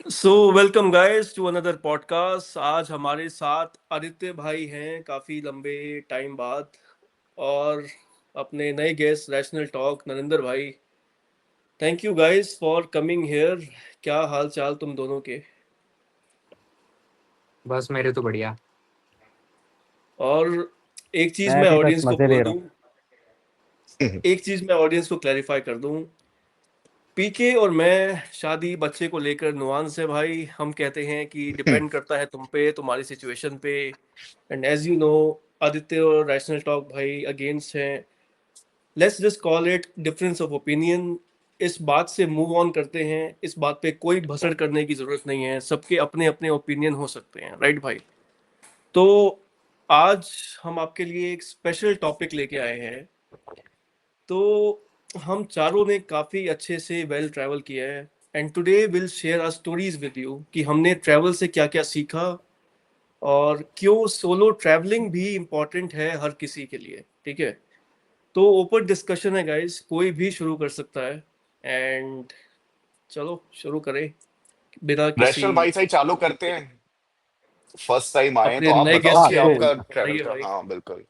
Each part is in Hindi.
So welcome guys to another podcast. आज हमारे साथ आदित्य भाई हैं काफ़ी लंबे टाइम बाद, और अपने नए गेस्ट रैशनल टॉक नरेंद्र भाई। Thank you guys for coming here. क्या हाल चाल तुम दोनों के? बस मेरे तो बढ़िया। और एक चीज़ मैं मैं भी बस ऑडियंस को मजे बोल ले रहा दूं, एक चीज़ मैं ऑडियंस को क्लैरिफाई कर दूं। पीके और मैं शादी बच्चे को लेकर नुआंस है भाई। हम कहते हैं कि डिपेंड करता है तुम पे, तुम्हारी सिचुएशन पे। And as you know, Aditya और रैशनल टॉक भाई अगेंस्ट हैं। Let's just call it difference of opinion. इस बात से मूव ऑन करते हैं। इस बात पे कोई भसड़ करने की जरूरत नहीं है। सबके अपने अपने ओपिनियन हो सकते हैं, राइट भाई? तो आज हम आपके लिए एक स्पेशल टॉपिक लेके आए हैं। तो हम चारों ने काफ़ी अच्छे से वेल ट्रैवल किया है, and today will share our stories with you कि हमने ट्रैवल से क्या क्या सीखा, और क्यों सोलो ट्रैवलिंग भी इम्पोर्टेंट है हर किसी के लिए। ठीक है? तो ओपन डिस्कशन है गाइस, कोई भी शुरू कर सकता है। एंड चलो शुरू करें बिना किसी रैशनल भाई से ही चालू करते हैं। फर्स्ट टाइम आए हैं तो अपने आप नए बताओ गेस्ट हाँ कि के तो आपका ट्रैवल बताइए का। भाई। हाँ, बिल्कुल।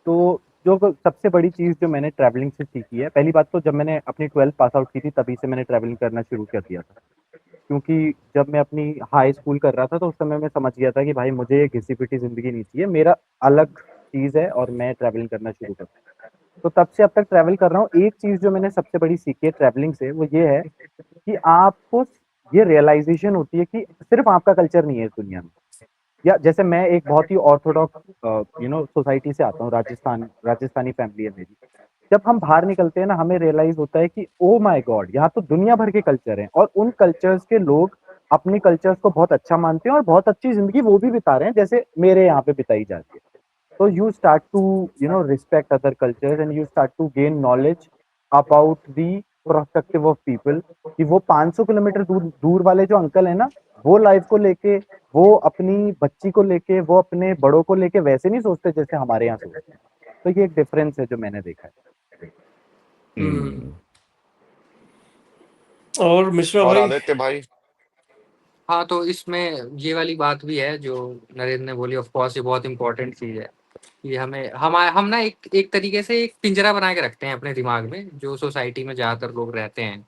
तो जो सबसे बड़ी चीज़ जो मैंने ट्रैवलिंग से सीखी है, पहली बात तो जब मैंने अपनी 12th पास आउट की थी तभी से मैंने ट्रैवलिंग करना शुरू कर दिया था। क्योंकि जब मैं अपनी हाई स्कूल कर रहा था तो उस समय मैं समझ गया था कि भाई मुझे ये घिसी-पिटी ज़िंदगी नहीं चाहिए, मेरा अलग चीज़ है और मैं ट्रैवलिंग करना शुरू करूँ। तो तब से अब तक ट्रैवल कर रहा हूँ। एक चीज़ जो मैंने सबसे बड़ी सीखी है ट्रैवलिंग से वो ये है कि आपको ये रियलाइज़ेशन होती है कि सिर्फ़ आपका कल्चर नहीं है इस दुनिया में। या जैसे मैं एक बहुत ही ऑर्थोडॉक्स सोसाइटी से आता हूँ, राजस्थानी फैमिली है मेरी। जब हम बाहर निकलते हैं ना, हमें रियलाइज होता है कि ओ माय गॉड, यहाँ तो दुनिया भर के कल्चर हैं और उन कल्चर्स के लोग अपने कल्चर्स को बहुत अच्छा मानते हैं और बहुत अच्छी जिंदगी वो भी बिता रहे हैं जैसे मेरे यहाँ पे बिताई जाती है। तो you start to respect other cultures and you start to gain knowledge about the perspective of people कि वो 500 किलोमीटर दूर दूर वाले जो अंकल है ना, वो लाइफ को लेके, वो अपनी बच्ची को लेके, वो अपने बड़ों को लेके वैसे नहीं सोचते जैसे हमारे यहाँ सोचते हैं। तो ये एक डिफरेंस है जो मैंने देखा है। हम्म। हम्म। और मिश्रा और भाई? आदित्य भाई। हाँ, तो इसमें ये वाली बात भी है जो नरेंद्र ने बोली। ऑफ कोर्स ये बहुत इंपॉर्टेंट चीज है कि हम ना एक एक तरीके से एक पिंजरा बना के रखते हैं अपने दिमाग में, जो सोसाइटी में ज्यादातर लोग रहते हैं।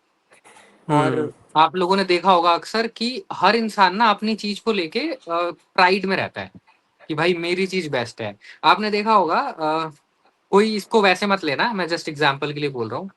और हम्म। आप लोगों ने देखा होगा अक्सर कि हर इंसान ना अपनी चीज को लेके प्राइड में रहता है कि भाई मेरी चीज बेस्ट है। आपने देखा होगा, कोई इसको वैसे मत लेना, मैं जस्ट एग्जांपल के लिए बोल रहा हूँ।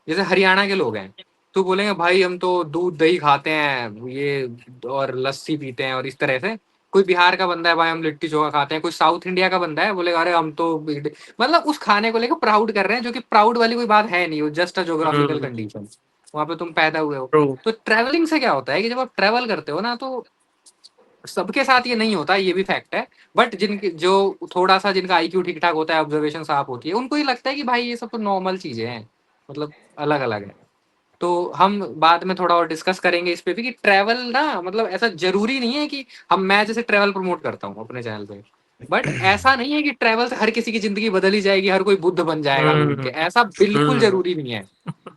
जैसे हरियाणा के लोग हैं तो बोलेंगे भाई हम तो दूध दही खाते हैं ये और लस्सी पीते हैं और इस तरह से। कोई बिहार का बंदा है भाई हम लिट्टी चोखा खाते हैं। कोई साउथ इंडिया का बंदा है बोलेगा अरे हम तो मतलब उस खाने को लेकर प्राउड कर रहे हैं, जो कि प्राउड वाली कोई बात है नहीं, वो just a geographical hmm. Condition. वहां पे तुम पैदा हुए हो। ट्रू। तो ट्रैवलिंग से क्या होता है कि जब आप ट्रैवल करते हो ना, तो सबके साथ ये नहीं होता, ये भी फैक्ट है। बट जिनके जो थोड़ा सा जिनका आईक्यू ठीक ठाक होता है, ऑब्जर्वेशन साफ होती है, उनको ये लगता है कि भाई ये सब तो नॉर्मल चीजें हैं, मतलब अलग अलग है। तो हम बाद में थोड़ा और डिस्कस करेंगे इस पे भी कि ट्रैवल ना मतलब ऐसा जरूरी नहीं है कि मैं जैसे ट्रैवल प्रमोट करता हूँ अपने चैनल पे, बट ऐसा नहीं है कि ट्रैवल से हर किसी की जिंदगी बदल ही जाएगी, हर कोई बुद्ध बन जाएगा घूम के, हम्म। ऐसा बिल्कुल हम्म। जरूरी नहीं है।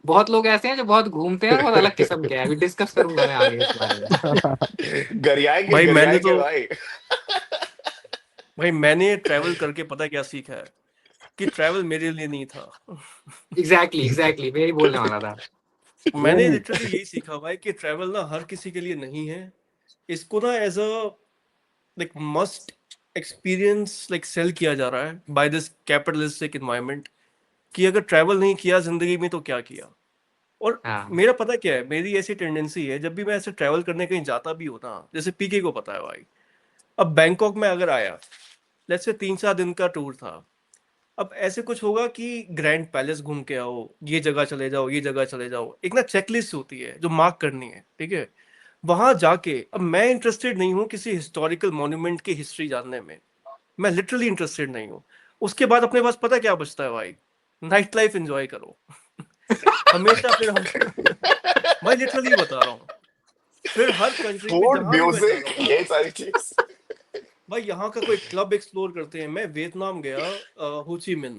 बहुत लोग ऐसे हैं जो बहुत घूमते हैं और बहुत अलग किस्म के हैं, अभी डिस्कस करूंगा मैं आगे इस बारे में। गरियाएंगे भाई मैंने गरियाएंगे तो भाई। भाई मैंने ट्रैवल करके पता क्या सीखा है, कि ट्रैवल मेरे लिए नहीं था। एग्जैक्टली मैं यही बोलने वाला था। मैंने सेम। लिटरली यही सीखा भाई कि ट्रैवल ना हर किसी के लिए नहीं है। इसको ना as a like must experience like sale किया जा रहा है बाय दिस कैपिटलिस्टिक एनवायरनमेंट, कि अगर ट्रैवल नहीं किया जिंदगी में तो क्या किया। और हाँ मेरा पता क्या है, मेरी ऐसी टेंडेंसी है जब भी मैं ऐसे ट्रैवल करने कहीं जाता भी हूँ ना, जैसे पीके को पता है भाई। अब बैंकॉक में अगर आया, लेट्स से 3-4 दिन का टूर था। अब ऐसे कुछ होगा कि ग्रैंड पैलेस घूम के आओ, ये जगह चले जाओ, ये जगह चले जाओ, एक ना चेकलिस्ट होती है जो मार्क करनी है, ठीक है? वहां जाके अब मैं इंटरेस्टेड नहीं हूँ किसी हिस्टोरिकल मॉन्यूमेंट की हिस्ट्री जानने में। मैं लिटरली इंटरेस्टेड नहीं हूँ। उसके बाद अपने पास पता क्या बचता है भाई? नाइट लाइफ एंजॉय करो। हमेशा फिर हम मैं लिटरली बता रहा हूँ, फिर हर कंट्री में फूड जहां भी मैं जा रहा म्यूजिक हूँ ना, ये सारी चीज। भाई यहाँ का कोई क्लब एक्सप्लोर करते हैं। मैं वियतनाम गया, होची मिन।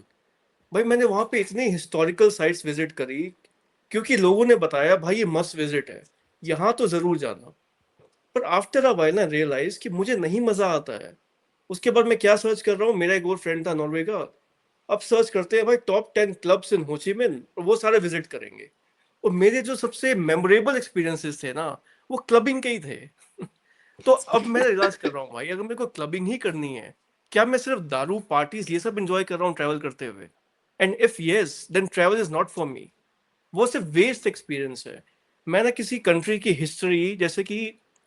भाई मैंने वहां पे इतनी हिस्टोरिकल साइट्स विजिट करी, क्योंकि लोगों ने बताया भाई ये मस्ट विजिट है। यहाँ तो जरूर जाना। पर आफ्टर अ व्हाइल ना रियलाइज कि मुझे नहीं मजा आता है। उसके बाद मैं क्या सर्च कर रहा हूँ, मेरा एक और फ्रेंड था नॉर्वे का, अब सर्च करते हैं भाई टॉप 10 क्लब्स इन हो ची मिन, और वो सारे विजिट करेंगे। और मेरे जो सबसे मेमोरेबल एक्सपीरियंसेस थे ना, वो क्लबिंग के ही थे। तो अब मैं रियलाइज कर रहा हूँ भाई, अगर मेरे को क्लबिंग ही करनी है, क्या मैं सिर्फ दारू पार्टीज ये सब एंजॉय कर रहा हूँ ट्रैवल करते हुए? And if yes, then travel is not for me. वो सिर्फ वेस्ट एक्सपीरियंस है। मैं ना किसी कंट्री की हिस्ट्री, जैसे कि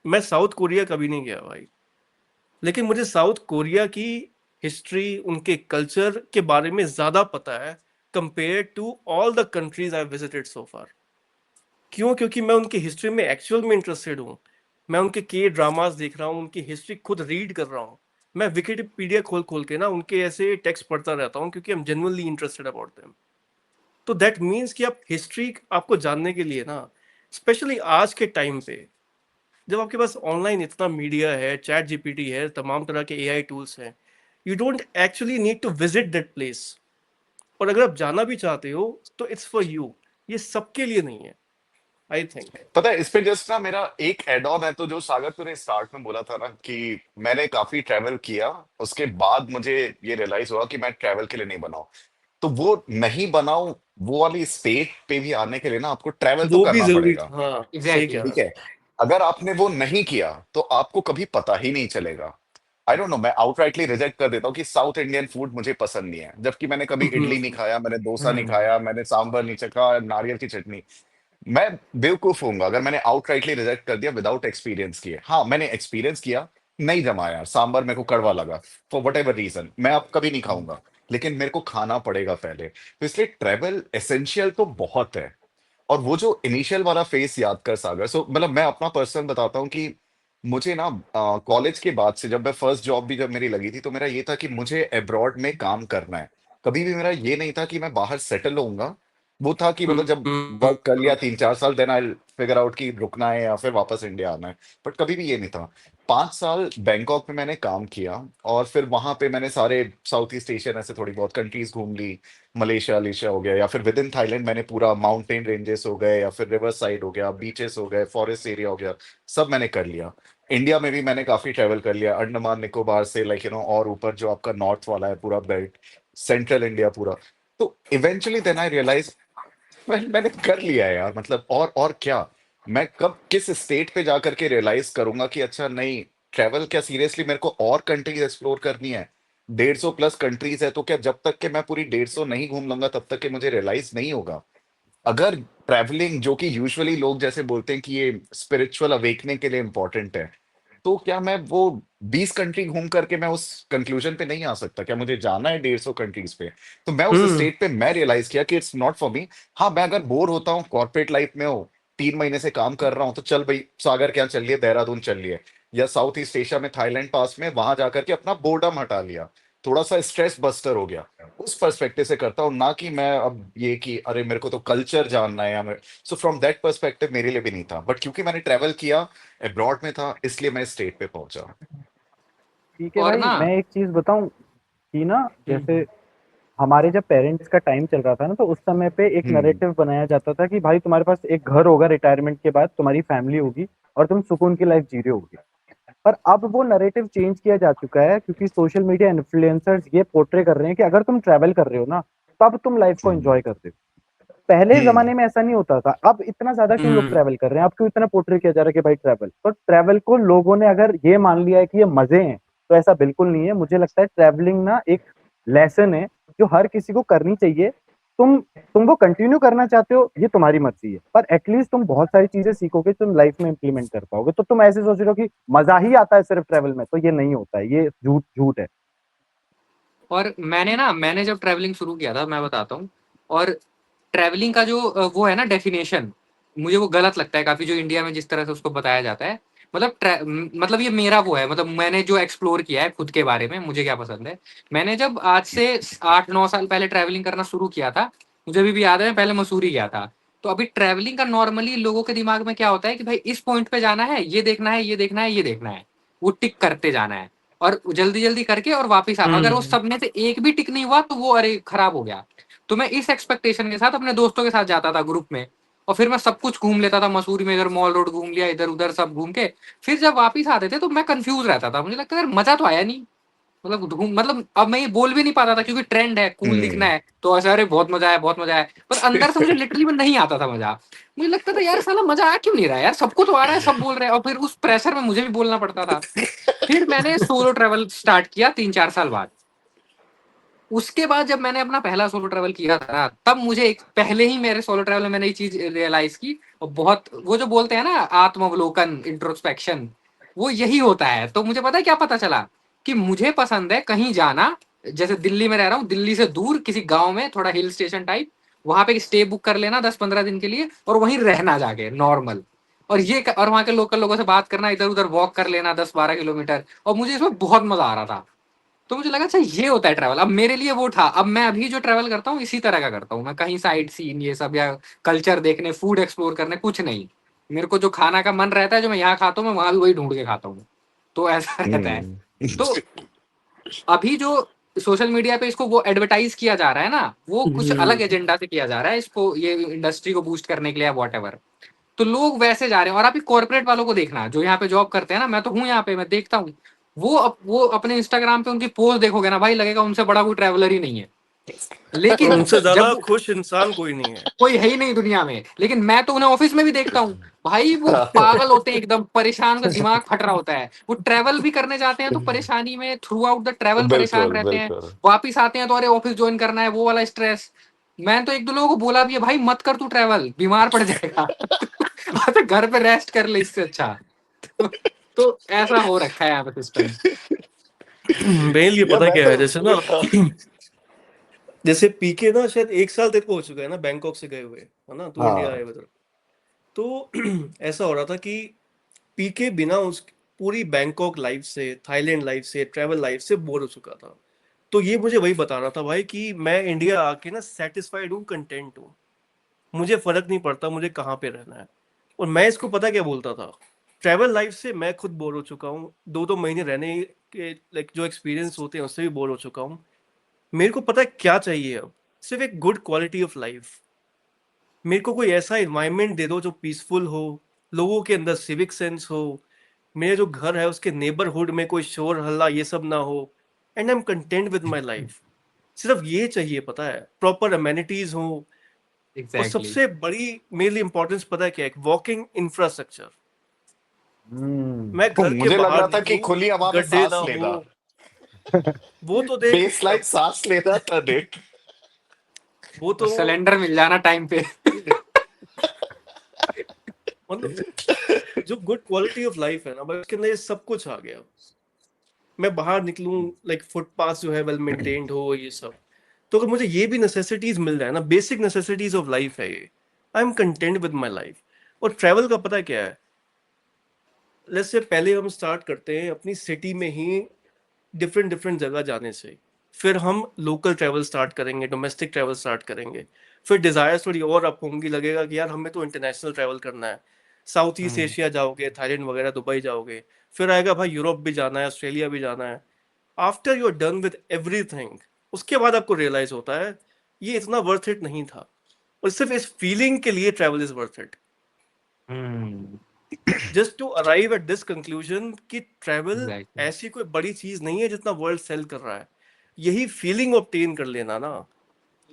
मैं साउथ कोरिया कभी नहीं गया भाई, लेकिन मुझे साउथ कोरिया की हिस्ट्री, उनके कल्चर के बारे में ज्यादा पता है compare to all the countries I visited so far. क्यों? क्योंकि मैं उनकी हिस्ट्री में एक्चुअल में इंटरेस्टेड हूँ। मैं उनके के ड्रामास देख रहा हूँ, उनकी हिस्ट्री खुद रीड कर रहा हूँ। मैं विकिपीडिया खोल खोल के ना उनके ऐसे टेक्स्ट पढ़ता रहता हूँ, क्योंकि I am genuinely interested about them. तो दैट मीन्स कि आप हिस्ट्री आपको जानने के लिए ना, स्पेशली आज के टाइम पे, जब आपके पास ऑनलाइन इतना मीडिया है, चैट जीपीटी है, तमाम तरह के एआई टूल्स हैं, you don't actually need to visit that place. और अगर आप जाना भी चाहते हो तो इट्स फॉर यू, ये सबके लिए नहीं है, आई थिंक। पता है, इस पे जस्ट ना मेरा एक एड ऑन है। तो जो सागर तूने स्टार्ट में बोला था ना कि मैंने काफी ट्रैवल किया, उसके बाद मुझे ये रियलाइज हुआ कि मैं ट्रैवल के लिए नहीं बनाऊं। तो वो नहीं बनाऊं, वो वाली स्टेट पे भी आने के लिए ना आपको ट्रैवल तो वो भी करना जरूरी पड़ेगा। था, हाँ सही एग्जैक्टली। कह ठीक रहा है, अगर आपने वो नहीं किया तो आपको कभी पता ही नहीं चलेगा। आई डोंट नो, मैं आउटराइटली रिजेक्ट कर देता हूँ कि साउथ इंडियन फूड मुझे पसंद नहीं है, जबकि मैंने कभी है। इडली नहीं खाया, मैंने डोसा नहीं हम्म। खाया, मैंने सांभर नहीं चखा, नारियल की चटनी। मैं बेवकूफ होऊंगा अगर मैंने आउटराइटली रिजेक्ट कर दिया विदाउट एक्सपीरियंस किए। हाँ, मैंने एक्सपीरियंस किया, नहीं जमा यार, सांबर मेरे को कड़वा लगा, फॉर वट एवर रीजन मैं अब कभी नहीं खाऊंगा, लेकिन मेरे को खाना पड़ेगा पहले। तो इसलिए ट्रेवल एसेंशियल तो बहुत है। और वो जो इनिशियल वाला फेस याद कर सागर, सो मतलब मैं अपना पर्सनल बताता हूँ कि मुझे ना कॉलेज के बाद से, जब मैं फर्स्ट जॉब भी जब मेरी लगी थी, तो मेरा ये था कि मुझे अब्रॉड में काम करना है। कभी भी मेरा ये नहीं था कि मैं बाहर सेटल होऊंगा। वो था कि मतलब जब वर्क कर लिया 3-4 साल, देन आई फिगर आउट कि रुकना है या फिर वापस इंडिया आना है। बट कभी भी ये नहीं था। 5 साल बैंकॉक में मैंने काम किया, और फिर वहां पे मैंने सारे साउथ ईस्ट एशियन ऐसे थोड़ी बहुत कंट्रीज घूम ली। मलेशिया लेशिया हो गया, या फिर विद इन थाईलैंड मैंने पूरा माउंटेन रेंजेस हो गए, या फिर रिवर साइड हो गया, बीचेस हो गए, फॉरेस्ट एरिया हो गया, सब मैंने कर लिया। इंडिया में भी मैंने काफी ट्रेवल कर लिया, अंडमान निकोबार से लाइक और ऊपर जो आपका नॉर्थ वाला है पूरा बेल्ट, सेंट्रल इंडिया पूरा। तो इवेंचुअली देन आई रियलाइज मैंने कर लिया है यार, मतलब और क्या। मैं कब किस स्टेट पे जाकर के रियलाइज करूंगा कि अच्छा नहीं, ट्रेवल क्या सीरियसली मेरे को और कंट्रीज एक्सप्लोर करनी है। 150+ कंट्रीज है, तो क्या जब तक कि मैं पूरी 150 नहीं घूम लूंगा तब तक कि मुझे रियलाइज नहीं होगा। अगर ट्रैवलिंग, जो कि यूजुअली लोग जैसे बोलते हैं कि ये स्पिरिचुअल अवेकनिंग के लिए इंपॉर्टेंट है, तो क्या मैं वो 20 कंट्री घूम करके मैं उस कंक्लूजन पे नहीं आ सकता? क्या मुझे जाना है 150 कंट्रीज पे? तो मैं उस हम्म। स्टेट पे मैं रियलाइज किया कि इट्स नॉट फॉर मी। हाँ, मैं अगर बोर होता हूँ, कॉर्पोरेट लाइफ में हो, 3 महीने से काम कर रहा हूँ, तो चल भाई सागर क्या चल लिए, देहरादून चल लिए, या साउथ ईस्ट एशिया में थाईलैंड पास में, वहां जाकर के अपना बोर्डम हटा लिया, थोड़ा सा स्ट्रेस बस्टर हो गया। उस पर्सपेक्टिव से करता हूँ ना कि मैं अब ये कि अरे मेरे को तो कल्चर जानना है, या मैं, सो फ्रॉम दैट पर्सपेक्टिव मेरे लिए भी नहीं था। बट क्योंकि मैंने ट्रेवल किया, अब्रॉड में था, इसलिए मैं स्टेट पे पहुंचा। ठीक है और भाई, ना। मैं एक चीज़ बताऊँ कि ना जैसे हम्म। हमारे जब पेरेंट्स का टाइम चल रहा था ना, तो उस समय पे एक हम्म। नैरेटिव बनाया जाता था कि भाई तुम्हारे पास एक घर होगा रिटायरमेंट के बाद, तुम्हारी फैमिली होगी और तुम सुकून की लाइफ जी रहे होगे। पर अब वो नैरेटिव चेंज किया जा चुका है, क्योंकि सोशल मीडिया इन्फ्लुएंसर्स ये पोर्ट्रे कर रहे हैं कि अगर तुम ट्रैवल कर रहे हो ना, तब तुम लाइफ को हम्म। एंजॉय कर रहे हो। पहले हम्म। जमाने में ऐसा नहीं होता था। अब इतना ज्यादा क्यों लोग हम्म। ट्रैवल कर रहे हैं? अब क्यों इतना पोर्ट्रे किया जा रहा है कि भाई ट्रैवल, तो ट्रैवल को लोगों ने अगर ये मान लिया है कि ये मजे हैं, तो ऐसा बिल्कुल नहीं है। मुझे लगता है ट्रैवलिंग ना एक लेसन है जो हर किसी को करनी चाहिए। तुम वो कंटिन्यू करना चाहते हो, ये तुम्हारी मर्जी है, पर एटलीस्ट तुम बहुत सारी चीजें सीखोगे, तुम लाइफ में इंप्लीमेंट कर पाओगे। तो तुम ऐसे सोच रहे हो कि मजा ही आता है सिर्फ ट्रैवल में, तो ये नहीं होता है, ये झूठ झूठ है। और मैंने जब ट्रैवलिंग शुरू किया था, मैं बताता हूँ। और ट्रैवलिंग का जो वो है ना डेफिनेशन, मुझे वो गलत लगता है काफी, जो इंडिया में जिस तरह से उसको बताया जाता है। मतलब ये मेरा वो है, मतलब मैंने जो एक्सप्लोर किया है खुद के बारे में, मुझे क्या पसंद है। मैंने जब आज से 8-9 साल पहले ट्रैवलिंग करना शुरू किया था, मुझे अभी भी याद है, मैं पहले मसूरी गया था। तो अभी ट्रैवलिंग का नॉर्मली लोगों के दिमाग में क्या होता है कि भाई इस पॉइंट पे जाना है, ये देखना है, ये देखना है, ये देखना है, वो टिक करते जाना है, और जल्दी जल्दी करके और वापिस अगर वो हम्म। सब में से एक भी टिक नहीं हुआ तो वो अरे खराब हो गया। तो मैं इस एक्सपेक्टेशन के साथ अपने दोस्तों के साथ जाता था ग्रुप में, और फिर मैं सब कुछ घूम लेता था मसूरी में, इधर मॉल रोड घूम लिया, इधर उधर सब घूम के फिर जब वापिस आते थे तो मैं कंफ्यूज रहता था, मुझे लगता था यार मजा तो आया नहीं। मतलब अब मैं ये बोल भी नहीं पाता था क्योंकि ट्रेंड है, कूल दिखना हम्म है, तो ऐसा अरे बहुत मजा आया बहुत मजा आया, पर अंदर से मुझे लिटरली में नहीं आता था मजा। मुझे लगता था यार साला मजा आ क्यों नहीं रहा है यार, सबको तो आ रहा है, सब बोल रहे हैं, और फिर उस प्रेशर में मुझे भी बोलना पड़ता था। फिर मैंने सोलो ट्रेवल स्टार्ट किया 3-4 साल बाद। उसके बाद जब मैंने अपना पहला सोलो ट्रैवल किया था ना, तब मुझे एक पहले ही मेरे सोलो ट्रैवल में मैंने ये चीज रियलाइज की, और बहुत वो जो बोलते हैं ना आत्मावलोकन, इंट्रोस्पेक्शन, वो यही होता है। तो मुझे पता है क्या पता चला, कि मुझे पसंद है कहीं जाना, जैसे दिल्ली में रह रहा हूँ, दिल्ली से दूर किसी गांव में थोड़ा हिल स्टेशन टाइप, वहां पे स्टे बुक कर लेना 10-15 दिन के लिए, और वहीं रहना जाके नॉर्मल, और वहां के लोकल लोगों से बात करना, इधर उधर वॉक कर लेना 10-12 किलोमीटर, और मुझे इसमें बहुत मजा आ रहा था। तो मुझे लगा अच्छा ये होता है ट्रैवल। अब मेरे लिए वो था, अब मैं अभी जो ट्रैवल करता हूँ इसी तरह का करता हूँ मैं, कहीं साइड सीन ये सब या कल्चर देखने, फूड एक्सप्लोर करने कुछ नहीं। मेरे को जो खाना का मन रहता है, जो मैं यहाँ खाता हूँ, मैं वहां भी वही ढूंढ के खाता हूँ। तो ऐसा रहता है। हम्म तो अभी जो सोशल मीडिया पे इसको वो एडवर्टाइज किया जा रहा है ना, वो कुछ अलग एजेंडा से किया जा रहा है, इसको ये इंडस्ट्री को बूस्ट करने के लिए, वॉट एवर। तो लोग वैसे जा रहे हैं। और अभी कॉर्पोरेट वालों को देखना, जो यहाँ पे जॉब करते हैं ना, मैं तो हूँ यहाँ पे, मैं देखता हूँ, वो अपने इंस्टाग्राम पे उनकी पोस्ट देखोगे ना भाई, लगेगा उनसे बड़ा कोई ट्रैवलर ही नहीं है। लेकिन उनसे ज्यादा जब खुश इंसान कोई नहीं है। कोई है ही नहीं दुनिया में, लेकिन मैं तो उन्हें ऑफिस में भी देखता हूँ भाई, वो पागल होते हैं एकदम, परेशान, का दिमाग फट रहा होता है। वो ट्रैवल भी करने जाते हैं तो परेशानी में थ्रू आउट द ट्रैवल परेशान बिल्कुल रहते हैं, बिल्कुल वापिस आते हैं तो अरे ऑफिस ज्वाइन करना है, वो वाला स्ट्रेस। मैं तो एक दो लोगों को बोला भी है, भाई मत कर तू ट्रैवल, बीमार पड़ जाएगा। तो घर पे रेस्ट कर ले इससे अच्छा। तो ऐसा हो रखा है यहाँ पे सिस्टम। बेल ये या पता मैं क्या तो है, जैसे ना जैसे पीके ना शायद 1 साल तेरे को हो चुका है ना बैंकॉक से गए हुए, है ना, तू इंडिया आए हाँ हुए तो। ऐसा हो रहा था कि पीके बिना उस पूरी बैंकॉक लाइफ से, थाईलैंड लाइफ से, ट्रैवल लाइफ से बोर हो चुका था। तो ये मुझे वही बता रहा था भाई कि मैं इंडिया आके ना सेटिस्फाइड हूँ, कंटेंट हूँ, मुझे फर्क नहीं पड़ता मुझे कहाँ पे रहना है। और मैं इसको पता क्या बोलता था, ट्रैवल लाइफ से मैं खुद बोर हो चुका हूँ, 2-2 महीने रहने के लाइक जो एक्सपीरियंस होते हैं उससे भी बोर हो चुका हूँ। मेरे को पता है क्या चाहिए अब, सिर्फ एक गुड क्वालिटी ऑफ लाइफ। मेरे को कोई ऐसा एनवायरनमेंट दे दो जो पीसफुल हो, लोगों के अंदर सिविक सेंस हो, मेरे जो घर है उसके नेबरहुड में कोई शोर हल्ला ये सब ना हो, and I am content with my life. सिर्फ ये चाहिए, पता है, प्रॉपर अमेनिटीज हो। और एग्जैक्टली। सबसे बड़ी मेरे लिए इंपॉर्टेंस पता है क्या है, वॉकिंग इंफ्रास्ट्रक्चर। मैं तो घर के मुझे लग रहा बाहर था कि निकलूं, खुली हवा में गड्ढे ना सांस हो, लेना, वो तो देख, बेस लाइक सांस लेना था देख। वो और तो सिलेंडर मिल जाना टाइम पे। मतलब जो गुड क्वालिटी ऑफ लाइफ है ना भाई, उसके अंदर ये सब कुछ आ गया। मैं बाहर निकलूं, लाइक फुटपाथ जो है वेल मेंटेन्ड हो, ये सब। तो अगर मुझे ये भी नेसेसिटीज मिल जाए ना, बेसिक नेसेसिटीज ऑफ लाइफ है ये, I am content with my life. और ट्रैवल का पता है क्या है, लेट्स से पहले हम स्टार्ट करते हैं अपनी सिटी में ही डिफरेंट डिफरेंट जगह जाने से, फिर हम लोकल ट्रैवल स्टार्ट करेंगे, डोमेस्टिक ट्रैवल स्टार्ट करेंगे, फिर डिजायर थोड़ी और अप होंगी, लगेगा कि यार हमें तो इंटरनेशनल ट्रैवल करना है, साउथ ईस्ट हम्म। एशिया जाओगे, थाईलैंड वगैरह, दुबई जाओगे, फिर आएगा भाई यूरोप भी जाना है, ऑस्ट्रेलिया भी जाना है। After you are done with everything, उसके बाद आपको रियलाइज होता है ये इतना वर्थ इट नहीं था, और सिर्फ इस फीलिंग के लिए travel is worth it. Hmm. Just to arrive at this conclusion कि ट्रैवल एग्जैक्टली। ऐसी कोई बड़ी चीज नहीं है जितना वर्ल्ड सेल कर रहा है, यही फीलिंग ऑब्टेन कर लेना ना,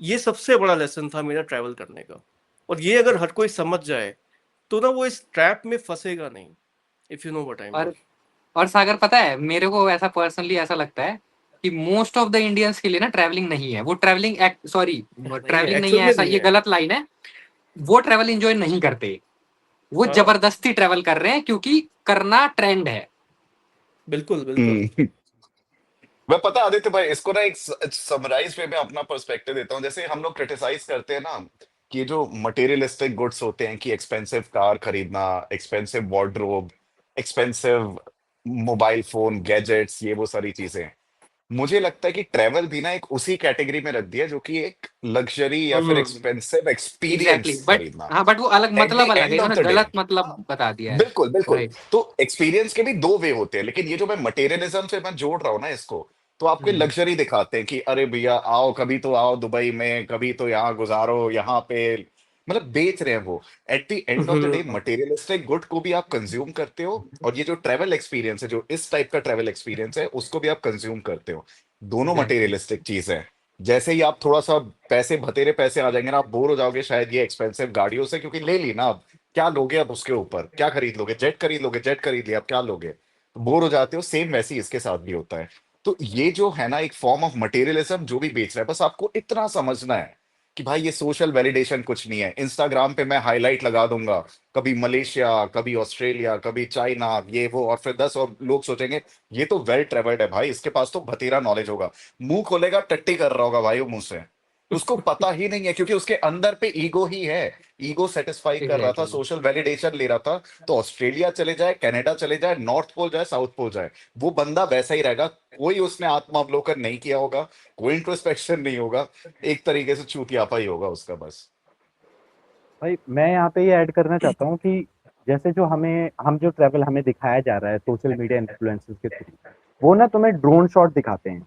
ये सबसे बड़ा लेसन था मेरा ट्रैवल करने का। और ये अगर हर कोई समझ जाए तो ना वो इस ट्रैप में फंसेगा नहीं, if you know what I mean. और सागर पता है, मेरे को ऐसा पर्सनली ऐसा लगता है कि मोस्ट ऑफ द इंडियंस के लिए ना ट्रैवलिंग नहीं है, वो ट्रैवलिंग सॉरी, नहीं है, ट्रैवलिंग नहीं एक्चुअल है, में ऐसा नहीं ये है। गलत लाइन है। वो ट्रैवल एंजॉय नहीं करते, वो हाँ, जबरदस्ती ट्रैवल कर रहे हैं क्योंकि करना ट्रेंड है। बिल्कुल बिल्कुल। मैं पता है आदित्य भाई, इसको ना एक समराइज वे में अपना पर्सपेक्टिव देता हूँ। जैसे हम लोग क्रिटिसाइज करते हैं ना कि ये जो मटेरियलिस्टिक गुड्स होते हैं, कि एक्सपेंसिव कार खरीदना, expensive wardrobe, expensive mobile phone, gadgets, ये वो सारी चीजें। मुझे लगता है कि ट्रैवल भी ना एक उसी कैटेगरी में रख दिया, जो कि एक लग्जरी या फिर हम्म। एक्सपेंसिव एग्जैक्टली, एक्सपीरियंस बट खरीदना। हाँ, बट वो अलग एट द मतलब अलग है, एंड ऑफ इन्होंने द डे, गलत मतलब बता दिया है। बिल्कुल बिल्कुल। राइट। तो एक्सपीरियंस के भी दो वे होते हैं, लेकिन ये जो मैं मटेरियलिज्म से मैं जोड़ रहा हूँ ना इसको, तो आपको हम्म। लग्जरी दिखाते हैं कि अरे भैया आओ, कभी तो आओ दुबई में, कभी तो यहाँ गुजारो, यहाँ पे मतलब बेच रहे हैं वो। At the end of the day hmm, materialistic good को भी आप कंज्यूम करते हो, और ये जो ट्रेवल एक्सपीरियंस है, जो इस टाइप का ट्रेवल एक्सपीरियंस है, उसको भी आप कंज्यूम करते हो। दोनों एग्जैक्टली। मटेरियलिस्टिक चीज है। जैसे ही आप थोड़ा सा पैसे, भतेरे पैसे आ जाएंगे ना, आप बोर हो जाओगे शायद ये एक्सपेंसिव गाड़ियों से, क्योंकि ले ली ना अब, क्या लोगे अब उसके ऊपर, क्या खरीद लोगे, जेट खरीद लोगे, जेट खरीद लिया, अब क्या लोगे, बोर हो जाते हो। सेम वैसे ही इसके साथ भी होता है। तो ये जो है ना एक फॉर्म ऑफ मटेरियलिज्म जो भी बेच रहा है, बस आपको इतना समझना है कि भाई ये सोशल वैलिडेशन कुछ नहीं है। इंस्टाग्राम पे मैं हाईलाइट लगा दूंगा, कभी मलेशिया, कभी ऑस्ट्रेलिया, कभी चाइना, ये वो, और फिर 10 और लोग सोचेंगे ये तो वेल ट्रेवल्ड है भाई, इसके पास तो भतीरा नॉलेज होगा। मुंह खोलेगा टट्टी कर रहा होगा भाई वो मुंह से, उसको पता ही नहीं है, क्योंकि उसके अंदर पे ईगो ही है। ईगो सेटिस्फाई कर रहा था, एग्जैक्टली। सोशल वैलिडेशन ले रहा था। तो ऑस्ट्रेलिया चले जाए, कनाडा चले जाए, नॉर्थ पोल जाए, साउथ पोल जाए, वो बंदा वैसा ही रहेगा। कोई उसने आत्मावलोकन नहीं किया होगा, कोई इंट्रोस्पेक्शन नहीं होगा, एक तरीके से चूतियापा ही होगा उसका बस। भाई मैं यहाँ पे ये ऐड करना चाहता हूँ कि जैसे जो हम जो ट्रैवल हमें दिखाया जा रहा है सोशल मीडिया इन्फ्लुएंसर्स के थ्रू, वो ना तुम्हें ड्रोन शॉट दिखाते हैं,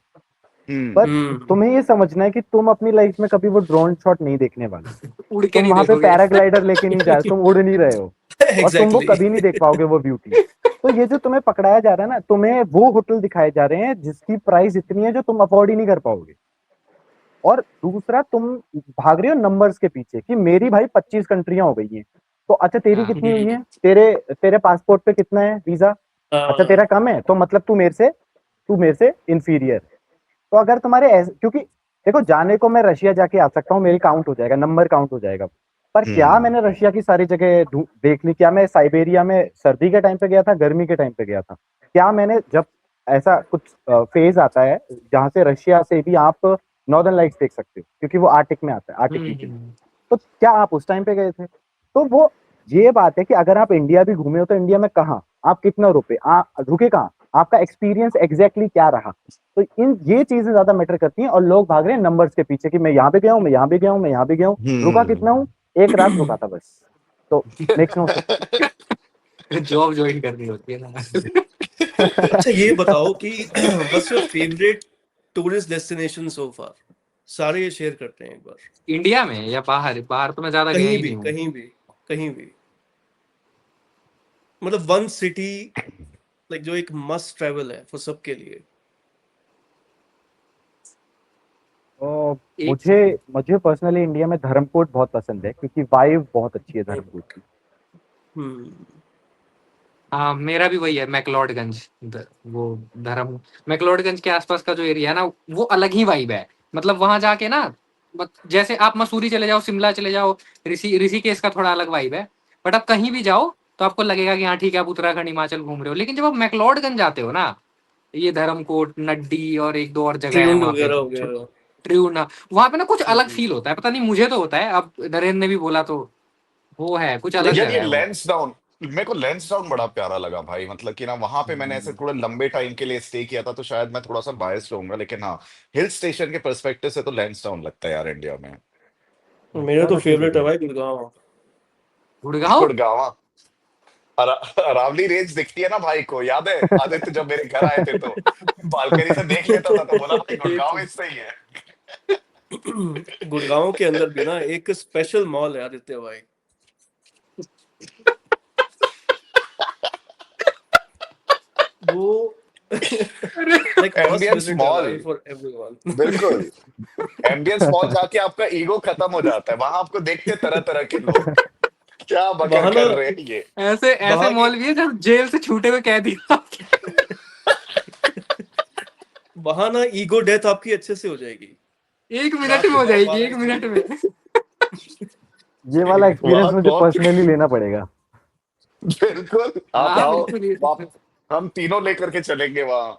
हम्म। पर हम्म, तुम्हें ये समझना है कि तुम अपनी लाइफ में कभी वो ड्रोन शॉट नहीं देखने वाले। उड़ के तुम नहीं वहां पे देखोगे। पैराग्लाइडर लेके नहीं जा रहे, तुम उड़ नहीं रहे हो, और तुम वो एग्जैक्टली। कभी नहीं देख पाओगे वो ब्यूटी। तो ये जो तुम्हें पकड़ाया जा रहा है ना, तुम्हें वो होटल दिखाए जा रहे हैं जिसकी प्राइस इतनी है जो तुम अफोर्ड ही नहीं कर पाओगे। और दूसरा, तुम भाग रहे हो नंबर्स के पीछे कि मेरी भाई 25 कंट्रियां हो गई हैं, तो अच्छा तेरी हाँ। कितनी हुई है, तेरे तेरे पासपोर्ट पे कितना है वीजा, अच्छा हाँ, तेरा कम है, तो मतलब तू मेरे से इंफीरियर। तो अगर तुम्हारे क्योंकि देखो, जाने को मैं रशिया जाके आ सकता हूँ, मेरी काउंट हो जाएगा, नंबर काउंट हो जाएगा, पर क्या हम्म। मैंने रशिया की सारी जगह देख ली? क्या मैं साइबेरिया में सर्दी के टाइम पे गया था, गर्मी के टाइम पे गया था? क्या मैंने जब ऐसा कुछ फेज आता है जहां से रशिया से भी आप नॉर्दर्न लाइट्स देख सकते हो, क्योंकि वो आर्टिक में आता है, आर्टिक रीजन, हम्म। तो क्या आप उस टाइम पे गए थे? तो वो ये बात है कि अगर आप इंडिया भी घूमे हो तो इंडिया में कहाँ, आप कितना रुपए, आप रुके कहाँ, आपका एक्सपीरियंस एग्जैक्टली क्या रहा? तो इन ये चीजें ज्यादा मैटर करती हैं, और लोग भाग रहे हैं नंबर्स के पीछे कि मैं यहाँ पे गया हूँ, मैं यहाँ भी गया हूँ, मैं यहाँ भी गया हूँ, रुका कितना हम्म। हूँ, एक रात रुका था बस। तो मेक्स नो जॉब ज्वाइन करनी होती है ना। अच्छा ये बताओ कि what's your favourite tourist destination so far? सारे ये शेयर करते हैं एक बार। इंडिया में या बाहर? बाहर तो मैं ज्यादा गया कहीं ही भी, नहीं हूँ। कहीं भी, कहीं भी, मतलब वन सिटी, लाइक जो एक मस्ट ट्रैवल है वो सबके लिए। तो एक मुझे मुझे पर्सनली इंडिया में धर्मकोट बहुत पसंद है, क्योंकि वाइब बहुत अच्छी है धर्मकोट की। हम्म, हाँ, मेरा भी वही है, मैक्लोडगंज। वो धर्म, मैक्लोडगंज के आसपास का जो एरिया है ना, वो अलग ही वाइब है। मतलब वहां जाके ना, जैसे आप मसूरी चले जाओ, शिमला चले जाओ, ऋषिकेश का थोड़ा अलग वाइब है। बट आप कहीं भी जाओ तो आपको लगेगा कि हाँ ठीक है, आप उत्तराखंड हिमाचल घूम रहे हो। लेकिन जब आप मैक्लोडगंज जाते हो ना, ये धर्मकोट, नड्डी और एक दो और जगह है ट्यून्ड वहाँ पे, वगैरह हो गया। ट्रिऊ ना, वहाँ पे ना कुछ अलग हम्म, फील होता है। पता नहीं, मुझे तो होता है, अब नरेंद्र ने भी बोला तो वो है, कुछ अलग लाइक यार ये जगह है वो। लेंस डाउन, मेरे को लेंस डाउन बड़ा प्यारा लगा भाई। मतलब कि ना वहां पे मैंने ऐसे थोड़ा लंबे टाइम के लिए स्टे किया था, तो शायद मैं थोड़ा सा बायस रहूंगा, लेकिन हाँ, हिल स्टेशन के पर्सपेक्टिव से तो लेंस डाउन लगता है यार इंडिया में। मेरा तो चलो ठीक है फेवरेट है भाई। भाई गुड़गांव। गुड़गांव। गुड़गांव। अरावली रेंज दिखती है ना भाई को, याद है आदित्य जब मेरे घर आए थे तो बालकनी से देख लेता था, तो बोला भाई गुड़गांव में सही है। गुड़गांव के अंदर भी ना एक स्पेशल मॉल है आदित्य भाई। वो like must ambience visit mall, भाई फॉर एवरीवन। बिल्कुल। एम्बियंस मॉल जाके आपका ईगो खत्म हो जाता है, वहां आपको देखते तरह तरह के लोग, क्या बकर वहां ना, कर रहे हैं ये। ऐसे ऐसे वहां की मॉल भी है जब जेल से छूटे हुए कैदी। वहां ना ईगो डेथ आपकी अच्छे से हो जाएगी। 1 मिनट रात में को हो बारह जाएगी, बारह एक एक मिनट बजे। में। ये वाला एक्सपीरियंस वहां मुझे कौन, पर्सनली लेना पड़ेगा। बिल्कुल आप हाँ आओ, बिल्कुल आप, हम तीनों लेकर के चलेंगे वहां।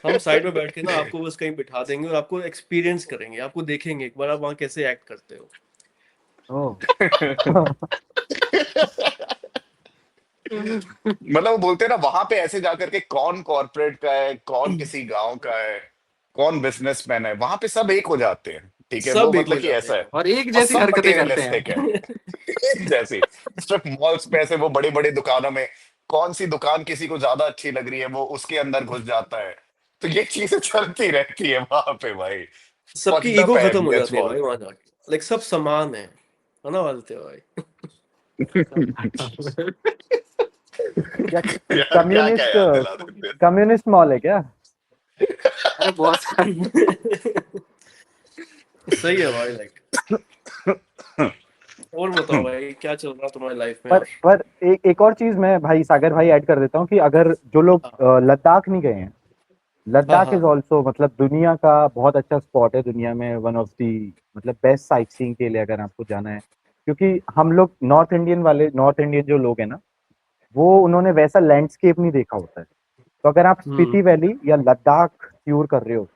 हम साइड में बैठ के ना आपको बस कहीं बिठा देंगे और आपको एक्सपीरियंस करेंगे, आपको देखेंगे एक बार आप वहां कैसे एक्ट करते हो। ओह मतलब वो बोलते हैं ना वहां पे ऐसे जाकर के कौन कॉर्पोरेट का है, कौन किसी गांव का है, कौन बिजनेसमैन है, वहां पे सब एक हो जाते हैं। ठीक है, वो सब एक मतलब हो कि जाते ऐसा है। और एक और जैसी सब हरकतें करते मटेरियलिस्टिक है। हैं। एक जैसी, सिर्फ मॉल्स पे ऐसे वो बड़ी बड़ी दुकानों में कौन सी दुकान किसी को ज्यादा अच्छी लग रही है, वो उसके अंदर घुस जाता है। तो ये चीजें चलती रहती है वहां पे भाई। सबकी फक्ड ईगो अप है खत्म हो एम्बियंस जाती है मॉल। भाई वहां जाके। लाइक सब समान है ना आदित्य भाई? क्या यार क्या क्या याद दिला कम्युनिस्ट देते कम्युनिस्ट मॉल है क्या? अरे बहुत सारे। सही है भाई लाइक। हैं। और बताओ भाई क्या चल रहा है तुम्हारी लाइफ में? पर एक और चीज मैं भाई सागर भाई ऐड कर देता हूँ कि अगर जो लोग लद्दाख नहीं गए हैं, हाँ लद्दाख हाँ इज ऑल्सो मतलब दुनिया का बहुत अच्छा स्पॉट है, दुनिया में वन ऑफ दी मतलब बेस्ट साइट सीइंग के लिए अगर आपको जाना है। क्योंकि हम लोग नॉर्थ इंडियन जो लोग हैं ना, वो उन्होंने वैसा लैंडस्केप नहीं देखा होता है। तो अगर आप स्पीति वैली या लद्दाख टूर कर रहे हो,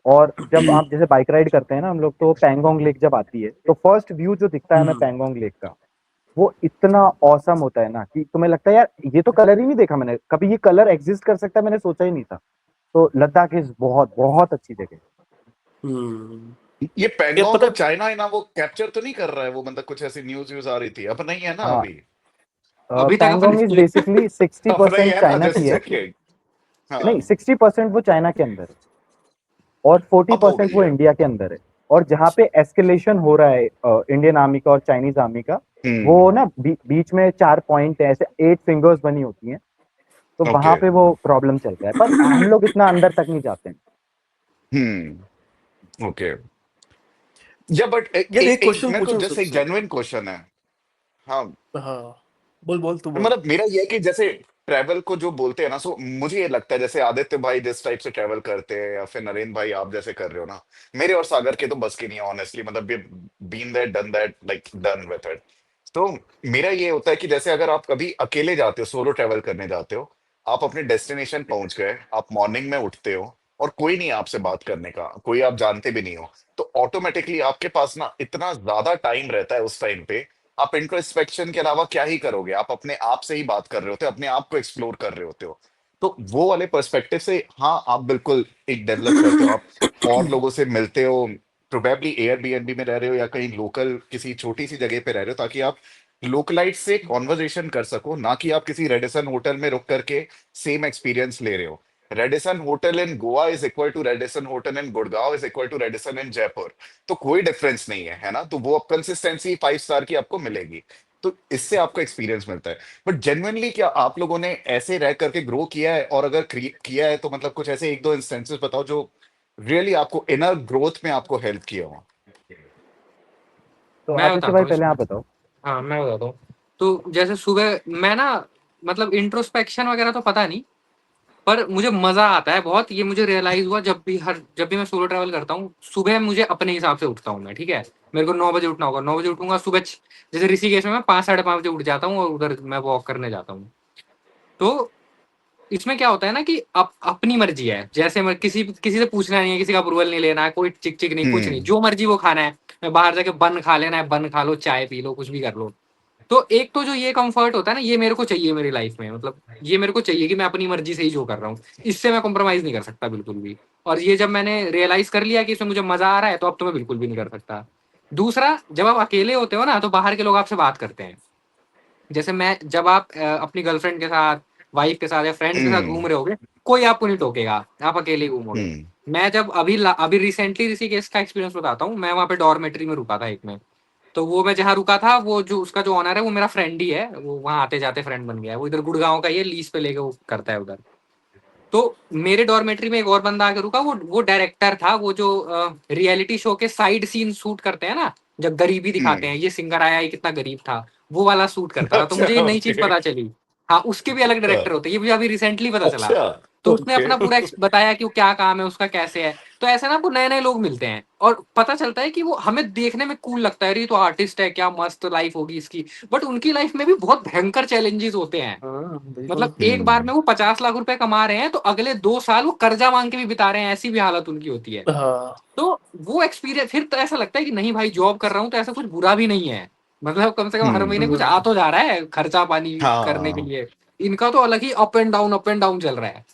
और जब आप जैसे बाइक राइड करते हैं ना हम लोग, तो पैंगोंग लेक जब आती है तो फर्स्ट व्यू जो दिखता है हमें पैंगोंग लेक का, वो इतना औसम होता है ना कि तुम्हें लगता है यार ये तो कलर ही नहीं देखा मैंने कभी, ये कलर एग्जिस्ट कर सकता है मैंने सोचा ही नहीं था। तो लद्दाख इज बहुत बहुत अच्छी जगह है। हम्म। ये ये पैंगोंग पता को चाइना है ना, वो कैप्चर तो नहीं कर रहा है वो, मतलब कुछ ऐसी न्यूज आ रही थी, अब नहीं है ना हाँ, अभी? अभी तक अपन पैंगोंग इज बेसिकली सिक्सटी अब नहीं परसेंट है ना, चाइना की जस्ट है। चेकिंग। नहीं, हाँ, 60% वो चाइना के अंदर है और फोर्टी अब हो परसेंट गई वो है। इंडिया के अंदर है। और जहाँ पे एस्केलेशन हो रहा है इंडियन आर्मी का और चाइनीज आर्मी का, वो हम्म। ना बीच में 4 पॉइंट है, ऐसे 8 फिंगर्स बनी होती हैं। तो वहां ओके। पे वो प्रॉब्लम चल रहा है, पर हम लोग इतना अंदर तक नहीं जाते हैं। ओके। या बट यार एक एक क्वेश्चन मेरे को पूछूं जस्ट एक सबसे? जेन्युइन क्वेश्चन है। हाँ, हाँ, बोल बोल तू बोल। मतलब मेरा ये है कि जैसे ट्रैवल को जो बोलते हैं ना, सो मुझे ये लगता है जैसे आदित्य भाई जिस टाइप से ट्रैवल करते हैं, या फिर नरेंद्र भाई आप जैसे कर रहे हो ना, मेरे और सागर के तो बस की नहीं है ऑनेस्टली, मतलब been that done that, like done with it. तो मेरा ये होता है कि जैसे अगर आप कभी अकेले जाते हो, सोलो ट्रैवल करने जाते हो, आप अपने डेस्टिनेशन पहुंच गए, आप मॉर्निंग में उठते हो और कोई नहीं है आपसे बात करने का, कोई आप जानते भी नहीं हो, तो ऑटोमेटिकली आपके पास ना इतना ज्यादा टाइम रहता है उस टाइम पे, आप इंट्रोस्पेक्शन के अलावा क्या ही करोगे, आप अपने आप से ही बात कर रहे होते हो, अपने आप को एक्सप्लोर कर रहे होते हो। तो वो वाले पर्सपेक्टिव से हाँ, आप बिल्कुल एक डेवलप करते हो, आप और लोगों से मिलते हो, प्रोबेबली एयरबीएनबी में रह रहे हो या कहीं लोकल किसी छोटी सी जगह पे रह रहे हो, ताकि आप लोकलाइट से कॉन्वर्जेशन कर सको, ना कि आप किसी रेडिसन होटल में रुक करके सेम एक्सपीरियंस ले रहे हो। Radisson hotel in Goa is equal to Radisson hotel in Gurgaon is equal to Radisson in Jaipur. तो कोई डिफरेंस नहीं है, है ना? तो वो अब कंसिस्टेंसी 5 स्टार की आपको मिलेगी। तो इससे आपको एक्सपीरियंस मिलता है। बट जेन्युइनली क्या आप लोगों ने ऐसे रह करके ग्रो किया है? और अगर किया है तो मतलब कुछ ऐसे एक दो इंस्टेंसेस बताओ जो रियली आपको इनर ग्रोथ में आपको हेल्प किया हो। तो मैं आदित्य बताता भाई हूँ पहले इसमें। आप बताओ। हाँ, मैं बताता हूँ। तो जैसे सुबह मैं ना, मतलब इंट्रोस्पेक्शन वगैरह तो पता नहीं, पर मुझे मजा आता है बहुत। ये मुझे रियलाइज हुआ जब भी मैं सोलो ट्रैवल करता हूँ, सुबह मुझे अपने हिसाब से उठता हूँ मैं, ठीक है। मेरे को 9 बजे उठना होगा, 9 बजे उठूंगा सुबह। जैसे ऋषिकेश में मैं 5 साढ़े 5 बजे उठ जाता हूँ और उधर मैं वॉक करने जाता हूँ। तो इसमें क्या होता है ना कि अपनी मर्जी है, जैसे किसी किसी से पूछना नहीं है, किसी का अप्रूवल नहीं लेना है, कोई चिक चिक नहीं, कुछ नहीं, हम्म। जो मर्जी वो खाना है। मैं बाहर जाके बन खा लेना है, बन खा लो, चाय पी लो, कुछ भी कर लो। तो एक तो जो ये कंफर्ट होता है ना, ये मेरे को चाहिए मेरी लाइफ में, मतलब ये मेरे को चाहिए कि मैं अपनी मर्जी से ही जो कर रहा हूँ, इससे मैं कॉम्प्रोमाइज नहीं कर सकता बिल्कुल भी। और ये जब मैंने रियलाइज कर लिया कि इसमें मुझे मजा आ रहा है, तो अब तो मैं बिल्कुल भी नहीं कर सकता। दूसरा, जब आप अकेले होते हो ना, तो बाहर के लोग आपसे बात करते हैं। जैसे मैं, जब आप अपनी गर्लफ्रेंड के साथ, वाइफ के साथ या फ्रेंड्स के साथ हम्म। घूम रहे होगे, कोई आपको नहीं टोकेगा, आप अकेले ही घूमोगे। हम्म। मैं जब अभी रिसेंटली ऋषिकेश का एक्सपीरियंस बताता हूँ। मैं वहाँ पे डॉर्मेट्री में रुका था एक में। तो वो मैं जहाँ रुका था, वो जो उसका जो ऑनर है वो मेरा फ्रेंड ही है, वो वहाँ आते जाते फ्रेंड बन गया है। वो इधर गुड़गांव का ही है, लीज पे लेके वो करता है उधर। तो मेरे डॉर्मेट्री में एक और बंदा आके रुका, वो डायरेक्टर था, वो जो रियलिटी शो के साइड सीन शूट करते हैं ना, जब गरीबी दिखाते हम्म। हैं, ये सिंगर आया, ये कितना गरीब था, वो वाला शूट करता था। तो अच्छा, मुझे ये नई चीज ओके। पता चली। हाँ, उसके भी अलग डायरेक्टर होते हैं, ये मुझे अभी रिसेंटली पता चला। अच्छा, तो उसने ओके। अपना पूरा बताया कि वो क्या काम है उसका, कैसे है। तो ऐसे ना आपको नए नए लोग मिलते हैं और पता चलता है कि वो हमें देखने में कूल लगता है, अरे ये तो आर्टिस्ट है, क्या मस्त लाइफ होगी इसकी। बट उनकी लाइफ में भी बहुत भयंकर चैलेंजेस होते हैं। हाँ बिल्कुल। मतलब एक बार हम्म। में वो 50 लाख रुपए कमा रहे हैं, तो अगले 2 साल वो कर्जा मांग के भी बिता रहे हैं, ऐसी भी हालत उनकी होती है। हाँ। तो वो एक्सपीरियंस फिर तो ऐसा लगता है कि नहीं भाई, जॉब कर रहा हूँ तो ऐसा कुछ बुरा भी नहीं है। मतलब कम से कम हर हम्म। महीने कुछ आ तो जा रहा है खर्चा पानी करने के हाँ। लिए। इनका तो अलग ही अप एंड डाउन चल रहा है।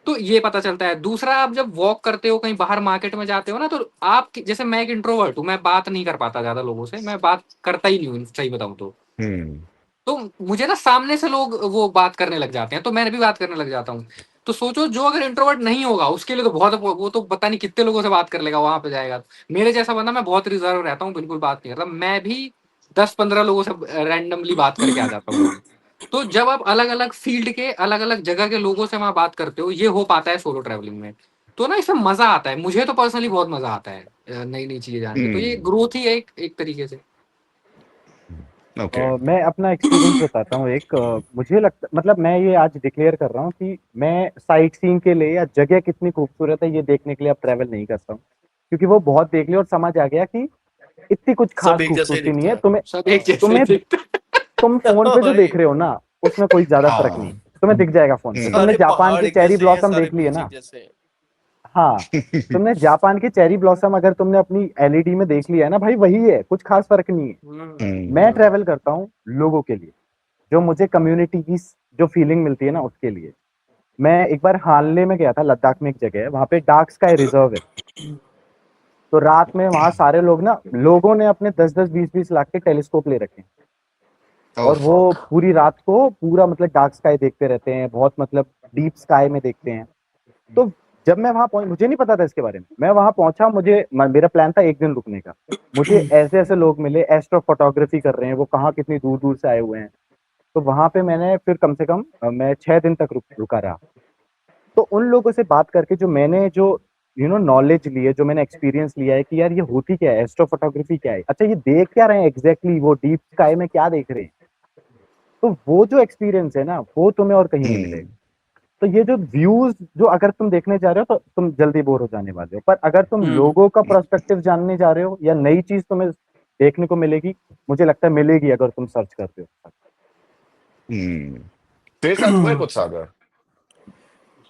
तो ये पता चलता है। दूसरा, आप जब वॉक करते हो, कहीं बाहर मार्केट में जाते हो ना, तो आप जैसे, मैं एक इंट्रोवर्ट हूँ, मैं बात नहीं कर पाता ज्यादा लोगों से, मैं बात करता ही नहीं हूँ सही बताऊं तो। हम्म। तो मुझे ना सामने से लोग वो बात करने लग जाते हैं, तो मैं भी बात करने लग जाता हूँ। तो सोचो जो अगर इंट्रोवर्ट नहीं होगा उसके लिए तो बहुत, वो तो पता नहीं कितने लोगों से बात कर लेगा वहां पे जाएगा। मेरे जैसा बंदा, मैं बहुत रिजर्व रहता हूँ, बिल्कुल बात नहीं करता, मैं भी 10-15 लोगों से रैंडमली बात करके आ जाता हूँ। तो जब आप अलग अलग फील्ड के अलग अलग जगह के लोगों से वहां बात करते हो, ये हो पाता है सोलो ट्रैवलिंग में। तो ना इसमें मजा आता है, मुझे तो पर्सनली बहुत मजा आता है नई नई चीजें जानने। तो ये ग्रोथ ही है एक तरीके से। ओके। मैं अपना एक्सपीरियंस बताता हूँ एक। मुझे लगता, मतलब मैं ये आज डिक्लेयर कर रहा हूँ कि मैं साइट सीइंग के लिए या जगह कितनी खूबसूरत है ये देखने के लिए अब ट्रैवल नहीं करता हूँ, क्योंकि वो बहुत देख लिया और समझ आ गया कि इतनी कुछ खास सब एक जैसा ही खूबसूरती नहीं दिखता है। है। तुम्हें सब एक जैसे तुम्हें दिखते तुम फोन पे जो भाई देख रहे हो ना उसमें कोई ज्यादा फर्क नहीं है, तुम्हें दिख जाएगा फोन पे। तुमने सारे जापान पहाड़ की एक चेरी जैसे हैं, ब्लॉसम सारे देख ली है बीच ना? एक जैसे हैं। हाँ, तुमने जापान की चेरी ब्लॉसम अगर तुमने अपनी एलईडी में देख लिया है ना भाई, वही है, कुछ खास फर्क नहीं है। मैं ट्रेवल करता हूँ लोगों के लिए, जो मुझे कम्युनिटी की जो फीलिंग मिलती है ना उसके लिए। मैं एक बार हानले में गया था, लद्दाख में एक जगह है, वहां पे डार्क स्काई रिजर्व है। तो रात में वहां सारे लोग ना, लोगों ने अपने 10-10 20-20 लाख के टेलीस्कोप ले रखे हैं, ओह और वो फक। पूरी रात को पूरा मतलब डार्क स्काई देखते रहते हैं, बहुत मतलब डीप स्काई में देखते हैं। तो जब मैं वहां पहुंच, मुझे नहीं पता था इसके बारे में, मैं वहां पहुंचा, मेरा प्लान था एक दिन रुकने का। मुझे ऐसे ऐसे लोग मिले, एस्ट्रो फोटोग्राफी कर रहे हैं, वो कहाँ कितनी दूर दूर से आए हुए हैं। तो वहां पे मैंने फिर कम से कम मैं 6 दिन तक रुका रहा। तो उन लोगों से बात करके जो मैंने जो नॉलेज ली है, जो मैंने एक्सपीरियंस लिया है कि यार ये होती क्या है, एस्ट्रो फोटोग्राफी क्या है, अच्छा ये देख क्या रहे हैं एग्जैक्टली, वो डीप स्काई में क्या देख रहे हैं। तो वो जो एक्सपीरियंस है ना, वो तुम्हें और कहीं नहीं मिलेगा। तो ये जो व्यूज जो अगर तुम देखने जा रहे हो तो तुम जल्दी बोर हो जाने वाले हो, पर अगर तुम लोगों का पर्सपेक्टिव जानने जा रहे हो या नई चीज तुम्हें देखने को मिलेगी, मुझे लगता है मिलेगी अगर तुम सर्च करते हो। तेरे साथ हुआ है कुछ सागर?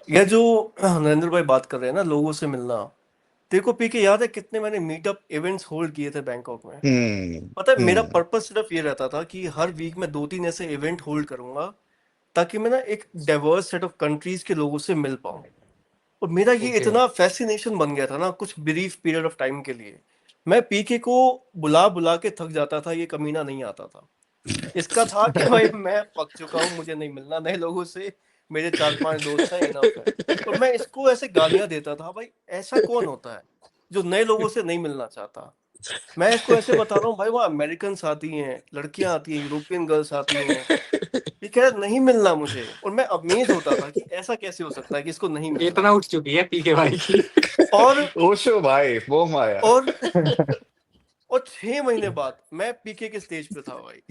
ये जो नरेंद्र भाई बात कर रहे हैं ना, लोगों से मिलना, तेरे को पीके याद है कितने मैंने मीटअप इवेंट्स होल्ड किए थे बैंकॉक में? पता है मेरा पर्पस सिर्फ ये रहता था कि हर वीक में 2-3 ऐसे इवेंट होल्ड करूंगा, ताकि मैं ना एक डाइवर्स सेट ऑफ कंट्रीज के लोगों से मिल पाऊं। और मेरा ये ओके। इतना फैसिनेशन बन गया था ना कुछ ब्रीफ पीरियड ऑफ टाइम के लिए, मैं पीके को बुला बुला के थक जाता था, ये कमीना नहीं आता था। इसका था कि भाई मैं पक चुका हूँ, मुझे नहीं मिलना नए लोगों से, मेरे 4-5 दोस्त हैं, इनफ है। और मैं इसको ऐसे गालियां देता था, भाई ऐसा कौन होता है जो नए लोगों से नहीं मिलना चाहता। मैं इसको ऐसे बता रहा हूँ भाई, वहाँ अमेरिकन आती हैं, लड़कियां आती हैं, यूरोपियन गर्ल्स आती हैं, ये कह रहा नहीं मिलना मुझे। और मैं अमेज होता था कि ऐसा कैसे हो सकता है कि इसको नहीं मिलना। इतना उठ चुकी है पीके भाई की। और ओशो भाई, वो माया। और और 6 महीने बाद मैं पीके के स्टेज पे था भाई।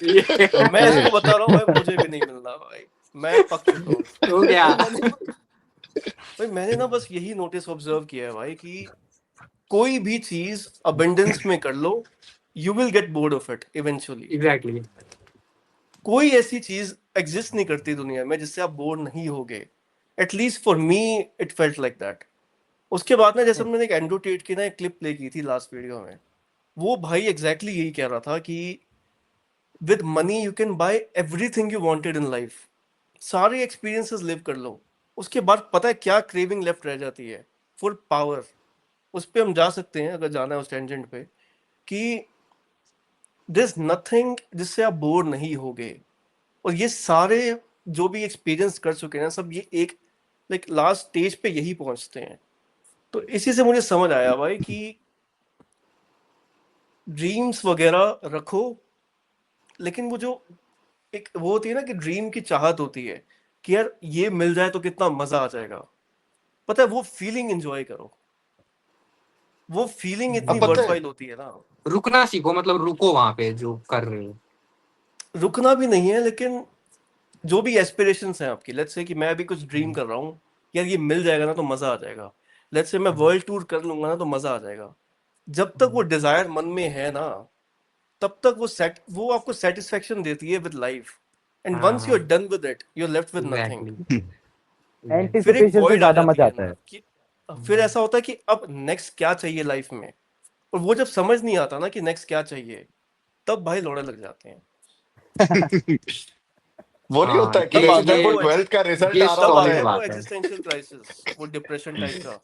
ये और मैं ओके। इसको बता रहा हूँ भाई, मुझे भी नहीं मिलना भाई, मैं पक चुका हूँ। हो गया। भाई मैंने ना बस यही नोटिस ऑब्जर्व किया है भाई कि कोई भी चीज अबंडेंस में कर लो, you will get bored of it eventually. Exactly. कोई ऐसी चीज एग्जिस्ट नहीं करती दुनिया में जिससे आप बोर नहीं होगे। At least for me it felt like that. उसके बाद ना, जैसे मैंने एक एंड्रू टेट की ना एक क्लिप प्ले की थी लास्ट वीडियो में, वो भाई एग्जैक्टली यही कह रहा था कि with money you can buy everything you wanted in life. सारे एक्सपीरियंसेस लिव कर लो, उसके बाद पता है क्या क्रेविंग लेफ्ट रह जाती है? Full power. उस पे हम जा सकते हैं अगर जाना है उस टेंजेंट पे, कि देयर इज नथिंग जिससे आप बोर नहीं होगे। और ये सारे जो भी एक्सपीरियंस कर चुके हैं सब, ये एक लाइक लास्ट स्टेज पे यही पहुंचते हैं। तो इसी से मुझे समझ आया भाई कि ड्रीम्स वगैरह रखो, लेकिन वो जो एक वो होती है ना कि ड्रीम की चाहत होती है कि यार ये मिल जाए तो कितना मजा आ जाएगा, पता है वो फीलिंग एंजॉय करो। वो फीलिंग अब इतनी पता है। वर्थवाइल होती है ना। रुकना सीखो, मतलब रुको वहां पे जो कर रहे हो। रुकना भी नहीं है, लेकिन जो भी एस्पिरेशंस हैं आपकी, लेट्स से कि मैं अभी कुछ ड्रीम कर रहा हूँ, यार ये मिल जाएगा ना तो मजा आ जाएगा। लेट्स से मैं वर्ल्ड टूर कर लूंगा ना तो मजा आ जाएगा। जब तक वो डिजायर मन में है ना, तब तक वो आपको सेटिस्फेक्शन देती है विद लाइफ। एंड हाँ वंस यू हाँ। Are done with it, you are left with nothing. Exactly. फिर एक एंटिसिपेशन से वॉइड आ ज्यादा जाती मजा है आता है। अंदर कि फिर ऐसा होता है कि अब नेक्स्ट क्या चाहिए लाइफ में। और वो जब समझ नहीं आता ना कि नेक्स्ट क्या चाहिए, तब भाई लौड़े लग जाते हैं। वो नहीं होता हाँ, है कि तब ये जैसे आता है जब वो ये वो 12th का रिजल्ट ये आ रहा तब होता आता सॉलिड है है। वो बात है। एग्जिस्टेंशियल क्राइसिस, वो डिप्रेशन टाइप का।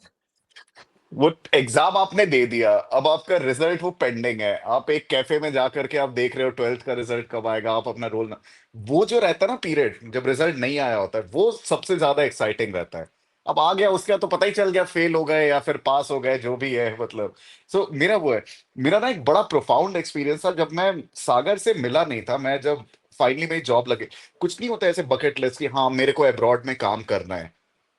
वो एग्जाम आपने दे दिया, अब आपका रिजल्ट वो पेंडिंग है, आप एक कैफे में जा करके आप देख रहे हो 12th का रिजल्ट कब आएगा, आप अपना रोल ना, वो जो रहता है ना पीरियड जब रिजल्ट नहीं आया होता है, वो सबसे ज्यादा एक्साइटिंग रहता है। अब आ गया उसका तो पता ही चल गया, फेल हो गए या फिर पास हो गए जो भी है, मतलब। सो मेरा वो है, मेरा ना एक बड़ा प्रोफाउंड एक्सपीरियंस था जब मैं सागर से मिला नहीं था, मैं जब फाइनली मेरी जॉब लगे, कुछ नहीं होता ऐसे बकेट लिस्ट कि हाँ मेरे को अब्रॉड में काम करना है,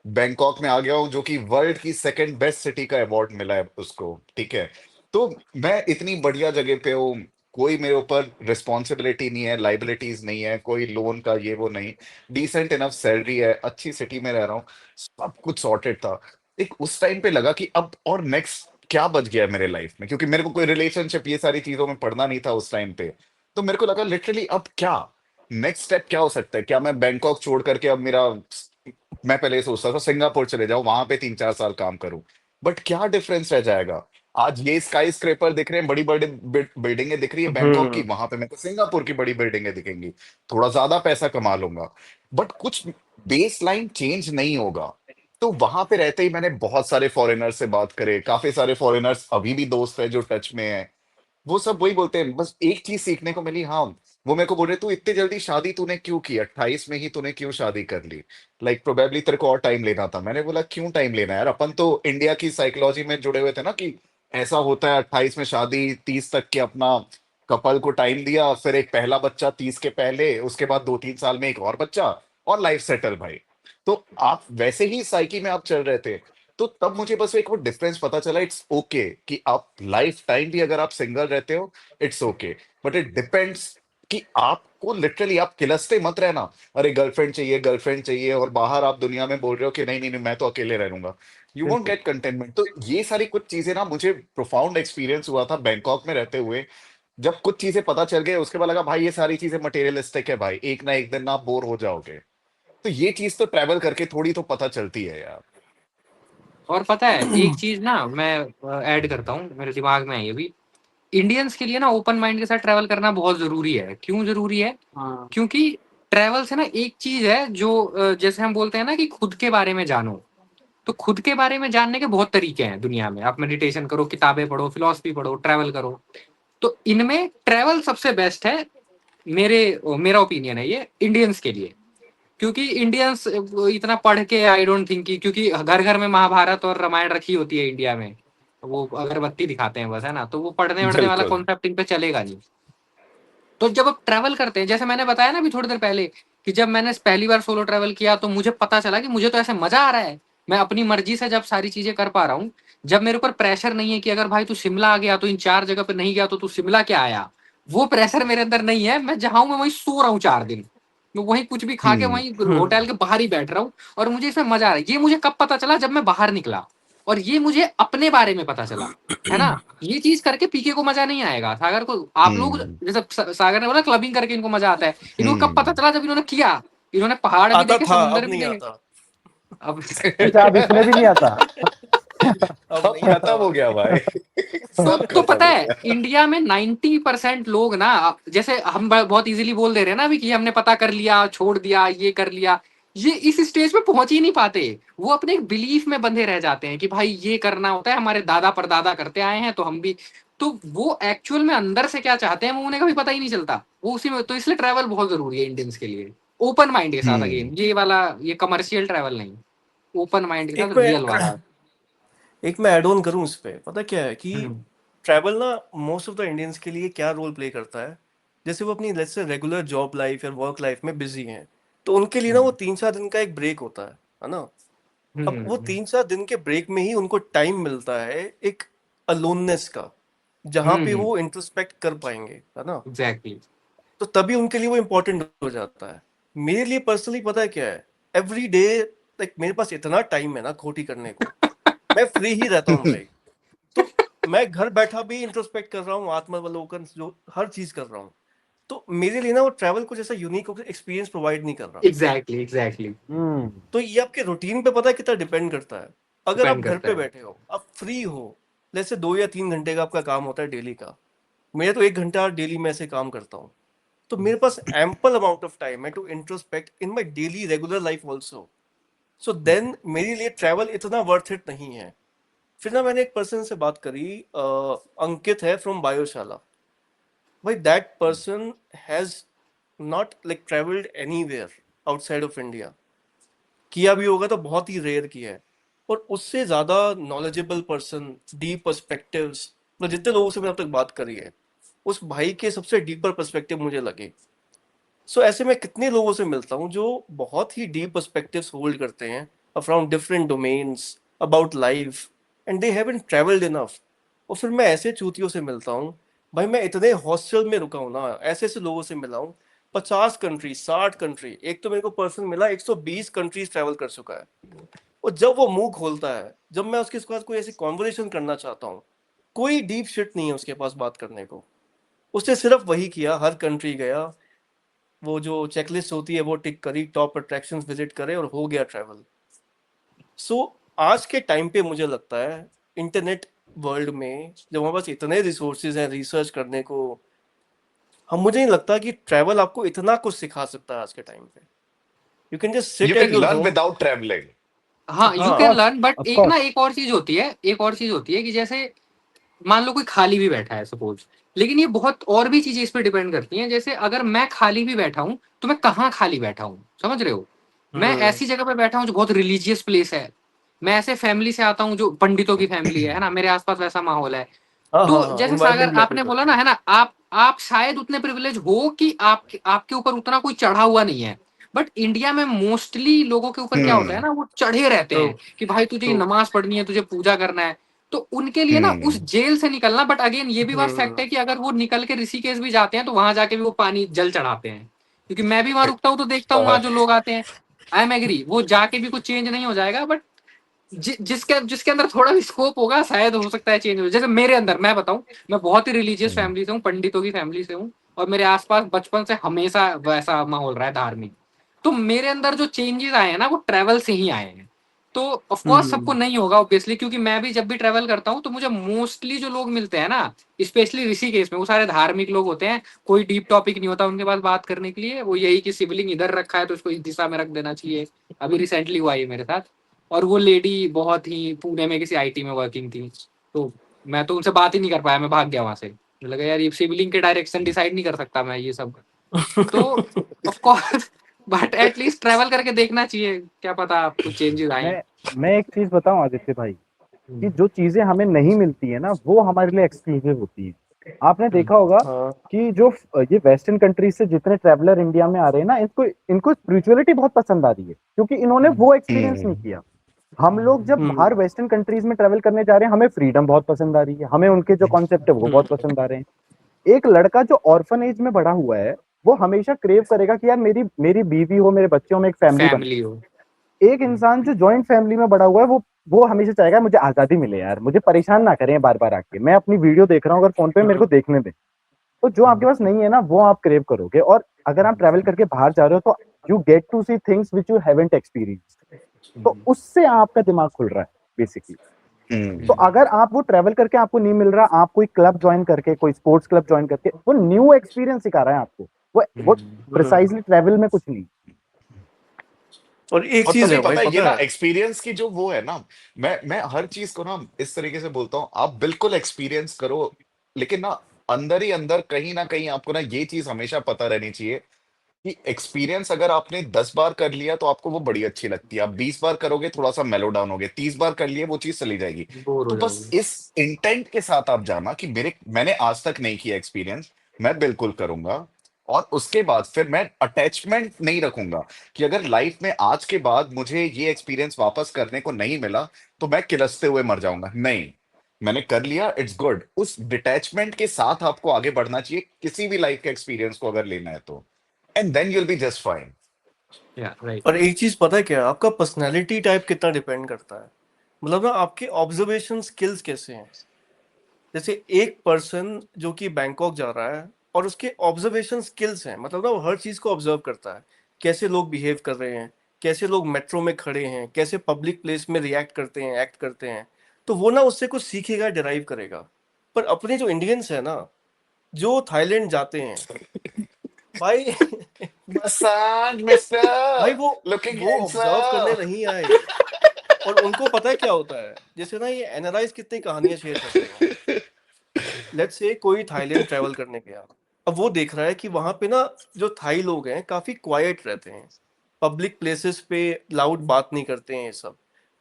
बैंकॉक में आ गया हूँ जो कि वर्ल्ड की सेकंड बेस्ट सिटी का अवार्ड मिला है उसको, ठीक है। तो मैं इतनी बढ़िया जगह पे हूँ, कोई मेरे ऊपर रिस्पॉन्सिबिलिटी नहीं है, लाइबिलिटीज नहीं है, कोई लोन का ये वो नहीं, डिसेंट इनफ सैलरी है, अच्छी सिटी में रह रहा हूँ, सब कुछ सॉर्टेड था। एक उस टाइम पे लगा कि अब और नेक्स्ट क्या बच गया है मेरे लाइफ में, क्योंकि मेरे को कोई रिलेशनशिप ये सारी चीजों में पढ़ना नहीं था उस टाइम पे। तो मेरे को लगा लिटरली अब क्या नेक्स्ट स्टेप क्या हो सकता है, क्या मैं बैंकॉक छोड़ करके अब मेरा, मैं पहले ये सोचता था सिंगापुर चले जाऊं वहां पे 3-4 साल काम करूं, बट क्या डिफरेंस रह जाएगा। आज ये स्काई स्क्रेपर दिख रहे हैं, बड़ी बड़ी बिल्डिंगें दिख रही है बैंकॉक की, हम्म। वहां पे मेरे को सिंगापुर की बड़ी बिल्डिंगें दिखेंगी, थोड़ा ज्यादा पैसा कमा लूंगा, बट कुछ बेस लाइन चेंज नहीं होगा। तो वहां पे रहते ही मैंने बहुत सारे फॉरेनर्स से बात करे, काफी सारे फॉरेनर्स अभी भी दोस्त है जो टच में है, वो सब वही बोलते हैं, बस एक चीज सीखने को मिली। हाँ, वो मेरे को बोल रहे तू इतनी जल्दी शादी तूने क्यों की, 28 में ही तूने क्यों शादी कर ली, लाइक प्रोबेबली तेरे को और टाइम लेना था। मैंने बोला क्यों टाइम लेना है यार, अपन तो इंडिया की साइकोलॉजी में जुड़े हुए थे ना कि ऐसा होता है 28 में शादी, 30 तक के अपना कपल को टाइम दिया, फिर एक पहला बच्चा 30 के पहले, उसके बाद 2-3 साल में एक और बच्चा, और लाइफ सेटल भाई। तो आप वैसे ही साइकी में आप चल रहे थे। तो तब मुझे बस एक वो डिफरेंस पता चला, इट्स ओके कि आप लाइफ टाइम भी अगर आप सिंगल रहते हो, it's okay, but it depends कि आपको लिटरली आप किलसते मत रहना, अरे गर्लफ्रेंड चाहिए गर्लफ्रेंड चाहिए, और बाहर आप दुनिया में बोल रहे हो कि नहीं नहीं नहीं मैं तो अकेले रह लूंगा, यू वोंट बिल्कुल। Get containment. तो ये सारी कुछ चीजें ना मुझे प्रोफाउंड एक्सपीरियंस हुआ था बैंकॉक में रहते हुए, जब कुछ चीजें पता चल गई उसके बाद लगा भाई ये सारी चीजें मटेरियलिस्टिक है भाई, एक ना एक दिन ना आप बोर हो जाओगे। तो ये चीज तो ट्रैवल करके थोड़ी तो पता चलती है यार। और पता है एक चीज ना मैं ऐड करता हूँ, मेरे दिमाग में है ये भी, इंडियंस के लिए ना ओपन माइंड के साथ ट्रैवल करना बहुत जरूरी है। क्यों जरूरी है? हाँ। क्योंकि ट्रैवल से ना एक चीज है जो जैसे हम बोलते हैं ना कि खुद के बारे में जानो, तो खुद के बारे में जानने के बहुत तरीके हैं दुनिया में। आप मेडिटेशन करो, किताबें पढ़ो, फिलॉसफी पढ़ो, ट्रैवल करो, तो इनमें ट्रैवल सबसे बेस्ट है। मेरे मेरा ओपिनियन है ये इंडियंस के लिए। क्योंकि इंडियंस इतना पढ़ के आई डोंट थिंक कि, क्योंकि घर घर में महाभारत और रामायण रखी होती है इंडिया में, वो अगरबत्ती दिखाते हैं बस, है ना, तो वो पढ़ने वढ़ने वाला बिल्कुल। कॉन्सेप्ट इन पे चलेगा नहीं। तो जब आप ट्रैवल करते हैं, जैसे मैंने बताया ना अभी थोड़ी देर पहले, कि जब मैंने पहली बार सोलो ट्रैवल किया तो मुझे पता चला कि मुझे तो ऐसे मजा आ रहा है, मैं अपनी मर्जी से जब सारी चीजें कर पा रहा हूँ, जब मेरे ऊपर प्रेशर नहीं है कि अगर भाई तू शिमला आ गया तो इन 4 जगह पे नहीं गया तो तू शिमला क्या आया, वो प्रेशर मेरे अंदर नहीं है। मैं जहां हूं मैं वहीं सो रहा हूँ 4 दिन, मैं वहीं कुछ भी खा के हम्म। वहीं हम्म। होटल के बाहर ही बैठ रहा हूँ, और मुझे इसमें मजा आ रहा है। ये मुझे कब पता चला? जब मैं बाहर निकला और ये मुझे अपने बारे में पता चला, है ना। ये चीज करके पीके को मजा नहीं आएगा, सागर को आप लोग, हम्म। जैसे सागर ने बोला क्लबिंग करके इनको मजा आता है, इनको कब पता हम्म। चला? जब इन्होंने किया, इन्होंने पहाड़ भी आता देखे, था, समुंदर अब भी नहीं देखे। आता। अब अच्छा, अब इसमें भी नहीं आता। अब अब नहीं आता खत्म हो गया भाई। भाई। तो सब तो खत्म पता हो है गया। इंडिया में 90% लोग ना, जैसे हम बहुत इजीली बोल दे रहे हैं ना अभी कि हमने पता कर लिया, छोड़ दिया, ये कर लिया, ये इस स्टेज पे पहुंच ही नहीं पाते। वो अपने एक बिलीफ में बंधे रह जाते हैं कि भाई ये करना होता है, हमारे दादा परदादा करते आए हैं तो हम भी। तो वो एक्चुअल में अंदर से क्या चाहते हैं वो उन्हें कभी पता ही नहीं चलता, वो उसी में। तो इसलिए ट्रैवल बहुत जरूरी है इंडियंस के लिए, ओपन माइंड के साथ। हम्म। अगेन ये वाला, ये कमर्शियल ट्रैवल नहीं, ओपन माइंड के एक साथ मैं रियल वाला। एक मैं ऐड ऑन करूं इस पे, पता क्या है कि हम्म ट्रैवल ना मोस्ट ऑफ द इंडियंस के लिए क्या रोल प्ले करता है। जैसे वो अपनी let's say regular job life या वर्क लाइफ में बिजी हैं, तो उनके लिए ना वो हम्म 3-4 दिन का एक ब्रेक होता है ना। अब वो हम्म 3-4 दिन के ब्रेक में ही उनको टाइम मिलता है एक अलोननेस का, जहाँ पे वो इंट्रोस्पेक्ट कर पाएंगे, है ना। एग्जैक्टली। तो तभी उनके लिए वो इम्पोर्टेंट हो जाता है। मेरे लिए पर्सनली पता है क्या है, एवरी डे लाइक मेरे पास इतना टाइम है ना खोटी करने को, मैं फ्री ही रहता हूँ भाई। तो मैं घर बैठा भी इंट्रोस्पेक्ट कर रहा हूँ, आत्मावलोकन जो हर चीज कर रहा हूँ। तो मेरे लिए ना वो ट्रैवल कुछ ऐसा यूनिक एक्सपीरियंस प्रोवाइड नहीं कर रहा। Exactly exactly. हम्म। तो ये आपके रूटीन पे पता है कितना डिपेंड करता है। अगर आप डिपेंड घर करता पे है। बैठे हो, आप फ्री हो, जैसे 2 या 3 घंटे का आपका काम होता है डेली का, मेरा तो 1 घंटा डेली में ऐसे काम करता हूँ। तो मेरे पास एम्पल अमाउंट ऑफ टाइम है to introspect in my daily regular life also. So then मेरे लिए ट्रैवल इतना वर्थ इट नहीं है। फिर ना मैंने एक पर्सन से बात करी, अंकित है फ्रॉम बायोशाला। भाई that person has not like travelled anywhere outside of India, किया भी होगा तो बहुत ही रेयर किया है। और उससे ज्यादा नॉलेजेबल पर्सन, डीप पर्सपेक्टिव्स, मतलब जितने लोगों से मैंने अब तक बात करी है, उस भाई के सबसे डीपर पर्सपेक्टिव मुझे लगे। सो ऐसे में कितने लोगों से मिलता हूँ जो बहुत ही डीप पर्सपेक्टिव्स होल्ड करते हैं around different domains about life, and they haven't travelled enough. और फिर मैं ऐसे चूतियों से मिलता हूँ। भाई मैं इतने हॉस्टल में रुका हूँ ना, ऐसे ऐसे लोगों से मिला हूँ, 50 कंट्री, 60 कंट्री। एक तो मेरे को पर्सन मिला 120 कंट्रीज ट्रैवल कर चुका है। और जब वो मुंह खोलता है, जब मैं उसके साथ कोई ऐसी कॉन्वर्सेशन करना चाहता हूँ, कोई डीप शिट नहीं है उसके पास बात करने को। उसने सिर्फ वही किया, हर कंट्री गया, वो जो चेकलिस्ट होती है वो टिक करी, टॉप अट्रैक्शंस विजिट करे और हो गया ट्रैवल। सो आज के टाइम पे मुझे लगता है इंटरनेट वर्ल्ड में जब हमारे पास इतने रिसोर्सेज हैं रिसर्च करने को, हम मुझे नहीं लगता कि ट्रैवल आपको इतना कुछ सिखा सकता है आज के टाइम पे। You can just you sit at can your learn home. Without travelling. हाँ, यू ऑफ हाँ। Can course, learn, but of एक ना कोर्स। एक और चीज होती है, एक और चीज होती है कि जैसे मान लो कोई खाली भी बैठा है सपोज, लेकिन ये बहुत और भी चीजें इस पे डिपेंड करती हैं। जैसे अगर मैं खाली भी बैठा हूँ तो मैं कहाँ खाली बैठा हूँ, समझ रहे हो? मैं हम्म। ऐसी जगह पे बैठा हूँ जो बहुत रिलीजियस प्लेस है। मैं ऐसे फैमिली से आता हूँ जो पंडितों की फैमिली है ना, मेरे आसपास वैसा माहौल है। हाँ हाँ तो हाँ, जैसे सागर इन्वायरमेंट मैटर आपने बोला करता ना, है। है ना, आप शायद उतने प्रिविलेज हो कि आपके ऊपर उतना कोई चढ़ा हुआ नहीं है। बट इंडिया में मोस्टली लोगों के ऊपर क्या होता है हम्म ना, वो चढ़े रहते ट्रू हैं कि भाई तुझे ये ट्रू। नमाज पढ़नी है, तुझे पूजा करना है। तो उनके लिए ना उस हम्म जेल से निकलना, बट अगेन ये भी बात फैक्ट हम्म। है कि अगर वो निकल के ऋषिकेश भी जाते हैं तो वहां जाके भी वो पानी जल चढ़ाते हैं। क्योंकि मैं भी वहां रुकता हूँ तो देखता हूँ वहां जो लोग आते हैं, आई एम एग्री, वो जाके भी कुछ चेंज नहीं हो जाएगा। बट जिसके जिसके अंदर थोड़ा भी स्कोप होगा शायद हो सकता है चेंज हो। जैसे मेरे अंदर मैं बताऊं, मैं बहुत ही रिलीजियस हम्म फैमिली से हूँ, पंडितों की फैमिली से हूँ, और मेरे आसपास बचपन से हमेशा वैसा माहौल रहा है धार्मिक। तो मेरे अंदर जो चेंजेस आए हैं ना वो ट्रेवल से ही आए हैं। तो ऑफ कोर्स सबको हम्म नहीं होगा ऑब्वियसली, क्योंकि मैं भी जब भी ट्रेवल करता हूँ तो मुझे मोस्टली जो लोग मिलते हैं ना, स्पेशली ऋषिकेश में, वो सारे धार्मिक लोग होते हैं। कोई डीप टॉपिक नहीं होता उनके पास बात करने के लिए, वो यही कि शिवलिंग इधर रखा है तो उसको इस दिशा में रख देना चाहिए। अभी रिसेंटली हुआ है मेरे साथ। और वो लेडी बहुत ही पुणे में किसी आईटी में वर्किंग थी। तो मैं तो उनसे बात ही नहीं कर पाया, मैं भाग गया वहां से। मुझे लगा यार ये शिवलिंग के डायरेक्शन डिसाइड नहीं कर सकता मैं ये सब। तो of course but at least travel करके देखना चाहिए, क्या पता कुछ चेंजेस आए। मैं मैं एक चीज बताऊं आदित्य भाई, कि जो चीजें हमें नहीं मिलती है ना वो हमारे लिए एक्सक्लूसिव होती है। आपने देखा होगा हाँ। कि जो ये वेस्टर्न कंट्रीज से जितने ट्रैवलर इंडिया में आ रहे हैं ना, इनको इनको स्पिरिचुअलिटी बहुत पसंद आ रही है, क्योंकि इन्होंने वो एक्सपीरियंस नहीं हम्म किया। हम लोग जब हम्म बाहर वेस्टर्न कंट्रीज में ट्रैवल करने जा रहे हैं, हमें फ्रीडम बहुत पसंद आ रही है, हमें उनके जो कॉन्सेप्ट है वो बहुत हम्म पसंद आ रहे हैं। एक लड़का जो ऑर्फन एज में बड़ा हुआ है, वो हमेशा क्रेव करेगा कि यार मेरी मेरी बीवी हो, मेरे बच्चे हो, मैं एक फैमिली बने। फैमिली हो। एक इंसान जो जॉइंट फैमिली में बड़ा हुआ है, वो हमेशा चाहेगा मुझे आजादी मिले यार, मुझे परेशान ना करें बार बार आके, मैं अपनी वीडियो देख रहा हूँ अगर फोन पे मेरे को देखने दें। तो जो आपके पास नहीं है ना वो आप क्रेव करोगे। और अगर आप ट्रैवल करके बाहर जा रहे हो तो you get to see things which you haven't experience. तो उससे आपका दिमाग खुल रहा है बेसिकली। तो हम्म अगर आप वो ट्रैवल करके आपको नहीं मिल रहा, आप कोई क्लब ज्वाइन करके, कोई स्पोर्ट्स क्लब ज्वाइन करके, वो न्यू एक्सपीरियंस सिखा रहा है आपको। वो प्रिसाइजली ट्रैवल में कुछ नहीं। और एक और चीज तभी है भाई, पता है ये पता ना है। एक्सपीरियंस की जो वो है ना, मैं हर चीज को ना इस तरीके से बोलता हूँ, आप बिल्कुल एक्सपीरियंस करो, लेकिन ना अंदर ही अंदर कहीं ना कहीं आपको ना ये चीज हमेशा पता रहनी चाहिए कि एक्सपीरियंस अगर आपने 10 बार कर लिया तो आपको वो बड़ी अच्छी लगती है, आप 20 बार करोगे थोड़ा सा मेलो डाउन हो गए, 30 बार कर लिए वो चीज चली जाएगी। बोर तो हो बस जाओगे। इस इंटेंट के साथ आप जाना कि मैंने आज तक नहीं किया एक्सपीरियंस, मैं बिल्कुल करूंगा। और उसके बाद फिर मैं अटैचमेंट नहीं रखूंगा कि अगर लाइफ में आज के बाद मुझे ये एक्सपीरियंस वापस करने को नहीं मिला तो मैं किलसते हुए मर जाऊंगा, नहीं। मैंने कर लिया, इट्स गुड। उस डिटैचमेंट के साथ आपको आगे बढ़ना चाहिए किसी भी लाइफ के एक्सपीरियंस को अगर लेना है तो, and then you'll be just fine. या राइट। और एक चीज पता है क्या, आपका पर्सनैलिटी टाइप कितना डिपेंड करता है। मतलब ना आपके ऑब्जर्वेशन स्किल्स कैसे हैं। जैसे एक पर्सन जो कि बैंकॉक जा रहा है और उसके ऑब्जर्वेशन स्किल्स हैं, मतलब ना वो हर चीज को ऑब्जर्व करता है, कैसे लोग बिहेव कर रहे हैं, कैसे लोग मेट्रो में खड़े हैं, कैसे पब्लिक प्लेस में रिएक्ट करते हैं, एक्ट करते हैं। तो वो ना उससे कुछ सीखेगा, डिराइव करेगा। पर अपने जो इंडियंस है ना, जो थाईलैंड जाते हैं भाई मसाज भाई मिस्टर, वो लुकिंग वो ऑब्जर्व करने हैंडसम। नहीं आए। और उनको पता है क्या होता है, जैसे ना ये एनालाइज कितनी कहानियां शेयर करते हैं। लेट्स से कोई थाईलैंड ट्रैवल करने गया, अब वो देख रहा है कि वहां पे ना जो थाई लोग हैं काफी क्वाइट रहते हैं, पब्लिक प्लेसेस पे लाउड बात नहीं करते हैं ये सब।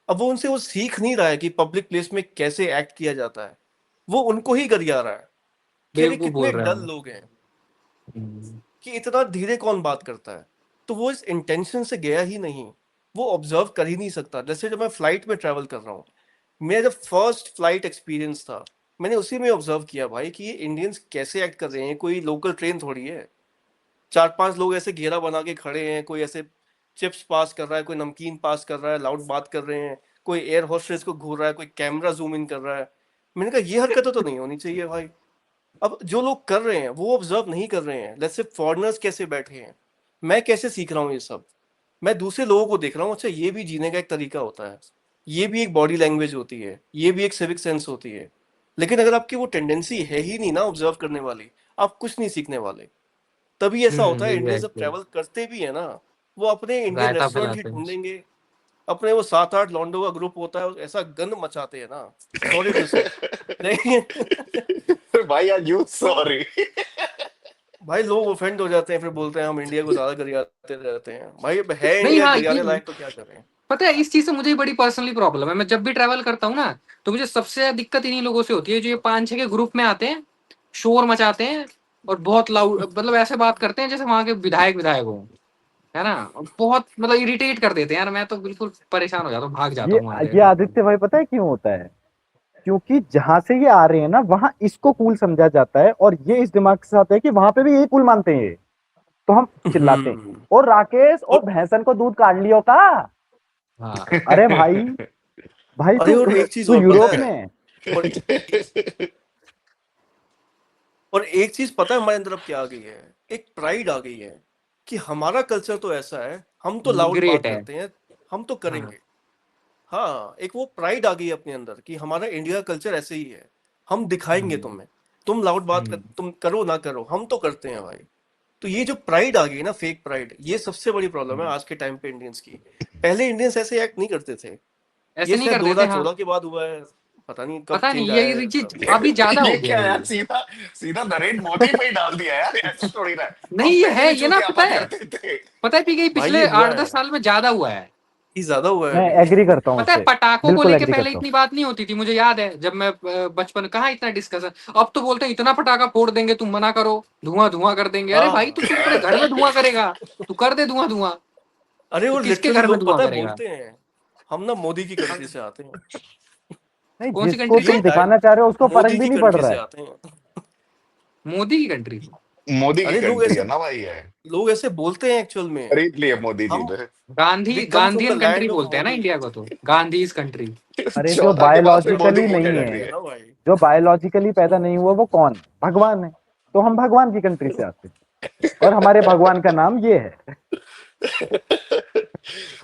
अब वो उनसे वो सीख नहीं रहा है कि पब्लिक प्लेस में कैसे एक्ट किया जाता है, वो उनको ही गरिया रहा है कि अरे बेवकूफ कितने बोल रहे डल हैं। लोग हैं, हम्म, कि इतना धीरे कौन बात करता है। तो वो इस इंटेंशन से गया ही नहीं, वो ऑब्जर्व कर ही नहीं सकता। जैसे जब मैं फ्लाइट में ट्रैवल कर रहा हूँ, मेरा जब फर्स्ट फ्लाइट एक्सपीरियंस था, मैंने उसी में ऑब्जर्व किया भाई कि ये इंडियंस कैसे एक्ट कर रहे हैं, कोई लोकल ट्रेन थोड़ी है। 4-5 लोग ऐसे घेरा बना के खड़े हैं, कोई ऐसे चिप्स पास कर रहा है, कोई नमकीन पास कर रहा है, लाउड बात कर रहे हैं, कोई एयर होस्टेस को घूर रहा है, कोई कैमरा जूम इन कर रहा है। मैंने कहा ये हरकतें तो नहीं होनी चाहिए भाई। अब जो लोग कर रहे हैं वो ऑब्जर्व नहीं कर रहे हैं, लेट्स से फॉरेनर्स कैसे बैठे हैं, मैं कैसे सीख रहा हूँ ये सब। मैं दूसरे लोगों को देख रहा हूँ, अच्छा ये भी जीने का एक तरीका होता है, ये भी एक बॉडी लैंग्वेज होती है, ये भी एक सिविक सेंस होती है। लेकिन अगर आपकी वो टेंडेंसी है ही नहीं ना ऑब्जर्व करने वाली, आप कुछ नहीं सीखने वाले। तभी ऐसा होता है इंडियंस जब एग्जैक्टली। ट्रैवल करते भी है ना, वो अपने इंडियन रायता रेस्टोरेंट ही फैलाते हैं। ढूंढेंगे, अपने वो 7-8 लॉन्डो का ग्रुप होता है, ऐसा गंद मचाते हैं ना, सॉरी टू से। नहीं भाई यार यू तो सॉरी। भाई लोग ऑफेंड हो जाते हैं, फिर बोलते हैं हम इंडिया को ज्यादा गरियाते रहते हैं। भाई अब है नहीं, इंडिया हाँ, गरियाने ये लायक तो क्या करें। पता है, इस चीज से मुझे बड़ी पर्सनली प्रॉब्लम है। मैं जब भी ट्रैवल करता हूँ ना, तो मुझे सबसे ज्यादा दिक्कत इन्हीं लोगों से होती है जो ये 5-6 के ग्रुप में आते हैं, शोर मचाते हैं और बहुत लाउड, मतलब ऐसे बात करते हैं जैसे वहां के विधायक विधायक हो, है ना। और बहुत मतलब इरिटेट कर देते हैं यार, मैं तो बिल्कुल परेशान हो जाता हूँ, भाग जाता ये हूँ वहां से। ये आदित्य भाई पता है क्यों होता है? क्योंकि जहां से ये आ रहे हैं ना, वहां इसको कूल समझा जाता है, और ये इस दिमाग के साथ है कि वहां पे भी यही कूल मानते हैं ये। तो हम चिल्लाते हैं, हम्म और राकेश और और भैंसन को दूध काट लियो का। हाँ। अरे भाई, भाई अरे तू और एक चीज तू और पता यूरोप है, में है। और और एक चीज पता है हमारे अंदर अब क्या आ गई है, एक प्राइड आ गई है कि हमारा कल्चर तो ऐसा है, हम तो लाउड बात ग्रेट है। करते हैं, हम तो हाँ। करेंगे। हाँ, एक वो प्राइड आ गई है अपने अंदर कि हमारा इंडिया कल्चर ऐसे ही है, हम दिखाएंगे हम्म, तुम्हें, तुम लाउड बात कर, हम्म, तुम करो ना करो, हम तो करते हैं भाई। तो ये जो प्राइड आ गई ना, फेक प्राइड, ये सबसे बड़ी प्रॉब्लम है हम्म। आज के टाइम पे इंडियंस की। पहले इंडियंस ऐसे एक्ट नहीं करते थे, ऐसे ये नहीं शायद करते थे, हाँ। 2014 के बाद हुआ है, पता नहीं कब पता नहीं, चेंज आया ये है चीज सब। अभी ज्यादा हो ये गया क्या है यार, ये। सीधा सीधा नरेंद्र मोदी पे ही डाल दिया यार, ऐसा थोड़ी ना है। नहीं, हम ये पहले है, भी ये ना, पता चूतियापन है, करते थे। पता है कि ये भाई पिछले ये हुआ 8-10 है, साल में ज्यादा हुआ है। ये ज्यादा हुआ है मैं अभी। एग्री करता हूँ पता है, उससे, पटाखों को बिल्कुल लेके एग्री पहले करता हूँ। इतनी बात नहीं होती थी, मुझे याद है जब मैं बचपन, कहाँ इतना डिस्कशन। अब तो बोलते हैं इतना पटाखा फोड़ देंगे, तुम मना करो, धुआं धुआं कर देंगे। अरे भाई, हाँ तू अपने घर में हाँ, धुआं करेगा, तू कर दे धुआं धुआं। अरे तू और किसके लिटरली घर में लोग धुआं पता है करेगा? बोलते हैं हम ना मोदी की कंट्री से आते हैं। नहीं, कौन सी जिसको कंट्री ये से? तुम दिखाना चाह रहे हो उसको फर्क मोदी भी की नहीं पड़ कंट्री रहा से है। आते हैं। मोदी की कंट्री से? मोदी की अरे कंट्री है ना भाई है, लोग ऐसे बोलते हैं एक्चुअल में, खरीद लिए मोदी जी हम ने। We Gandhi come from the Gandhian country land of बोलते हैं ना मोदी। इंडिया को, तो गांधी कंट्री। अरे जो 14 के बाद फिर मोदी बायोलॉजिकली की नहीं कंट्री है, है है। ना भाई। जो बायोलॉजिकली पैदा नहीं हुआ वो कौन है? भगवान है। तो हम भगवान की कंट्री से आते हैं, और हमारे भगवान का नाम ये है।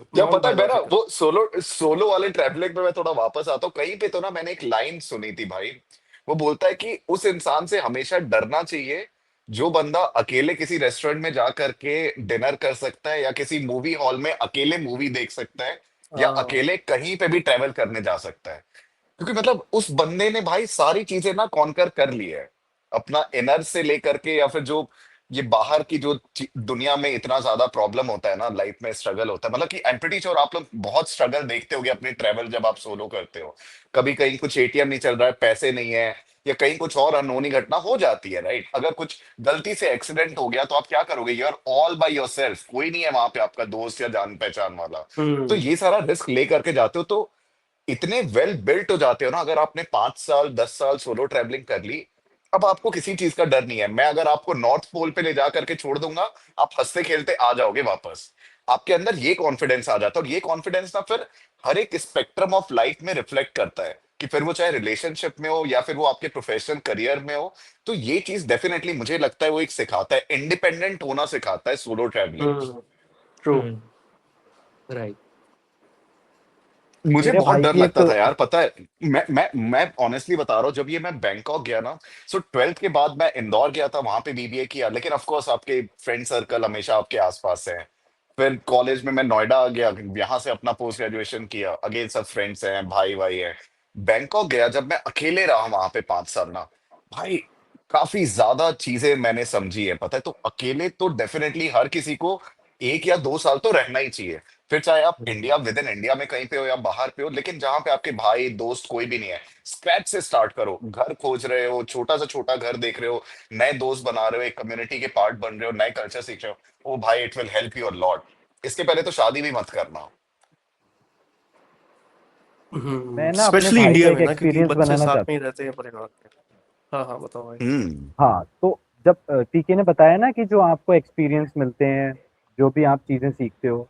क्या नॉन पता है मेरा बायोलॉजिकल। वो सोलो सोलो वाले ट्रैवलिंग में मैं थोड़ा वापस आता हूँ, कहीं पे तो ना मैंने एक लाइन सुनी थी भाई। वो बोलता है कि उस इंसान से हमेशा डरना चाहिए जो बंदा अकेले किसी रेस्टोरेंट में जा करके डिनर कर सकता है, या किसी मूवी हॉल में अकेले मूवी देख सकता है, या हाँ अकेले कहीं पे भी ट्रैवल करने जा सकता है। क्योंकि मतलब उस बंदे ने भाई सारी चीजें ना कॉन्कर कर ली है, अपना इनर से लेकर के, या फिर जो ये बाहर की जो दुनिया में इतना ज्यादा प्रॉब्लम होता है ना, लाइफ में स्ट्रगल होता है, मतलब कि आई एम प्रीटी श्योर आप लोग बहुत स्ट्रगल देखते होगे अपने ट्रैवल जब आप सोलो करते हो। कभी कहीं कुछ एटीएम नहीं चल रहा है, पैसे नहीं है, या कहीं कुछ और अनहोनी घटना हो जाती है, राइट? अगर कुछ गलती से एक्सीडेंट हो गया तो आप क्या करोगे? You are all by yourself, कोई नहीं है वहां पे आपका दोस्त या जान पहचान वाला। तो हम्म ये सारा रिस्क ले करके जाते हो, तो इतने वेल बिल्ट हो जाते हो ना, अगर आपने 5 साल 10 साल सोलो ट्रैवलिंग कर ली, अब आपको किसी चीज का डर नहीं है। मैं अगर आपको नॉर्थ पोल पे ले जा करके छोड़ दूंगा, आप हंसते खेलते आ जाओगे वापस। आपके अंदर ये कॉन्फिडेंस आ जाता है, और ये कॉन्फिडेंस ना फिर हर एक स्पेक्ट्रम ऑफ लाइफ में रिफ्लेक्ट करता है, कि फिर वो चाहे रिलेशनशिप में हो या फिर वो आपके प्रोफेशनल करियर में हो। तो ये चीज डेफिनेटली मुझे लगता है वो एक सिखाता है, इंडिपेंडेंट होना सिखाता है सोलो ट्रैवलिंग। ट्रू। राइट। मुझे मेरे बहुत भाई डर की एक लगता था यार, पता है। मैं ऑनेस्टली बता रहा हूँ, जब ये मैं बैंकॉक गया ना, सो 12th के बाद मैं इंदौर गया था, वहां पे बीबीए किया, लेकिन ऑफ कोर्स आपके फ्रेंड सर्कल हमेशा आपके आसपास है। फिर कॉलेज में मैं नोएडा आ गया, यहाँ से अपना पोस्ट ग्रेजुएशन किया, अगेन सब फ्रेंड्स हैं, भाई भाई हैं। बैंकॉक गया जब मैं अकेले रहा वहां पे 5 साल ना, भाई काफी ज्यादा चीजें मैंने समझी है, पता है। तो अकेले तो डेफिनेटली हर किसी को 1 या 2 साल तो रहना ही चाहिए। फिर चाहे आप इंडिया, विद इन इंडिया में कहीं पे हो या बाहर पे हो, लेकिन जहां पे आपके भाई दोस्त कोई भी नहीं है, स्क्रैच से स्टार्ट करो। घर खोज रहे हो, छोटा सा छोटा घर देख रहे हो, नए दोस्त बना रहे हो, एक कम्युनिटी के पार्ट बन रहे हो, नए कल्चर सीख रहे हो, ओ भाई it will help you a lot. इसके पहले तो शादी भी मत करना। मैं ना अपने स्पेशली भाई का इंडिया एक में ना, क्योंकि एक्सपीरियंस बच्चे बनाना साथ चाहता में हूँ। ही रहते हैं परिवार के। हाँ हाँ, बताओ भाई। हम्म। हाँ, तो जब पीके ने बताया ना कि जो आपको एक्सपीरियंस मिलते हैं, जो भी आप चीज़ें सीखते हो,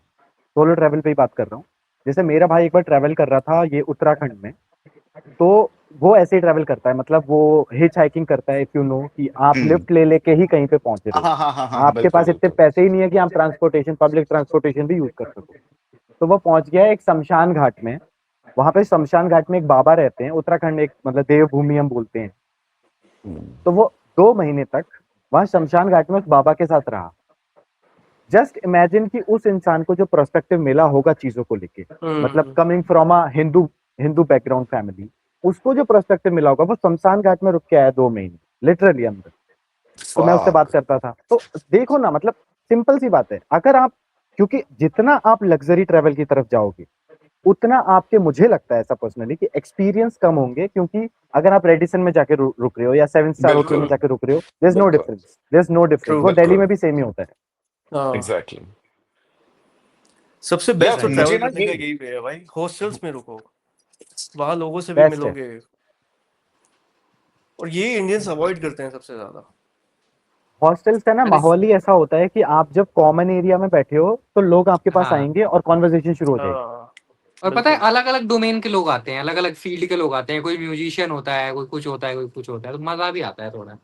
सोलो ट्रैवल पे ही बात कर रहा हूँ। जैसे मेरा भाई एक बार ट्रैवल कर रहा था ये उत्तराखंड में, तो वो ऐसे ही ट्रैवल करता है, मतलब वो हिच हाइकिंग करता है, इफ यू नो कि आप हम्म। लिफ्ट ले लेके ही कहीं पे पहुंच रहे हो। हाँ हाँ हाँ हाँ, आपके बिल्कुल पास इतने बिल्कुल। पैसे ही नहीं है कि आप ट्रांसपोर्टेशन, पब्लिक ट्रांसपोर्टेशन भी यूज कर सको। तो वो पहुंच गया एक शमशान घाट में। वहां पे शमशान घाट में एक बाबा रहते हैं, उत्तराखंड एक मतलब देवभूमि हम बोलते हैं। हम्म। तो वो 2 महीने तक वहां शमशान घाट में उस बाबा के साथ रहा। जस्ट इमेजिन कि उस इंसान को जो पर्सपेक्टिव मिला होगा चीजों को लेके, मतलब हम्म। Coming from a Hindu Hindu background family, उसको जो पर्सपेक्टिव मिला होगा, वो शमशान घाट में रुक के आया 2 महीने लिटरली अंदर। तो मैं उससे बात Fuck. करता था, तो देखो ना, मतलब सिंपल सी बात है, अगर आप, क्योंकि जितना आप लग्जरी ट्रैवल की तरफ जाओगे, उतना आपके, मुझे लगता है ऐसा पर्सनली, कि एक्सपीरियंस कम होंगे। क्योंकि अगर आप रेडिसन में जाके रुक रहे हो या 7 स्टार होटल में बिल्कुल जाके रुक रहे हो, बिल्कुल। There is no difference. True. वो दिल्ली बिल्कुल में भी सेम ही होता है। हाँ, एग्जैक्टली। सबसे बेस्ट यार तो एग्जैक्टली, मुझे ट्रैवल ना करने ये का यही वे है भाई, हॉस्टल्स में रुको, वहां लोगों से भी बेस्ट है। मिलोगे। और ये इंडियंस अवॉइड करते हैं सबसे ज्यादा। हॉस्टल्स का ना अरे माहौल ही ऐसा होता है कि आप जब कॉमन एरिया में बैठे हो, तो लोग आपके पास हाँ, आएंगे और कॉन्वर्जेशन शुरू हो जाएगी। हाँ, और पता है बिल्कुल। अलग अलग डोमेन के लोग आते हैं, अलग अलग फील्ड के लोग आते हैं, कोई म्यूजिशियन होता है, कोई कुछ होता है, कोई कुछ होता है, तो मजा भी आता है थोड़ा।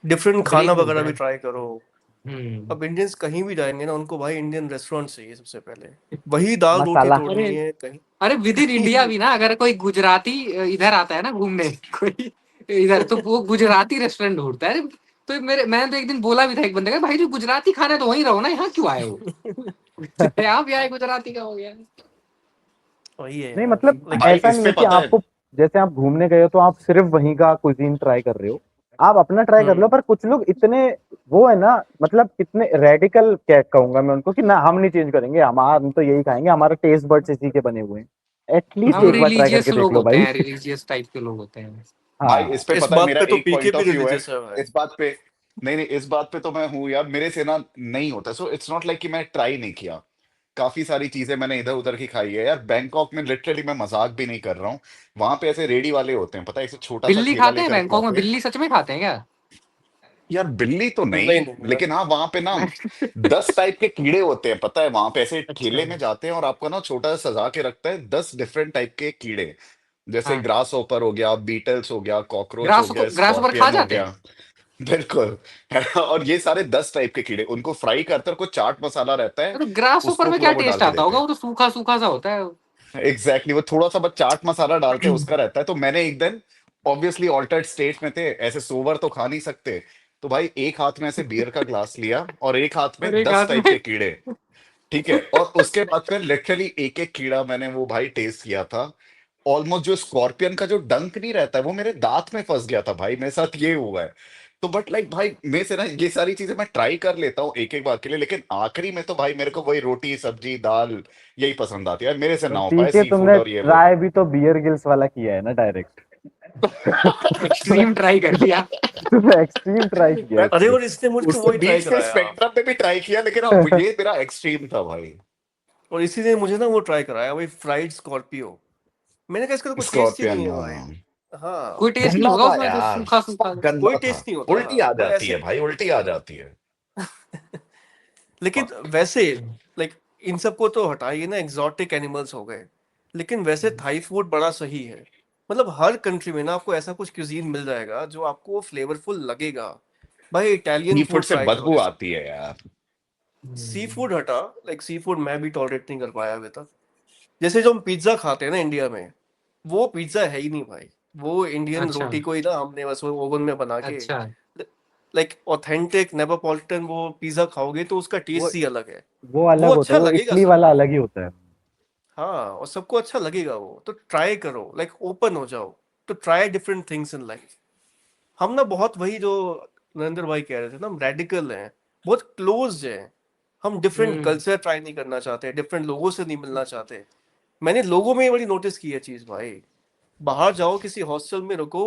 डिफरेंट खाना ब्रेक मिलता वगैरह भी है। ट्राई करो। हम्म। अब इंडियंस कहीं भी जाएंगे ना, उनको भाई इंडियन रेस्टोरेंट चाहिए सबसे पहले। वही दाल रोटी मसाला। अरे, तोड़नी है कहीं। अरे विद इन कहीं इंडिया भी। भी ना, अगर कोई गुजराती इधर आता है ना घूमने कोई इधर, तो वो गुजराती रेस्टोरेंट ढूंढता है। तो मैंने तो एक दिन बोला भी था एक बंदे का, भाई जो गुजराती खाना है तो वहीं रहो ना, यहाँ क्यों आए हो? यहाँ भी आए गुजराती का हो गया। वही है नहीं, यार, मतलब लाइक। भाई ऐसा इस नहीं पे है कि पता है। आपको, जैसे आप घूमने गए हो तो आप सिर्फ वहीं का कुजीन ट्राई कर रहे हो। आप अपना ट्राई कर लो, पर कुछ लोग इतने, वो है ना, मतलब कितने रेडिकल, क्या कहूंगा मैं उनको, कि ना हम नहीं चेंज करेंगे, हम तो यही खाएंगे, हमारा टेस्ट बड्स इसी के बने हुए हैं। हाँ, एटलीस्ट वो एक बार ट्राई रिलीजियस करके देख लोग लो होते भाई। हैं, रिलीजियस टाइप के लोग होते हैं। भाई हाँ, इस पे इस पता है बात मेरा पे तो एक पीके पॉइंट भी ऑफ व्यू है। रिलीजियस है भाई। इस बात पे, नहीं नहीं, इस बात पे तो मैं हूँ यार, मेरे से ना नहीं होता। सो इट्स नॉट लाइक कि मैं ट्राई नहीं किया। काफी सारी चीजें मैंने इधर उधर की खाई है यार। बैंकॉक में लिटरली मैं मजाक भी नहीं कर रहा हूँ, वहां पे ऐसे रेडी वाले होते हैं, पता है, ऐसे छोटा सा बिल्ली ठेला खाते हैं लेकर के बैंकॉक में? आते हैं। बिल्ली सच में खाते हैं क्या? यार बिल्ली तो नहीं, नहीं नहीं यार। लेकिन हाँ वहां पे ना 10 टाइप के कीड़े होते हैं, पता है। वहां पे ऐसे अच्छा। ठेले में जाते हैं और आपको ना छोटा सा सजा के रखता है 10 डिफरेंट टाइप के कीड़े। जैसे हाँ, ग्रास होपर हो गया, बीटल्स हो गया, कॉकरोच हो ग्रास गया, ग्रास ऊपर खा स्कॉर्पियन हो जाते गया। हैं? बिल्कुल। और ये सारे 10 टाइप के कीड़े, उनको फ्राई करते हैं और कुछ चाट मसाला रहता है, तो ग्रास ऊपर उसको में पूरा क्या वो डाल टेस्ट के आता देते होगा? हैं। वो तो सूखा सूखा सा होता है। एग्जैक्टली वो थोड़ा सा बस चाट मसाला डालते हैं, उसका रहता है। तो मैंने एक दिन, ऑब्वियसली ऑल्टर्ड स्टेट में थे, ऐसे सोवर तो खा नहीं सकते, तो भाई एक हाथ में ऐसे बियर का ग्लास लिया और एक हाथ में और एक 10 हाथ टाइप में। के कीड़े। ठीक है, और उसके बाद फिर लिटरली एक एक कीड़ा मैंने वो भाई टेस्ट किया था। ऑलमोस्ट जो स्कॉर्पियन का जो डंक नहीं रहता है, वो मेरे दांत में फंस गया था भाई, मेरे साथ ये हुआ है। तो बट लाइक भाई मैं से ना ये सारी चीजें मैं ट्राई कर लेता हूँ एक एक बार के लिए, लेकिन आखिरी में तो भाई मेरे को वही रोटी सब्जी दाल यही पसंद आती है यार, मेरे से तो ना हो पाए पीके सी फूड तुमने और ये वो। ट्राई भी तो बियर गिल्स वाला किया है ना डायरेक्ट। एक्सट्रीम ट्राई कर लिया। तुमने एक्सट्रीम ट्राई किया है अरे, इसमें। और इसने मुझको उसके वही ट्राई बीच में कराया। स्पेक्ट्रम पे भी ट्राई किया, लेकिन हाँ ये मेरा एक्सट्रीम था भाई। और इसी ने मुझे ना वो ट्राई कराया, वही फ्राइड स्कॉर्पियो। मैंने कहा इसका तो कोई टेस्ट ही नहीं स्कॉर्पियन है भाई। हाँ। कोई टेस्ट नहीं गंदा होगा था उसमें, तो यार, सूखा सूखा। कोई गंदा था। टेस्ट नहीं होता, उल्टी आ वो जाती ऐसे। है भाई, उल्टी आ जाती है। लेकिन Fuck. वैसे, लाइक, इन सबको तो हटाइए ना, एग्जॉटिक एनिमल्स हो गए। लेकिन वैसे थाई फूड बड़ा सही है। मतलब हर कंट्री में ना आपको ऐसा कुछ क्यूजीन मिल जाएगा जो आपको फ्लेवरफुल लगेगा। भाई इटालियन सी फूड फूड से ट्राई करो, बदबू जैसे आती है यार। सी फूड हटा। लाइक सी फूड मैं भी टॉलरेट नहीं कर पाया अभी तक। जैसे जो हम पिज्जा खाते हैं ना इंडिया में, वो पिज्जा है ही नहीं भाई। वो इंडियन अच्छा, रोटी को ही ना हमने बस वो ओवन में बना के। अच्छा। लाइक ऑथेंटिक नेपोलिटन वो पिज्जा खाओगे तो उसका वो टेस्ट ही अलग है, वो अलग वो होता अच्छा है, वो लगेगा इटली वाला सबको। अलग ही होता है। हाँ, और सबको अच्छा लगेगा वो, तो ट्राई करो, लाइक ओपन हो जाओ, तो try different things in life. हम ना बहुत वही जो नरेंद्र भाई कह रहे थे ना, हम रेडिकल हैं, बहुत क्लोज हैं, हम डिफरेंट हम्म कल्चर ट्राई नहीं करना चाहते, डिफरेंट लोगों से नहीं मिलना चाहते। मैंने लोगों में ये बड़ी नोटिस की है चीज भाई, बाहर जाओ किसी हॉस्टल में रुको,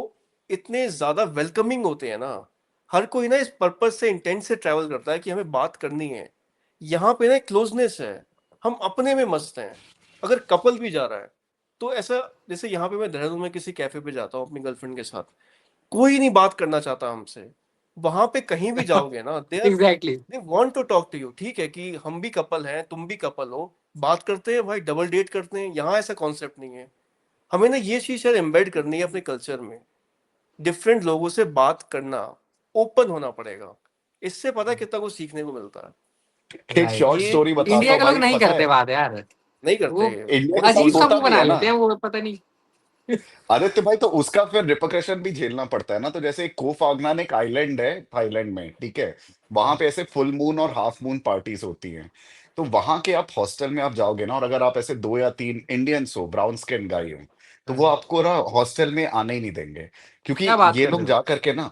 इतने ज्यादा वेलकमिंग होते हैं ना, हर कोई ना इस पर्पज से इंटेंट से ट्रैवल करता है कि हमें बात करनी है। यहाँ पे ना क्लोजनेस है, हम अपने में मस्त हैं। अगर कपल भी जा रहा है तो ऐसा, जैसे यहाँ पे मैं देहरादून में किसी कैफे पे जाता हूँ अपनी गर्लफ्रेंड के साथ, कोई नहीं बात करना चाहता हमसे। वहां पे कहीं भी जाओगे ना, exactly. They want to talk to you. ठीक है कि हम भी कपल हैं, तुम भी कपल हो, बात करते हैं भाई, डबल डेट करते हैं। यहाँ ऐसा कॉन्सेप्ट नहीं है। हमें ना ये चीज शायद एम्बेड करनी है अपने कल्चर में, डिफरेंट लोगों से बात करना, ओपन होना पड़ेगा। इससे पता है कितना कुछ सीखने को मिलता है। एक राइट। शॉर्ट ये स्टोरी बताता इंडिया हूँ के लोग भाई, नहीं पता है करते बात यार, नहीं करते, वो इंडिया बहुत के साथ अजीब सा सीरियस होता मुंह भी बना है होता है। ना लेते हैं, वो पता नहीं। आदित्य भाई, तो उसका फिर रिपरकशन भी झेलना पड़ता है ना। तो जैसे कोफागनान एक आइलैंड है थाईलैंड में, ठीक है, वहां पे ऐसे फुल मून और हाफ मून पार्टीज होती हैं। तो वहां के आप हॉस्टल में आप जाओगे ना, और अगर आप ऐसे 2 या 3 इंडियंस हो, ब्राउन स्किन गाय हो, तो वो आपको ना हॉस्टल में आने ही नहीं देंगे। क्योंकि क्या बात ये कर लोग रहे हो? जा करके ना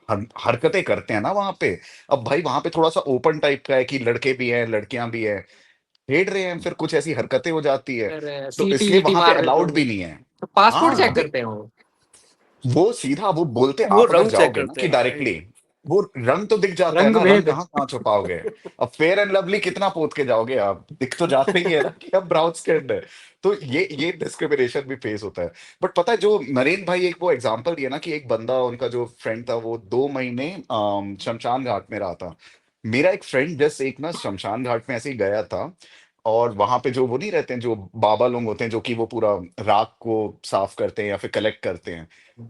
हरकतें करते हैं ना वहां पे। अब भाई वहां पे थोड़ा सा ओपन टाइप का है कि लड़के भी हैं लड़कियां भी हैं, खेल रहे हैं, फिर कुछ ऐसी हरकतें हो जाती है। फिर तो सीटी इसलिए वीटी वहां पे मार रहे अलाउड तो भी नहीं है। पासपोर्ट हाँ, चेक करते हैं वो। वो सीधा वो बोलते, वो आप अगर रंग चेक जाओगे ना करते कि हैं भाई। डायरेक्टली, वो रंग तो दिख जाता है रंग ना, रंग भेद। कहाँ कहाँ छुपाओगे। अब फेयर एंड लवली कितना पोत के जाओगे आप, दिख तो जाते ही है ना कि अब ब्राउन स्किन्ड है। तो ये डिस्क्रिमिनेशन भी फेस होता है। बट पता है, जो नरेन भाई एक वो एग्जांपल दिया ना कि एक बंदा, उनका जो फ्रेंड था, वो 2 महीने शमशान घाट में रहा था। मेरा एक फ्रेंड जस्ट एक ना शमशान घाट में ऐसे ही गया था, और वहां पे जो वो नहीं रहते हैं, जो बाबा लोग होते हैं जो कि वो पूरा राख को साफ करते हैं या फिर कलेक्ट करते हैं,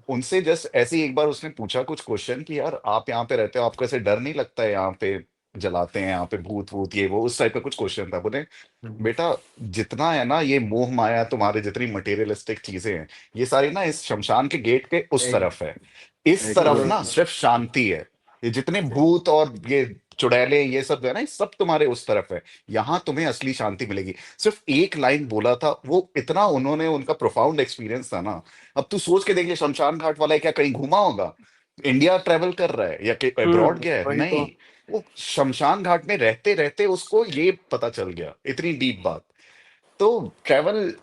उनसे जस्ट ऐसे ही एक बार उसने पूछा कुछ क्वेश्चन कि यार आप यहाँ पे रहते हो, आपको ऐसे डर नहीं लगता है, यहाँ पे जलाते हैं, यहाँ पे भूत वूत ये वो, उस टाइप का कुछ क्वेश्चन था। बोले बेटा, जितना है ना ये मोह माया, तुम्हारे जितनी मटेरियलिस्टिक चीजें हैं, ये सारी ना इस शमशान के गेट के उस तरफ है। इस तरफ ना एग्जैक्टली। सिर्फ शांति है। ये जितने भूत और ये चुड़ैले ये सब जो है ना, ये सब तुम्हारे उस तरफ है। यहाँ तुम्हें असली शांति मिलेगी। सिर्फ एक लाइन बोला था वो, इतना उन्होंने, उनका प्रोफाउंड एक्सपीरियंस था ना। अब तू सोच के देख ले, शमशान घाट वाला है क्या कहीं घूमा होगा, इंडिया ट्रेवल कर रहा है या अब्रॉड गया है, वही तो। नहीं। वो शमशान घाट में रहते रहते उसको ये पता चल गया, इतनी डीप बात। तो ट्रैवल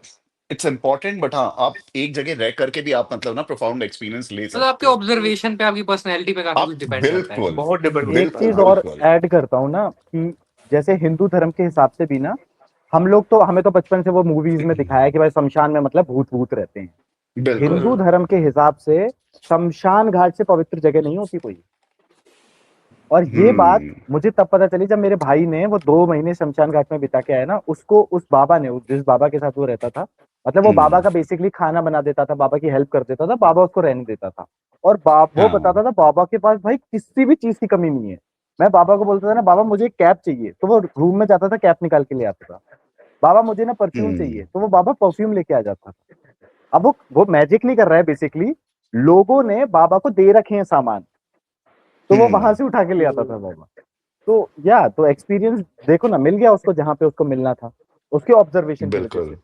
इट्स इम्पोर्टेंट, बट हाँ, आप एक जगह रह करके भी आप मतलब ना प्रोफाउंड एक्सपीरियंस ले मतलब आपके सकते हो। ऑब्जर्वेशन पे, आपकी पर्सनैलिटी पे काफी आप कुछ डिपेंड करता है। बिल्कुल बहुत डिपेंड एक करता है, चीज बिल्कुल हाँ। और बिल्कुल ऐड करता हूँ ना कि जैसे हिंदू धर्म के हिसाब से भी ना, हम लोग तो, हमें तो बचपन से वो मूवीज में दिखाया है कि भाई शमशान में मतलब भूत भूत रहते हैं। बिल्कुल। हिंदू धर्म के हिसाब से शमशान घाट से पवित्र जगह नहीं होती कोई। और ये बात हम्म। मुझे तब पता चली जब मेरे भाई ने वो 2 महीने शमशान घाट में बिता के आया ना, उसको उस बाबा ने, जिस बाबा के साथ वो रहता था, मतलब वो बाबा हम्म। का बेसिकली खाना बना देता था, बाबा की हेल्प कर देता था, बाबा उसको रहने देता था। और बाप वो हाँ। बताता था बाबा के पास भाई किसी भी चीज की कमी नहीं है। मैं बाबा को बोलता था ना, बाबा मुझे एक कैप चाहिए, तो वो रूम में जाता था, कैप निकाल के ले आता था। बाबा मुझे ना परफ्यूम हम्म। चाहिए, तो वो बाबा परफ्यूम लेके आ जाता था। अब वो मैजिक नहीं कर रहा है बेसिकली, लोगों ने बाबा को दे रखे हैं सामान, तो वो वहां हम्म। से उठा के ले आता था बाबा। तो या तो एक्सपीरियंस देखो ना, मिल गया उसको जहां पे उसको मिलना था, उसके ऑब्जर्वेशन की वजह से। बिल्कुल।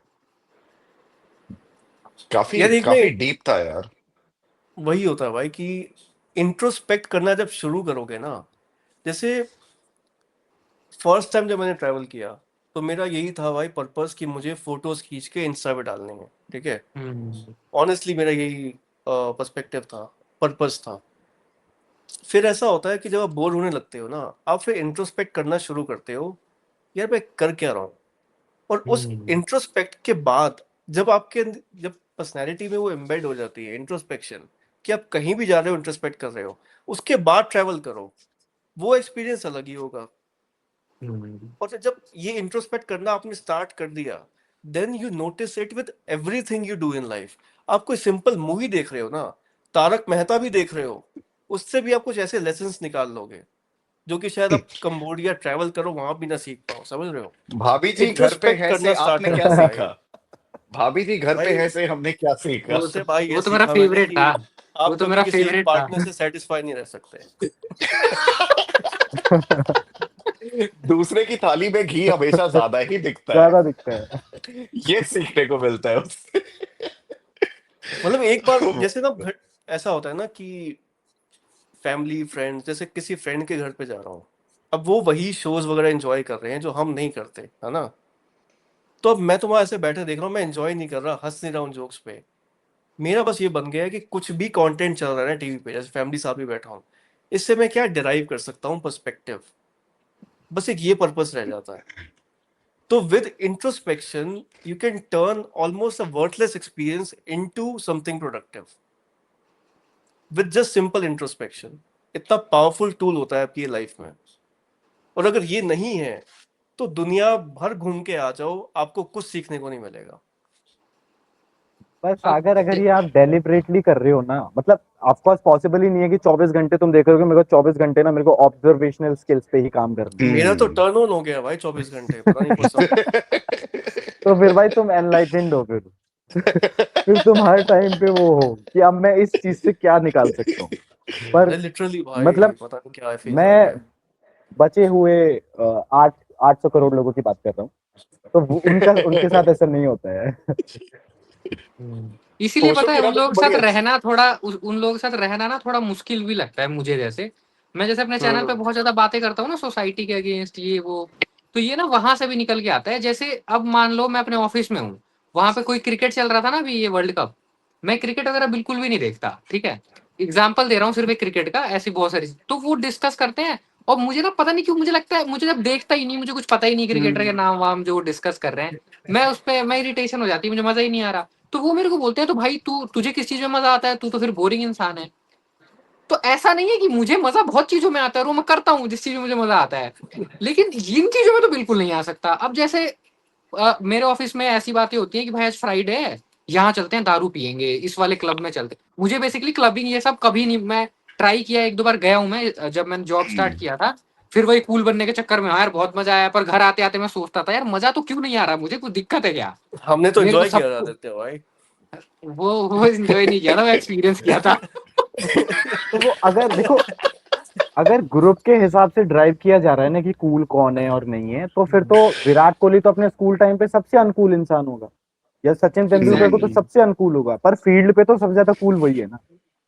काफी यार एक काफी नहीं, डीप था यार। वही होता है भाई कि इंट्रोस्पेक्ट करना जब शुरू करोगे ना, जैसे फर्स्ट टाइम जब मैंने ट्रैवल किया, तो मेरा यही था भाई पर्पस कि मुझे फोटोज खींच के इंस्टा पे डालने हैं, ठीक है। हम्म ऑनेस्टली मेरा यही पर्सपेक्टिव था, पर्पस था। फिर ऐसा होता है कि जब आप बोर होने लगते हो ना, आप फिर इंट्रोस्पेक्ट करना शुरू करते हो, यार मैं कर क्या रहा हूँ। और उस हम्म इंट्रोस्पेक्ट के बाद, जब आपके जब पर्सनैलिटी में वो एम्बेड हो जाती है इंट्रोस्पेक्शन, कि आप कहीं भी जा रहे हो इंट्रोस्पेक्ट कर रहे हो, उसके बाद ट्रैवल करो, वो एक्सपीरियंस अलग ही होगा। हम्म और फिर जब ये इंट्रोस्पेक्ट करना आपने स्टार्ट कर दिया, then you notice it with everything you do in life. आप कोई सिंपल मूवी देख रहे हो ना, तारक मेहता भी देख रहे हो, उससे भी आप कुछ ऐसे लेसन्स निकाल लोगे जो कि शायद आप कंबोडिया ट्रैवल करो वहां भी ना सीख पाओ, समझ रहे हो। भाभी जी घर पे इंट्रोस्पेक्ट है से करना स्टार्ट आपने क्या करो भाई। सीखा? भाभी जी घर पे भाई है से हमने क्या सीखा? वो उससे तो भाई ये वो तो मेरा सीखा मैंने फेवरेट कि था। आप वो तो कभी मेरा किसी एक फेवरेट था। पार्टनर से सेटिस्फाई नहीं रह सकते। दूसरे की थाली में घी हमेशा ज्यादा ही दिखता ज्यादा है। दिखता है। ये सीखने को मिलता है उससे। मतलब एक बार जैसे ना ऐसा होता है ना कि फैमिली फ्रेंड्स, जैसे किसी फ्रेंड के घर पे जा रहा हूँ, अब वो वही शोज वगैरह एंजॉय कर रहे हैं जो हम नहीं करते, है ना? तो अब मैं तो वहां ऐसे बैठे देख रहा हूँ, मैं एंजॉय नहीं कर रहा, हंस नहीं रहा हूँ जोक्स पे। मेरा बस ये बन गया है कि कुछ भी कंटेंट चल रहा है ना टीवी पे, जैसे फैमिली साथ भी बैठा हूँ, इससे मैं क्या डिराइव कर सकता हूँ पर्सपेक्टिव, बस एक ये पर्पस रह जाता है। तो with introspection you can turn almost a worthless experience into something productive with just simple introspection. इतना पावरफुल टूल होता है आपकी लाइफ में। और अगर ये नहीं है तो दुनिया भर घूम के आ जाओ, आपको कुछ सीखने को नहीं मिलेगा। पर अब सागर, अगर ये आप डेलिबरेटली कर रहे हो ना, मतलब ऑफकोर्स पॉसिबल ही नहीं है कि 24 घंटे तुम देख रहे हो कि मेरे को 24 घंटे ना मेरे को ऑब्जर्वेशनल स्किल्स पे ही काम करना है। मेरा तो टर्न ऑन हो गया भाई 24 घंटे, पता नहीं कौन सा। तो फिर भाई तुम एनलाइटेंड हो फिर। फिर तुम हर टाइम पे वो हो कि अब मैं इस चीज से क्या निकाल सकता हूँ। पर अरे लिटरली भाई मतलब पता नहीं क्या फेज आ मैं गया। बचे हुए 800 करोड़ लोगों की बात कर रहा हूँ, तो उनका उनके साथ ऐसा नहीं होता है। इसीलिए होशो पता है की उन रात लोगों तो के बड़ी साथ अच्छी। रहना थोड़ा उन लोगों के साथ रहना ना थोड़ा मुश्किल भी लगता है मुझे। जैसे मैं जैसे अपने चैनल पे हम्म बहुत ज्यादा बातें करता हूँ ना सोसाइटी के अगेंस्ट ये वो, तो ये ना वहां से भी निकल के आता है। जैसे अब मान लो मैं अपने ऑफिस में हूँ, वहां पे कोई क्रिकेट चल रहा था ना अभी ये वर्ल्ड कप, मैं क्रिकेट वगैरह बिल्कुल भी नहीं देखता, ठीक है, एग्जाम्पल दे रहा हूँ सिर्फ एक क्रिकेट का, ऐसी बहुत सारी, तो वो डिस्कस करते हैं। और मुझे ना पता नहीं क्यों मुझे लगता है, मुझे जब देखता ही नहीं, मुझे कुछ पता ही नहीं क्रिकेटर के हम्म नाम वाम जो डिस्कस कर रहे हैं, मैं उस पर मैं इरिटेशन हो जाती है, मुझे मजा ही नहीं आ रहा। तो वो मेरे को बोलते हैं तो भाई तुझे किस चीज में मजा आता है, तू तो फिर बोरिंग इंसान है। तो ऐसा नहीं है कि मुझे मजा बहुत चीजों में आता है और वो मैं करता हूँ जिस चीज में मुझे मजा आता है, लेकिन इन चीजों में तो बिल्कुल नहीं आ सकता। अब जैसे मेरे ऑफिस में ऐसी बातें होती हैं कि भाई आज फ्राइडे है, यहाँ चलते हैं दारू पियेंगे, इस वाले क्लब में चलते। मुझे बेसिकली क्लबिंग ये सब कभी नहीं, मैं ट्राई किया एक दो बार गया हूँ मैं जब मैंने जॉब स्टार्ट किया था, फिर वही कूल बनने के चक्कर में यार बहुत मजा आया, पर घर आते आते मैं सोचता था यार मजा तो क्यों नहीं आ रहा, मुझे कुछ दिक्कत है क्या। हमने तो मेरे को एंजॉय किया सब था आदित्य भाई। वो एंजॉय नहीं किया था, मैं एक्सपीरियंस किया था। तो वो अगर देखो, अगर ग्रुप के हिसाब से ड्राइव किया जा रहा है ना कि कूल कौन है और नहीं है, तो फिर तो विराट कोहली तो अपने स्कूल टाइम पे सबसे अनकूल इंसान होगा, या सचिन तेंदुलकर को तो एग्जैक्टली सबसे अनकूल होगा, पर फील्ड पे तो सबसे ज्यादा कूल वही है ना।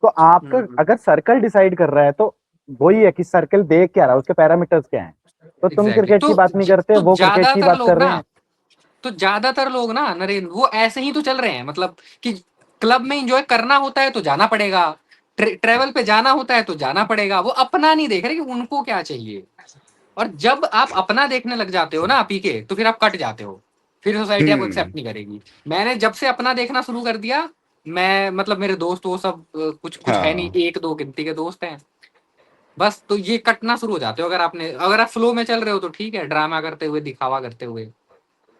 तो आपका हम्म अगर सर्कल डिसाइड कर रहा है तो वही है कि सर्कल देख क्या रहा है, उसके पैरामीटर्स क्या हैं। तो तुम एग्जैक्टली क्रिकेट की बात नहीं करते, तो वो क्रिकेट की बात कर रहे हैं। ज्यादातर लोग ना नरेंद्र वो ऐसे ही तो चल रहे हैं, मतलब कि क्लब में एंजॉय करना होता है तो जाना पड़ेगा, ट्रेवल पे जाना होता है तो जाना पड़ेगा, वो अपना नहीं देख रहे कि उनको क्या चाहिए। और जब आप अपना देखने लग जाते हो ना पी के, तो फिर आप कट जाते हो, फिर सोसाइटी आपको हम्म एक्सेप्ट नहीं करेगी। मैंने जब से अपना देखना शुरू कर दिया, मैं मतलब मेरे दोस्त वो सब कुछ कुछ है नहीं, हाँ एक दो गिनती के दोस्त हैं बस, तो ये कटना शुरू हो जाते हो। अगर आप फ्लो में चल रहे हो तो ठीक है, ड्रामा करते हुए दिखावा करते हुए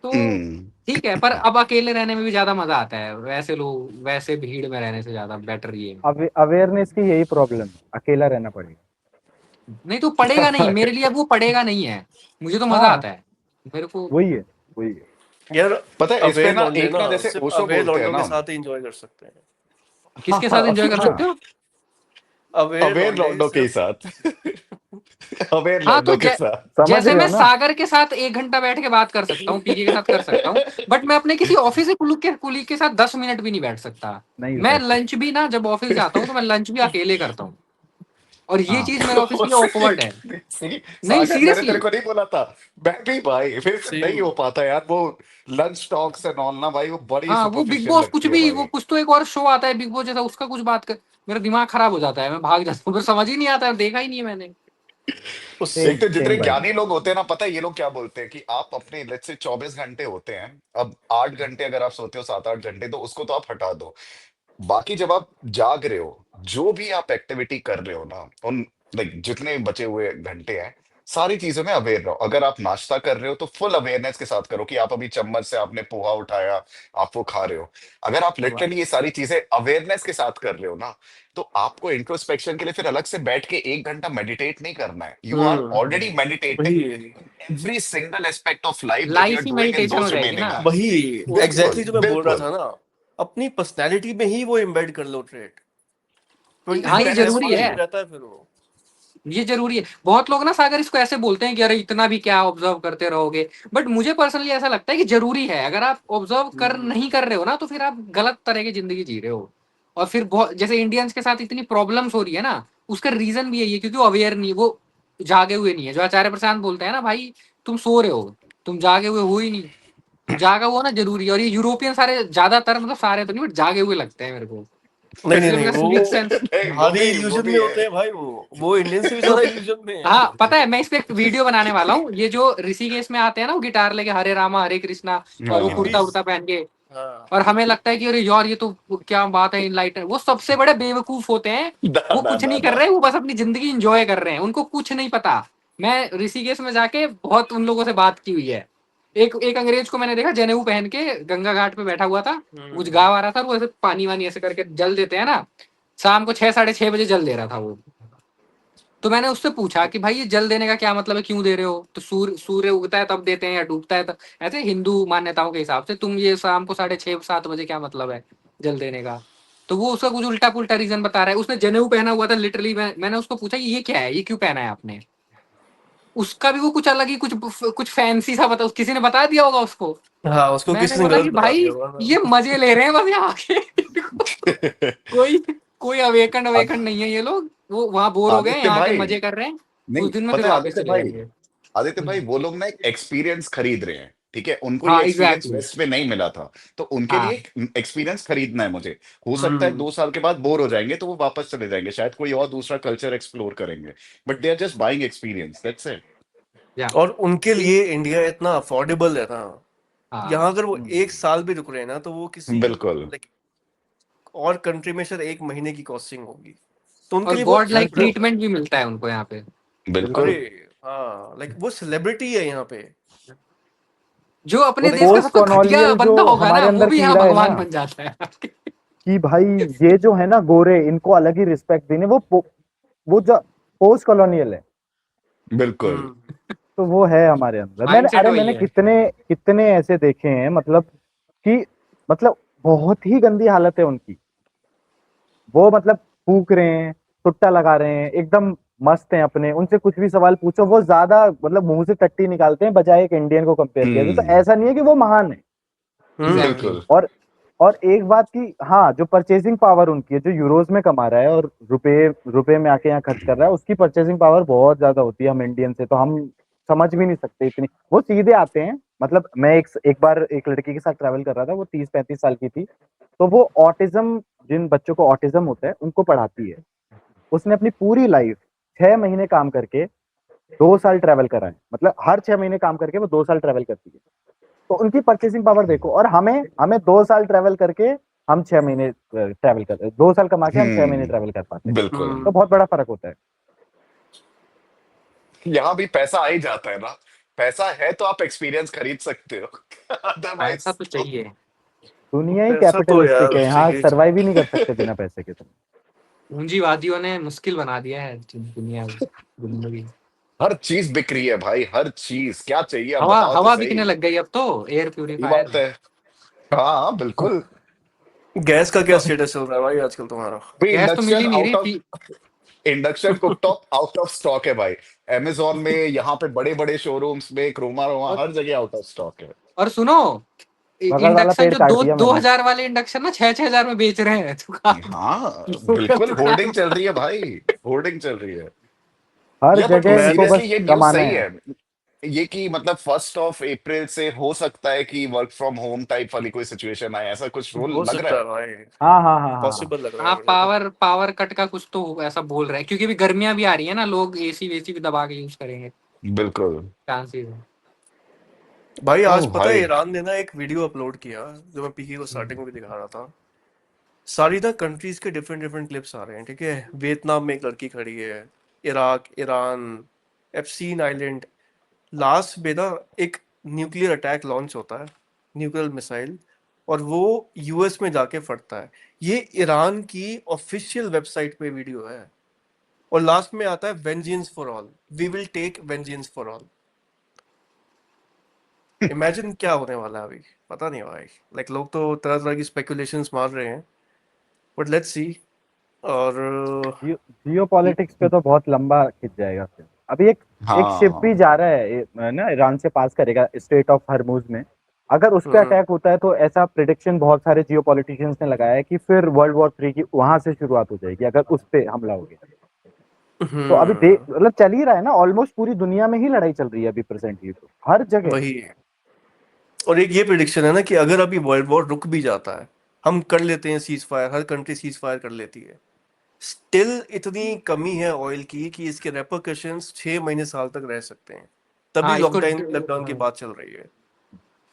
तो हम्म ठीक है, पर अब अकेले रहने में भी ज्यादा मजा आता है, वैसे लोग वैसे भीड़ में रहने से ज्यादा बेटर ये है। अवेयरनेस की यही प्रॉब्लम है, अकेला रहना पड़ेगा। नहीं तो पड़ेगा नहीं, मेरे लिए अब वो पड़ेगा नहीं है, मुझे तो मजा हाँ, आता है मेरे को। वही है, वही है। यार, पता है इस पे अवेयर ना लौंडे एक ना ना जैसे सिर्फ ओशो अवेयर बोलते हैं लौंडों के ना। साथ ही एंजॉय कर सकते हैं। किसके साथ एंजॉय कर सकते हाँ, हो? अवेयर अवेयर लौंडे लौंडों के सिर्फ साथ। अवेयर हाँ तो लौंडों के साथ। समझ जैसे रहे मैं हो ना। सागर के साथ 1 घंटा बैठ के बात कर सकता हूँ, पीके के साथ कर सकता हूँ, बट मैं अपने किसी ऑफिस के कुलीग के साथ 10 मिनट भी नहीं बैठ सकता। नहीं मैं बैठ लंच सकते। भी ना जब ऑफिस जाता हूँ तो मैं लंच भी अकेले करता हूँ, और ये हाँ, चीज मेरे ऑफिस के लिए ऑकवर्ड है। नहीं सागर मैंने सीरियसली, तेरे को नहीं बोला था। मैं भी भाई फिर नहीं सेम। हो पाता यार वो लंच टॉक्स एंड ऑल ना भाई, वो बड़ी हाँ वो बिग सुपरफिशियल बॉस कुछ लगती है भी, वो भाई। कुछ तो एक और शो आता है बिग बॉस जैसा, उसका कुछ बात कर, मेरा दिमाग खराब हो जाता है, मैं भाग जाता हूँ, फिर समझ ही नहीं आता है, देखा ही नहीं है मैंने। उस एक सेम तो जितने सेम भाई। ज्ञानी लोग होते हैं ना, पता है ये लोग क्या बोलते हैं कि आप अपने लेट्स से 24 घंटे होते हैं, अब 8 घंटे अगर आप सोते हो, 7-8 घंटे, तो उसको तो आप हटा दो। बाकी जब आप जाग रहे हो, जो भी आप एक्टिविटी कर रहे हो ना, उन लाइक जितने बचे हुए घंटे हैं, सारी चीजों में अवेयर रहो। अगर आप नाश्ता कर रहे हो तो फुल अवेयरनेस के साथ करो कि आप अभी चम्मच से आपने पोहा उठाया, आप वो खा रहे हो। अगर आप लिटरली ये सारी चीजें अवेयरनेस के साथ कर रहे हो ना, तो आपको इंट्रोस्पेक्शन के लिए फिर अलग से बैठ के 1 घंटा मेडिटेट नहीं करना है। यू आर ऑलरेडी मेडिटेटिंग वही every single aspect of life that you our life he doing in meditation हो दोस जाएगी ना। Remaining hours. वही वो एग्जैक्टली बिल्कुल जो मैं बोल रहा बिल्कुल। था ना, अपनी पर्सनैलिटी में ही वो एम्बेड कर लो ट्रेट। हाँ, ये जरूरी है। रहता है फिर वो। ये जरूरी है। बहुत लोग ना सागर इसको ऐसे बोलते हैं कि अरे इतना भी क्या ऑब्जर्व करते रहोगे, बट मुझे पर्सनली ऐसा लगता है कि जरूरी है। अगर आप ऑब्जर्व नहीं कर रहे हो ना, तो फिर आप गलत तरह की जिंदगी जी रहे हो। और फिर बहुत जैसे इंडियंस के साथ इतनी प्रॉब्लम्स हो रही है ना, उसका रीजन भी यही है क्योंकि वो अवेयर नहीं, वो जागे हुए नहीं है। जो आचार्य प्रशांत बोलते हैं ना, भाई तुम सो रहे हो, तुम जागे हुए हो ही नहीं। तो जागा हुआ ना जरूरी है। और ये यूरोपियन सारे ज्यादातर, मतलब सारे तो नहीं, बट जागे हुए लगते हैं मेरे को। नहीं इसलिए नहीं, मेरा वो सिविक सेंस। नहीं, भारी वो इल्यूजन भी में है। होते हैं भाई, वो इंडियन से भी ज्यादा इल्यूजन में है। हाँ पता है, मैं इस पे एक वीडियो बनाने वाला हूँ। ये जो ऋषिकेश में आते हैं ना, वो गिटार लेके हरे रामा हरे कृष्णा, और वो कुर्ता हिप्पीज। उर्ता पहन के, हाँ। और हमें लगता है कि अरे यार ये तो क्या बात है, इनलाइटन। वो सबसे बड़े बेवकूफ होते हैं। ना वो ना कुछ ना नहीं कर ना। रहे, वो बस अपनी जिंदगी इंजॉय कर रहे हैं, उनको कुछ नहीं पता। मैं ऋषिकेश में जाके बहुत उन लोगों से बात की हुई है। एक एक अंग्रेज को मैंने देखा जनेऊ पहन के गंगा घाट पे बैठा हुआ था, कुछ गाँव आ रहा था, और वो ऐसे पानी वानी ऐसे करके जल देते हैं ना, शाम को 6 साढ़े 6 बजे जल दे रहा था वो। तो मैंने उससे पूछा कि भाई ये जल देने का क्या मतलब है, क्यों दे रहे हो? तो सूर्य उगता है तब देते हैं या डूबता है तब, ऐसे हिंदू मान्यताओं के हिसाब से तुम ये शाम को 6:30 7 बजे क्या मतलब है जल देने का? तो वो उसका कुछ उल्टा पुल्टा रीजन बता रहा है। उसने जनेऊ पहना हुआ था लिटरली। मैंने उसको पूछा कि ये क्या है, ये क्यों पहना है आपने? उसका भी वो कुछ अलग ही, कुछ कुछ फैंसी सा बता, किसी ने बता दिया होगा उसको। हाँ, उसको मैंने किसी ने बोला कि गलत बता भाई दिया होगा ये ना। मजे ले रहे हैं बस यहाँ के। कोई कोई अवेकन नहीं है ये लोग। वो वहां बोर हो गए, आदित्य यहाँ के भाई, मजे कर रहे हैं, कुछ नहीं दिन में फिर पता है वापस आदित्य चले भाई, जाएंगे। आदित्य भाई वो लोग ना एक एक्सपीरियंस खरीद रहे हैं, ठीक है, उनको ये हाँ एक्सपीरियंस एग्जैक्टली। वेस्ट में नहीं मिला था, तो उनके लिए हाँ एक एक्सपीरियंस खरीदना है मुझे। हो सकता है हम्म 2 साल के बाद बोर हो जाएंगे तो वो वापस चले जाएंगे, शायद कोई और दूसरा कल्चर एक्सप्लोर करेंगे, but they are just buying experience, that's it. या और उनके लिए इंडिया इतना अफोर्डेबल है ना, हाँ। यहाँ अगर वो 1 साल भी रुक रहे हैं ना, तो वो किसी बिल्कुल लाइक और कंट्री में शायद 1 महीने की कॉस्टिंग होगी, तो उनके और लिए बहुत गॉड लाइक चीप बिल्कुल रहता है। ट्रीटमेंट भी मिलता है उनको यहाँ पे। अरे बिल्कुल। हाँ, लाइक वो सेलिब्रिटी है यहाँ पे। जो अपने वो देश का लाइक पोस्ट सबसे घटिया कॉलोनियल जो बंदा होगा ना, हमारे वो अंदर भी यहाँ कीड़ा है ना, भगवान बन जाता है। कि भाई ये जो है ना गोरे, इनको अलग ही रिस्पेक्ट देने, वो जो पोस्ट कॉलोनियल है, बिल्कुल। हम्म तो वो है हमारे अंदर। माइंडसेट वही मैंने है। कितने कितने ऐसे देखे हैं, मतलब कि मतलब बहुत ही गंदी हालत है उनकी। वो मतलब फूक रहे हैं, सुट्टा लगा रहे हैं, एकदम मस्त हैं अपने, उनसे कुछ भी सवाल पूछो वो ज्यादा मतलब मुंह से टट्टी निकालते हैं बजाय एक इंडियन को कंपेयर किया जाए। तो हम्म। ऐसा नहीं है कि वो महान है। एग्जैक्टली। बिल्कुल। और और एक बात की, हाँ, जो परचेसिंग पावर उनकी है, जो यूरोज में कमा रहा है और रुपए रुपए में आके यहाँ खर्च कर रहा है, उसकी परचेसिंग पावर बहुत ज्यादा होती है हम इंडियन से। तो हम समझ भी नहीं सकते इतनी। वो सीधे आते हैं। मतलब मैं एक बार एक लड़की के साथ ट्रैवल कर रहा था, वो 30 35 साल की थी। तो वो ऑटिज्म, जिन बच्चों को ऑटिज्म होता है उनको पढ़ाती है। उसने अपनी पूरी लाइफ 6 महीने काम करके 2 साल ट्रैवल करा है। मतलब हर 6 महीने काम करके वो 2 साल ट्रैवल करती है। तो उनकी परचेसिंग पावर देखो। और हमें हमें 2 साल ट्रैवल करके हम 6 महीने ट्रैवल कर, 2 साल कमा के हम 6 महीने ट्रैवल कर पाते हैं। बिल्कुल। तो बहुत बड़ा फर्क होता है। यहाँ भी पैसा आ ही जाता है ना, पैसा है तो आप एक्सपीरियंस खरीद सकते हो। पैसा अदरवाइज तो तो चाहिए। दुनिया ही पैसा तो कैपिटलिस्टिक यार है, यहाँ चाहिए सरवाइव ही चाहिए। नहीं कर सकते बिना पैसे के। तो पूंजीवादियों ने मुश्किल बना दिया है दुनिया जिंदगी। हर चीज बिक रही है भाई, हर चीज, क्या चाहिए अब हवा बताओ तो हवा सही। बिकने लग गई अब तो, एयर ये बात प्यूरिफायर। है। हाँ बिल्कुल। गैस का क्या तो स्टेटस चल रहा है भाई आजकल तुम्हारा? भी गैस तो मिल इंडक्शन ही नहीं आउट रही of, induction cooktop out of stock है भाई। अमेजोन में, यहाँ पे बड़े बड़े शोरूम्स में, क्रोमा रोमा, और हर जगह आउट ऑफ स्टॉक है। और सुनो, बगल वाला इंडक्शन पेड़ जो काट दो दिया दो मैंने। हजार वाले इंडक्शन ना 6 6 हजार में बेच रहे हैं दुकान। हाँ लोकल बिल्कुल, दुकान होर्डिंग में। चल रही है भाई, होर्डिंग चल रही है। हर यार बट जगह मैं इनको तो बस सीरियसली ये न्यूज कमाना सही है। है, ये कि मतलब 1 अप्रैल से हो सकता है कि वर्क फ्रॉम होम टाइप वाली कोई सिचुएशन आए, ऐसा कुछ रोल हो लग रहा सकता है है। भाई, हाँ हाँ हाँ हाँ हाँ। पॉसिबल लग रहा है हाँ, मुझे तो। पावर पावर कट का कुछ तो ऐसा बोल रहे हैं, क्योंकि अभी गर्मियां भी आ रही है ना, लोग एसी वेसी भी दबा के यूज करेंगे, बिल्कुल। चांसेस है। भाई आज ओह पता है भाई। ईरान ने ना एक वीडियो अपलोड किया, जो मैं पीके को स्टार्टिंग में भी दिखा रहा था। सारी ना कंट्रीज के डिफरेंट डिफरेंट क्लिप्स आ रहे हैं, ठीक है। वियतनाम में एक लड़की खड़ी है, इराक, ईरान, एप्सीन आइलैंड। लास्ट में ना एक न्यूक्लियर अटैक लॉन्च होता है, न्यूक्लियर मिसाइल, और वो यूएस में जाके फटता है। ये ईरान की ऑफिशियल वेबसाइट पे वीडियो है। और लास्ट में आता है vengeance for all, we will take vengeance for all. Imagine क्या होने वाला है अभी, पता नहीं भाई। लाइक लोग तो तरह तरह की स्पेकुलेशंस मार रहे हैं, बट लेट्स सी। और जियो पॉलिटिक्स पे तो बहुत लंबा खिंच जाएगा फिर। अभी एक शिप भी हाँ जा रहा है ना, ईरान से पास करेगा स्ट्रेट ऑफ हरमुज में। अगर उस पे हम्म अटैक होता है तो ऐसा प्रिडिक्शन बहुत सारे जियो पॉलिटिशियंस ने लगाया है कि फिर वर्ल्ड वॉर 3 की वहां से शुरुआत हो जाएगी अगर उस पे हमला हो गया। तो अभी हम्म, मतलब चल ही रहा है ना, ऑलमोस्ट पूरी दुनिया में ही लड़ाई चल रही है अभी प्रेजेंटली, तो हर जगह। वही है। और एक ये प्रिडिक्शन है ना कि अगर अभी वर्ल्ड वॉर रुक भी जाता है, हम कर लेते हैं सीज फायर, हर कंट्री सीज फायर कर लेती है, स्टिल इतनी कमी है ऑयल की कि इसके रेपरकशंस 6 महीने साल तक रह सकते हैं। तभी हाँ इसको लॉकडाउन लॉकडाउन की बात चल रही है।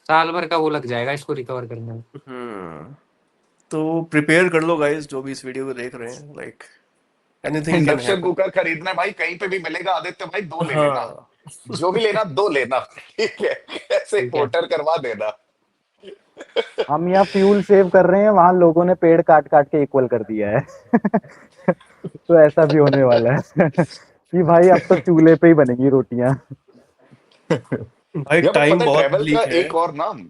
साल भर का वो लग जाएगा इसको रिकवर करने में। हम्म, तो प्रिपेयर कर लो गाइस जो भी इस वीडियो को देख रहे हैं, like anything can induction happen. Cooker खरीदना है भाई, कहीं पे भी मिलेगा आदित्य भाई, 2 ले लेना। हाँ। जो भी लेना 2 लेना, ठीक है? ऐसे ठीक है। पोर्टर करवा देना। हम यहाँ फ्यूल सेव कर रहे हैं, वहां लोगों ने पेड़ काट काट के इक्वल कर दिया है। तो ऐसा भी होने वाला है कि भाई अब तो चूल्हे पे ही बनेंगी रोटियां। भाई या बट टाइम पता है बहुत ट्रैवल का ब्लीक है। एक और नाम,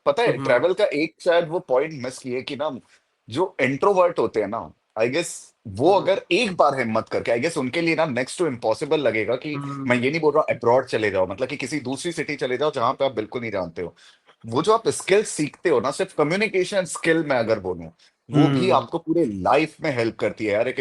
पता है हम्म ट्रैवल का एक शायद वो पॉइंट मिस किए कि ना, जो इंट्रोवर्ट होते हैं ना, आई गेस वो हम्म अगर एक बार हिम्मत करके, आई गेस उनके लिए ना नेक्स्ट टू इम्पॉसिबल लगेगा कि मैं हम्म ये नहीं बोल रहा अब्रॉड चले जाओ, मतलब कि किसी दूसरी सिटी चले जाओ जहां पे आप बिल्कुल नहीं जानते हो। वो जो आप स्किल सीखते हो ना, सिर्फ कम्युनिकेशन स्किल में अगर बोलूं, वो भी हम्म, आपको पूरे लाइफ में हेल्प करती है यार। एक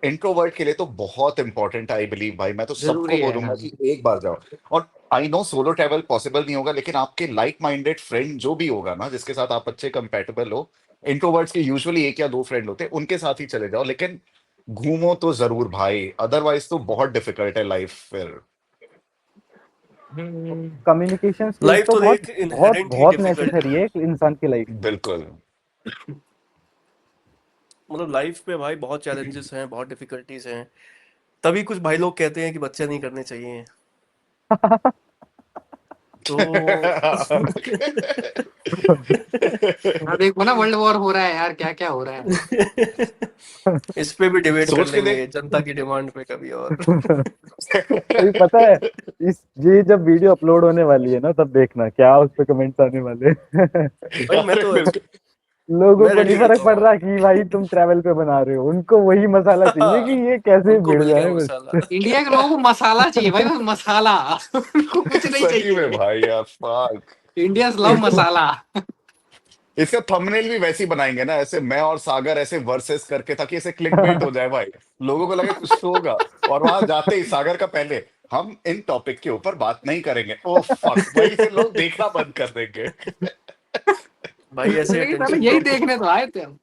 इंट्रोवर्ट के लिए तो बहुत इंपॉर्टेंट है, आई बिलीव भाई। मैं तो सबको जरूरी है बोलूंगा हाँ। कि एक बार जाओ। और I know solo travel possible नहीं होगा, लेकिन आपके लाइक माइंडेड फ्रेंड जो भी होगा ना, जिसके साथ आप अच्छे कंपेटेबल हो, इंट्रोवर्ट्स के यूजुअली 1 या 2 फ्रेंड होते हैं, उनके साथ ही चले जाओ। लेकिन घूमो तो जरूर भाई, अदरवाइज तो बहुत डिफिकल्ट है लाइफ फिर। हम्म, कम्युनिकेशन स्किल्स लाइफ तो तो बहुत एक बहुत इनहेरेंटली बहुत डिफिकल्ट नेसेसरी है है। एक इंसान की लाइफ में। बिल्कुल। मतलब लाइफ में भाई बहुत चैलेंजेस हैं, बहुत डिफिकल्टीज हैं। तभी कुछ भाई लोग कहते हैं कि बच्चे नहीं करने चाहिए। तो हाँ देखो ना वर्ल्ड वॉर हो रहा है यार, क्या क्या हो रहा है। इस पे भी डिबेट कर सोच के लेंगे देख। जनता की डिमांड पे कभी और। अभी पता है, इस ये जब वीडियो अपलोड होने वाली है ना, तब देखना क्या उस पे कमेंट्स आने वाले हैं। भाई मैं अरे तो बिल्कुल। लोगों मैं को रेडी नहीं रहता फर्क पड़ हूँ रहा कि भाई तुम ट्रैवल पे बना रहे हो, उनको वही मसाला चाहिए कि ये कैसे उनको भिड़ मिल गया जाए मसाला। बस। इंडिया के लोगों को मसाला चाहिए भाई, बस मसाला। उनको कुछ नहीं सही में चाहिए। भाई यार, fuck। इंडिया लव इसका मसाला। इसका थंबनेल भी वैसे ही बनाएंगे ना, ऐसे मैं और सागर ऐसे वर्सेस करके, ताकि ऐसे क्लिकबेट हो जाए भाई, लोगों को लगे कुछ तो होगा। और वहां जाते ही सागर का पहले, हम इन टॉपिक के ऊपर बात नहीं करेंगे, ओ फक, वही से लोग देखना बंद कर देंगे। भाई ऐसे नहीं साला अटेंशन यही ड्रॉप तो देखने तो आए थे हम।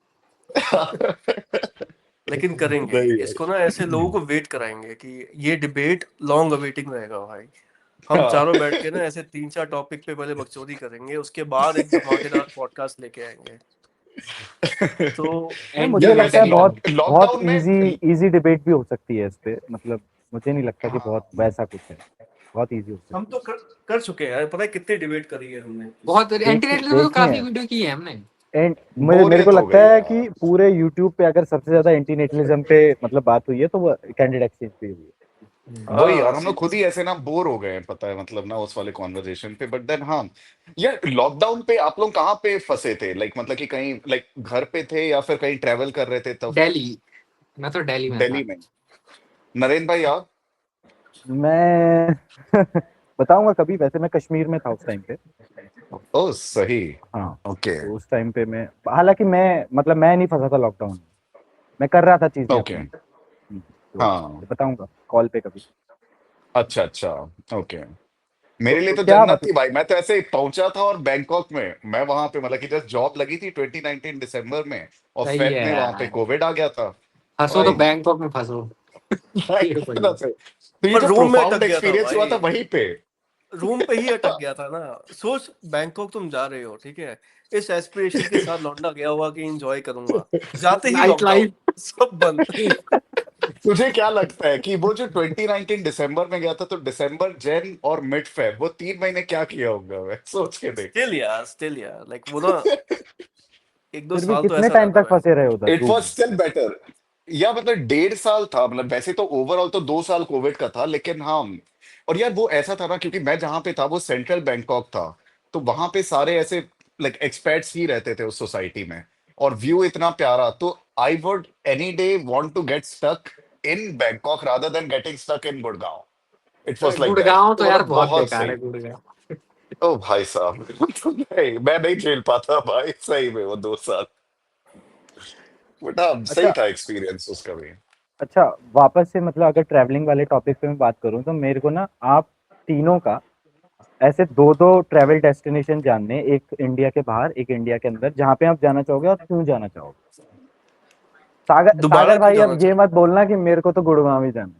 लेकिन करेंगे नहीं इसको ना, ऐसे लोगों को वेट कराएंगे कि ये डिबेट लॉन्ग अवेटिंग रहेगा भाई। हम यार। चारों बैठ के ना ऐसे 3-4 टॉपिक पे पहले बकचोदी करेंगे, उसके बाद एक धमाकेदार पॉडकास्ट लेके आएंगे। तो नहीं, एंड मुझे यार लगता वैसे है ड्रामेटिक। बहुत बहुत लॉकडाउन में, इजी इजी डिबेट भी हो सकती है इस पे, मतलब मुझे नहीं लगता कि बहुत हाँ, वैसा कुछ है, बहुत इजी हो हम सकती तो कर चुके हैं यार, पता है कितने डिबेट करी है हमने इस बहुत पे। है। एंटीनेटल पे तो देखी काफी है। वीडियो की है हमने। एंड मेरे को बोरियत हो लगता गई है कि यार। पूरे यूट्यूब पे अगर सबसे ज्यादा एंटीनेटलिज्म पे मतलब बात हुई है तो वो कैंडिड एक्सचेंज पे हुई वही हाँ यार, हम लोग खुद सीरियस। ही ऐसे ना बोर हो गए हैं, पता है मतलब ना, उस वाले कॉन्वर्जेशन पे। बट देन हाँ, यार लॉकडाउन पे आप लोग कहाँ पे फंसे थे? लाइक मतलब कि कहीं लाइक घर पे थे या फिर कहीं ट्रेवल कर रहे थे तब? दिल्ली। मैं तो दिल्ली में था। दिल्ली में। नरेंद्र भाई आप? है। मैं बताऊंगा कभी, वैसे मैं कश्मीर में था उस टाइम पे। ओ सही। हाँ, ओके। तो उस टाइम पे मैं, हालांकि मैं मतलब मैं नहीं फंसा था लॉकडाउन में, मैं कर रहा था चीजें ओके। अपनी। तो हाँ। बताऊंगा कॉल पे कभी। अच्छा अच्छा। ओके। मेरे लिए तो तो क्या जन्नत मतलब, थी भाई, मैं तो ऐसे ही पहुंचा था, और बैंकॉक में मैं वहां पे मतलब कि जस्ट जॉब लगी थी 2019 दिसंबर में, और सही फेब है में वहां पे यार। कोविड आ गया था फंसो तो भाई। बैंकॉक में फंसो। लाइक ये कसम बढ़िया। से, तो ये पर जो रूम में अटक प्रोफाउंड गया था एक्सपीरियंस हुआ भाई, था वहीं पे। रूम पे ही अटक गया था ना। सोच बैंकॉक तुम जा रहे हो, ठीक है, इस एस्पिरेशन के साथ लौंडा गया हुआ कि एंजॉय करूंगा, जाते ही नाइट लॉकडाउन, लाइफ। सब बंद। तुझे क्या लगता है कि वो जो 2019 दिसंबर में गया था, तो दिसंबर, जैन और मिड फेब, वो 3 महीने क्या किया होगा, मैं सोच के देख। स्टिल यार लाइक वो ना, एक दो फिर भी साल तो कितने ऐसा टाइम रहता तक है फंसे बैंकॉक रहे में। उधर इट रूम वॉज में? Still better. या मतलब 1.5 साल था, मतलब वैसे तो ओवरऑल तो 2 साल कोविड का था, लेकिन हाँ। और यार वो ऐसा था ना, क्योंकि मैं जहाँ पे था वो सेंट्रल बैंकॉक था, तो वहां पे सारे ऐसे लाइक एक्सपर्ट्स ही रहते थे उस सोसाइटी में, और व्यू इतना प्यारा, तो I would any day want to get stuck in Bangkok rather than getting stuck in Gurgaon. It was like that. Gurgaon तो तो यार मतलब बहुत बहुत बेकार सही। है गुड़गांव। ओ भाई साहब तो नहीं, मैं नहीं झेल पाता भाई सही में वो 2 साल। बट हाँ सही अच्छा था एक्सपीरियंस उसका भी। अच्छा, वापस से मतलब अगर ट्रैवलिंग वाले टॉपिक पे मैं बात करूँ तो मेरे को ना आप तीनों का ऐसे 2-2 ट्रैवल डेस्टिनेशन जानने हैं, एक इंडिया के बाहर, एक इंडिया के अंदर, जहाँ पे आप जाना चाहोगे और क्यों जाना चाहोगे? सागर दोबारा सागर क्यों भाई जाना अब ये मत बोलना कि मेरे को तो गुड़गांव ही जाना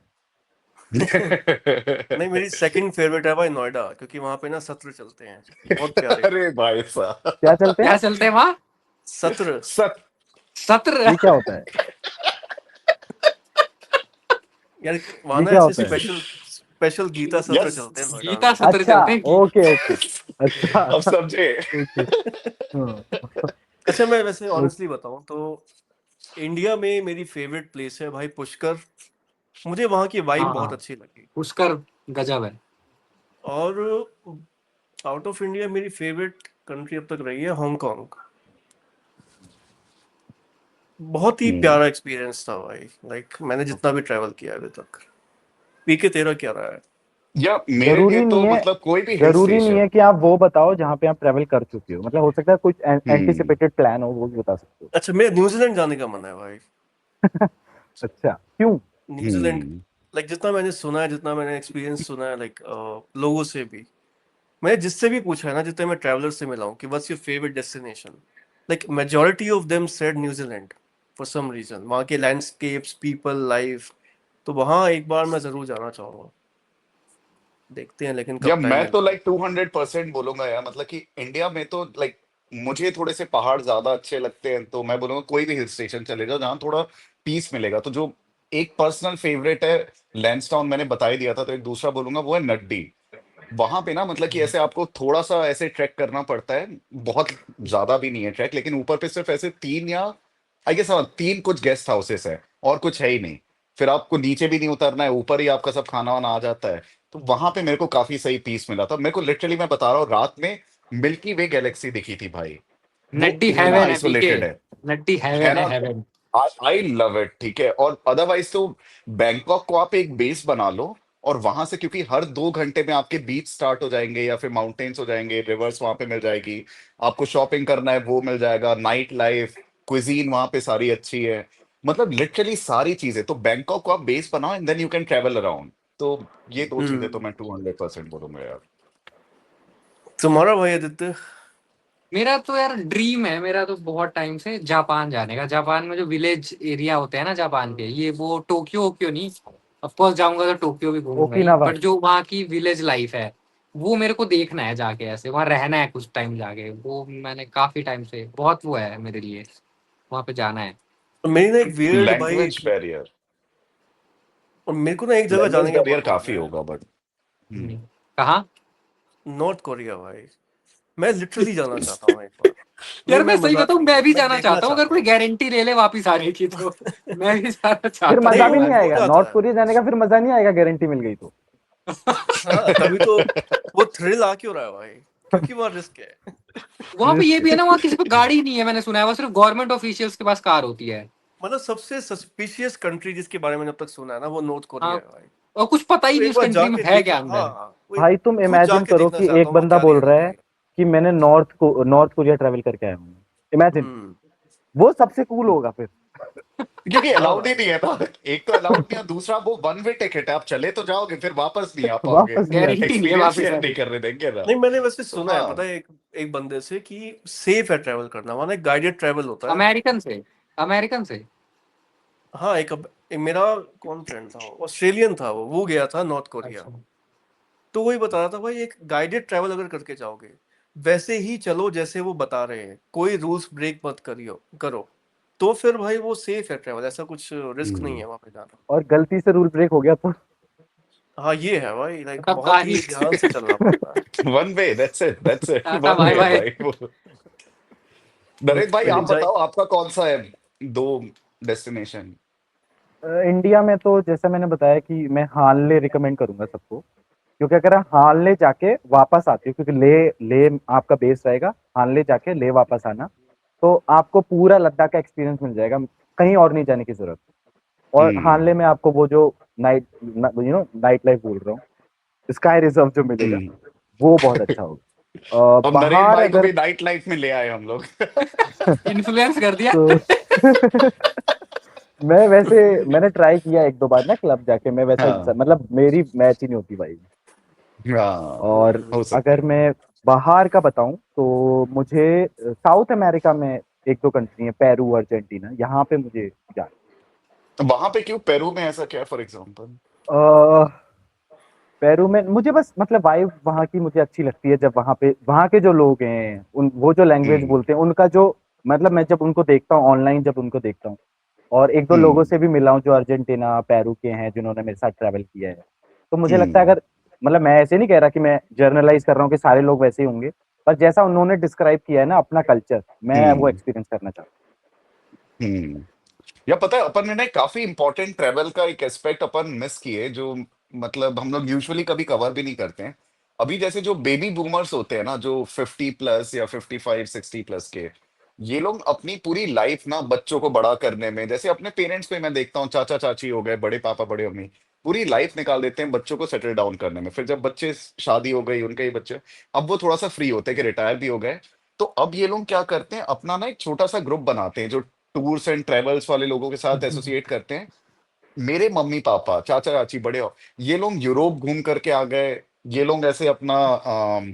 नहीं, मेरी सेकंड फेवरेट है भाई नोएडा, क्योंकि वहां पे ना सत्र चलते हैं, बहुत प्यारे। अरे भाई साहब है। क्या चलते क्या हैं? चलते हैं वहाँ? सत्र। सत सत्र। ये क्या होता है? यार वहां ये ना क्या ऐसे होता है? स्पेशल स्पेशल गीता सत्र यस चलते हैं नोएडा गीता में। सत्र अच्छा, चलते हैं कि ओके ओके, अच्छा अब समझे। ओके, हाँ, अच्छा, मैं वैसे ओके, ऑनेस्टली बताऊं तो इंडिया में मेरी फेवरेट प्लेस है भाई पुष्कर। मुझे वहाँ की वाइब बहुत हाँ अच्छी लगी। पुष्कर गजब है। और आउट ऑफ इंडिया मेरी फेवरेट कंट्री अब तक रही है हांगकांग। बहुत ही प्यारा एक्सपीरियंस था भाई, लाइक मैंने जितना भी ट्रैवल किया है अभी तक। पीके तेरा क्या रहा है? या मेरे लिए जरूरी तो नहीं है, मतलब कोई भी हिल जरूरी नहीं है स्टेशन। कि आप वो बताओ जहाँ पे आप ट्रैवल कर चुके हो, मतलब हो सकता है कुछ हम्म एंटिसिपेटेड प्लान हो, वो भी बता सकते हो। अच्छा, मेरा न्यूजीलैंड जाने का मन है भाई। अच्छा, क्यों? न्यूजीलैंड, लाइक जितना मैंने सुना है, जितना मैंने एक्सपीरियंस सुना है, लाइक लोगों से भी, मैंने जिससे भी पूछा है ना, जितने मैं ट्रैवलर से मिला हूँ कि what's your favourite destination, like majority of them said New Zealand for some reason. वहाँ के लैंडस्केप्स, पीपल, लाइफ, तो वहाँ एक बार मैं जरूर जाना चाहूंगा। देखते हैं लेकिन या कब टाइम मैं तो मिलता है। लाइक 200% बोलूंगा यार, मतलब कि इंडिया में तो लाइक मुझे थोड़े से पहाड़ ज्यादा अच्छे लगते हैं, तो मैं बोलूंगा कोई भी हिल स्टेशन चले जाओ जहाँ थोड़ा पीस मिलेगा। तो जो एक पर्सनल फेवरेट है लैंसडाउन, मैंने बता ही दिया था, तो एक दूसरा बोलूंगा वो है नड्डी। वहां पे ना मतलब कि ऐसे आपको थोड़ा सा ऐसे ट्रैक करना पड़ता है, बहुत ज्यादा भी नहीं है ट्रैक, लेकिन ऊपर पे सिर्फ ऐसे 3 या आई गेस हाँ 3 कुछ गेस्ट हाउसेस है और कुछ है ही नहीं। फिर आपको नीचे भी नहीं उतरना है, ऊपर ही आपका सब खाना वाना आ जाता है। तो वहां पे मेरे को काफी सही पीस मिला था। मेरे को लिटरली मैं बता रहा हूँ रात में मिल्की वे गैलेक्सी दिखी थी भाई। वो नड्डी इतना हेवन है पीके। आइसोलेटेड नड्डी है हेवन है ना। हेवन। आई लव इट, ठीक है। और अदरवाइज तो बैंकॉक को आप एक बेस बना लो, और वहां से क्योंकि हर 2 घंटे में आपके बीच स्टार्ट हो जाएंगे या फिर माउंटेन्स हो जाएंगे, रिवर्स वहां पे मिल जाएगी। आपको शॉपिंग करना है वो मिल जाएगा, नाइट लाइफ, क्विजीन वहां पे सारी अच्छी है। मतलब लिटरली सारी चीजें, तो बैंकॉक को आप बेस बनाओ and then you can travel around. तो ये 2 चीजें तो हम्म। मैं 200% बोलूंगा यार। तुम्हारा भाई आदित्य? मेरा तो यार ड्रीम है, मेरा तो बहुत टाइम से जापान जाने का। जापान में जो विलेज एरिया होते हैं ना जापान के, ये वो टोक्यो ओक्यो नहीं, ऑफ कोर्स जाऊंगा तो टोक्यो भी घूमूंगा ही, ओकिनावा। बट जो वहाँ की विलेज लाइफ है वो मेरे को देखना है जाके, ऐसे वहाँ रहना है कुछ टाइम जाके। वो मैंने काफी टाइम से, बहुत वो है मेरे लिए, वहाँ पे जाना है। मेरी ना एक वियर्ड भाई, लैंग्वेज बैरियर, और मेरे को ना एक जगह लैंग्वेज जाने का बैरियर बहुत मन काफी है। होगा बट कहाँ? नॉर्थ कोरिया भाई, मैं लिटरली जाना चाहता हूँ एक बार। नहीं, यार मैं मैं सही मजाक बताऊँ, नहीं कर मैं रहा, भी मैं जाना देखना चाहता हूँ, अगर चाहता कोई हूँ। गारंटी ले ले वापिस आने की तो मैं भी जाना फिर चाहता नहीं, मजा हूँ भी वो नहीं यार। आएगा हो जाता नॉर्थ है। कोरिया जाने का, फिर मजा नहीं आएगा गारंटी मिल गई तो। हाँ, तभी तो वो थ्रिल आ क्यों रहा है भाई, क्योंकि वहाँ रिस्क है। वहां पे ये रिस्क भी है। है ना, वहाँ किसी पे गाड़ी नहीं है, मैंने सुना है, वो सिर्फ गवर्नमेंट ऑफिशियल्स के पास कार होती है। मतलब सबसे सस्पिशियस कंट्री जिसके बारे में अब तक सुना है ना, वो नॉर्थ कोरिया हाँ, है भाई। और कुछ पता ही तो नहीं एक उस बार कंट्री में जाके है देख, क्या हाँ अंदर। हाँ, वो भाई तुम खुद इमेजिन जाके करो देखना कि चाहता एक हूँ वहाँ बंदा क्या बोल रहा रियलिटी है है। कि मैंने नॉर्थ कोरिया ट्रैवल करके आया हूँ। इमेजिन, हम्म। वो सबसे कूल होगा फिर। क्योंकि अलाउड ही हाँ, नहीं है ना। एक तो अलाउड नहीं है, दूसरा वो वन वे टिकट है, आप चले तो जाओगे फिर वापस नहीं आ पाओगे। वापस नहीं आ गारंटी सकते। नहीं है एक्सपीरियंस वापिस शेयर आने नहीं की। करने देंगे ना। नहीं मैंने वैसे तो सुना है, हाँ पता है, एक बंदे से कि सेफ है ट्रैवल करना, वहाँ एक गाइडेड ट्रैवल होता है। अमेरिकन से, अमेरिकन से। हाँ, एक मेरा कौन फ्रेंड था, वो ऑस्ट्रेलियन था, वो गया था नॉर्थ कोरिया। अच्छा। तो वही बता रहा था भाई, एक गाइडेड ट्रैवल अगर करके जाओगे, वैसे ही चलो जैसे वो बता रहे हैं, कोई रूल्स ब्रेक मत करो, तो फिर भाई वो सेफ है ट्रैवल, ऐसा कुछ रिस्क नहीं है वहाँ पे जाना। और गलती से रूल ब्रेक हो गया तो? हाँ, ये है भाई, लाइक तब बहुत कहानी ही ध्यान से चलना पड़ता है। One way, that's it Tata one by way by. भाई वो। नरेश भाई आप लेकिन जाए। बताओ आपका कौन सा है 2 डेस्टिनेशन। इंडिया में तो जैसा मैंने बताया कि मैं हानले रिकमेंड करूंगा सबको, क्योंकि अगर आप हानले जाके वापस आते हो, क्योंकि ले ले आपका बेस रहेगा, हानले जाके ले वापस आना, तो आपको पूरा लद्दाख का एक्सपीरियंस मिल जाएगा। कहीं और नहीं जाने की जरूरत। और हानले में आपको वो जो नाइट नाइट लाइफ बोल रहा हूँ, स्काई रिजर्व जो मिलेगा वो बहुत अच्छा होगा। अब नरेन बाहर भाई को अगर भी नाइट लाइफ में ले आए हम लोग। इन्फ्लुएंस कर दिया। तो मैंने ट्राई किया 1-2 बार ना क्लब जाके, मैं वैसा हाँ मतलब मेरी मैच ही नहीं होती भाई। हाँ, और हो सकता अगर है। मैं बाहर का बताऊं तो मुझे साउथ अमेरिका में 1-2 कंट्री है, पेरू, अर्जेंटीना, यहाँ पे मुझे जाना वहां पे क्यों, पेरू में ऐसा क्या फॉर एग्जाम्पल? है। पेरू में मुझे बस मतलब वाइब वहाँ की मुझे अच्छी लगती है, जब वहाँ पे वहाँ के जो लोग हैं उन वो जो लैंग्वेज हम्म बोलते हैं उनका जो मतलब मैं जब उनको देखता हूँ ऑनलाइन, जब उनको देखता हूँ और 1-2 लोगों हम्म से भी मिला हूँ जो अर्जेंटीना पेरू के हैं जिन्होंने मेरे साथ ट्रैवल किया है, तो मुझे लगता है हम्म अगर मतलब मैं ऐसे नहीं कह रहा कि मैं जर्नलाइज कर रहा हूँ कि सारे लोग वैसे ही होंगे, पर जैसा उन्होंने डिस्क्राइब किया है ना अपना कल्चर, मैं वो हम्म एक्सपीरियंस करना चाहता हम्म या पता है अपन ने ना काफी इंपॉर्टेंट ट्रेवल का एक एस्पेक्ट अपन मिस किए, जो मतलब हम लोग यूजुअली कभी कवर भी नहीं करते हैं। अभी जैसे जो बेबी बूमर्स होते हैं ना, जो 50+ या 55-60+ के, ये लोग अपनी पूरी लाइफ ना बच्चों को बड़ा करने में, जैसे अपने पेरेंट्स को ही मैं देखता हूँ, चाचा चाची हो गए, बड़े पापा बड़े मम्मी, पूरी लाइफ निकाल देते हैं बच्चों को सेटल डाउन करने में। फिर जब बच्चे शादी हो गई, उनके ही बच्चे, अब वो थोड़ा सा फ्री होते हैं कि रिटायर भी हो गए, तो अब ये लोग क्या करते हैं, अपना ना एक छोटा सा ग्रुप बनाते हैं जो टूर्स एंड ट्रेवल्स वाले लोगों के साथ हूँ। एसोसिएट करते हैं। मेरे मम्मी पापा चाचा चाची बड़े हो, ये लोग यूरोप घूम करके आ गए। ये लोग ऐसे अपना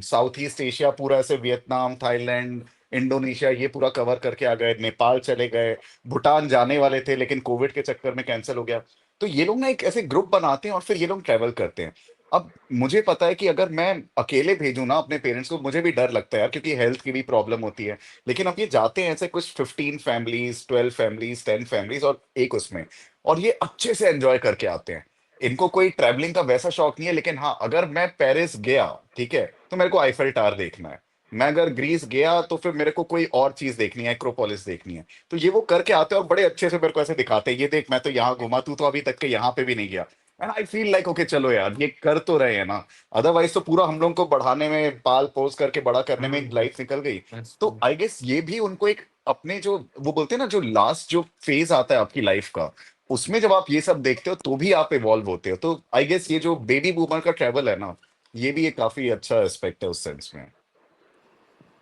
साउथ ईस्ट एशिया पूरा, ऐसे वियतनाम, थाईलैंड, इंडोनेशिया, ये पूरा कवर करके आ गए, नेपाल चले गए, भूटान जाने वाले थे लेकिन कोविड के चक्कर में कैंसिल हो गया। तो ये लोग ना एक ऐसे ग्रुप बनाते हैं और फिर ये लोग ट्रेवल करते हैं। अब मुझे पता है कि अगर मैं अकेले भेजूं ना अपने पेरेंट्स को, मुझे भी डर लगता है यार, क्योंकि हेल्थ की भी प्रॉब्लम होती है। लेकिन अब ये जाते हैं ऐसे कुछ 15 फैमिलीज, 12 फैमिलीज, 10 फैमिलीज और एक उसमें, और ये अच्छे से एंजॉय करके आते हैं। इनको कोई ट्रैवलिंग का वैसा शौक नहीं है, लेकिन हाँ, अगर मैं पेरिस गया, ठीक है, तो मेरे को आईफेल टावर देखना है। मैं अगर ग्रीस गया तो फिर मेरे को कोई और चीज देखनी है, एक्रोपोलिस देखनी है। तो ये वो करके आते हैं और बड़े अच्छे से मेरे को ऐसे दिखाते हैं, ये देख मैं तो यहाँ घुमा, तू तो अभी तक के यहाँ पे भी नहीं गया। And I feel like okay चलो यार, ये कर तो रहे हैं ना। अदरवाइज तो पूरा हम लोग को बढ़ाने में, पाल पोस करके बड़ा करने में लाइफ निकल गई। That's तो true. आई गेस ये भी उनको एक अपने जो वो बोलते हैं ना, जो लास्ट जो फेज आता है आपकी लाइफ का, उसमें जब आप ये सब देखते हो तो भी आप इवॉल्व होते हो। तो आई गेस ये जो बेबी बूमर का ट्रेवल है ना, ये भी एक काफी अच्छा एस्पेक्ट है उस सेंस में।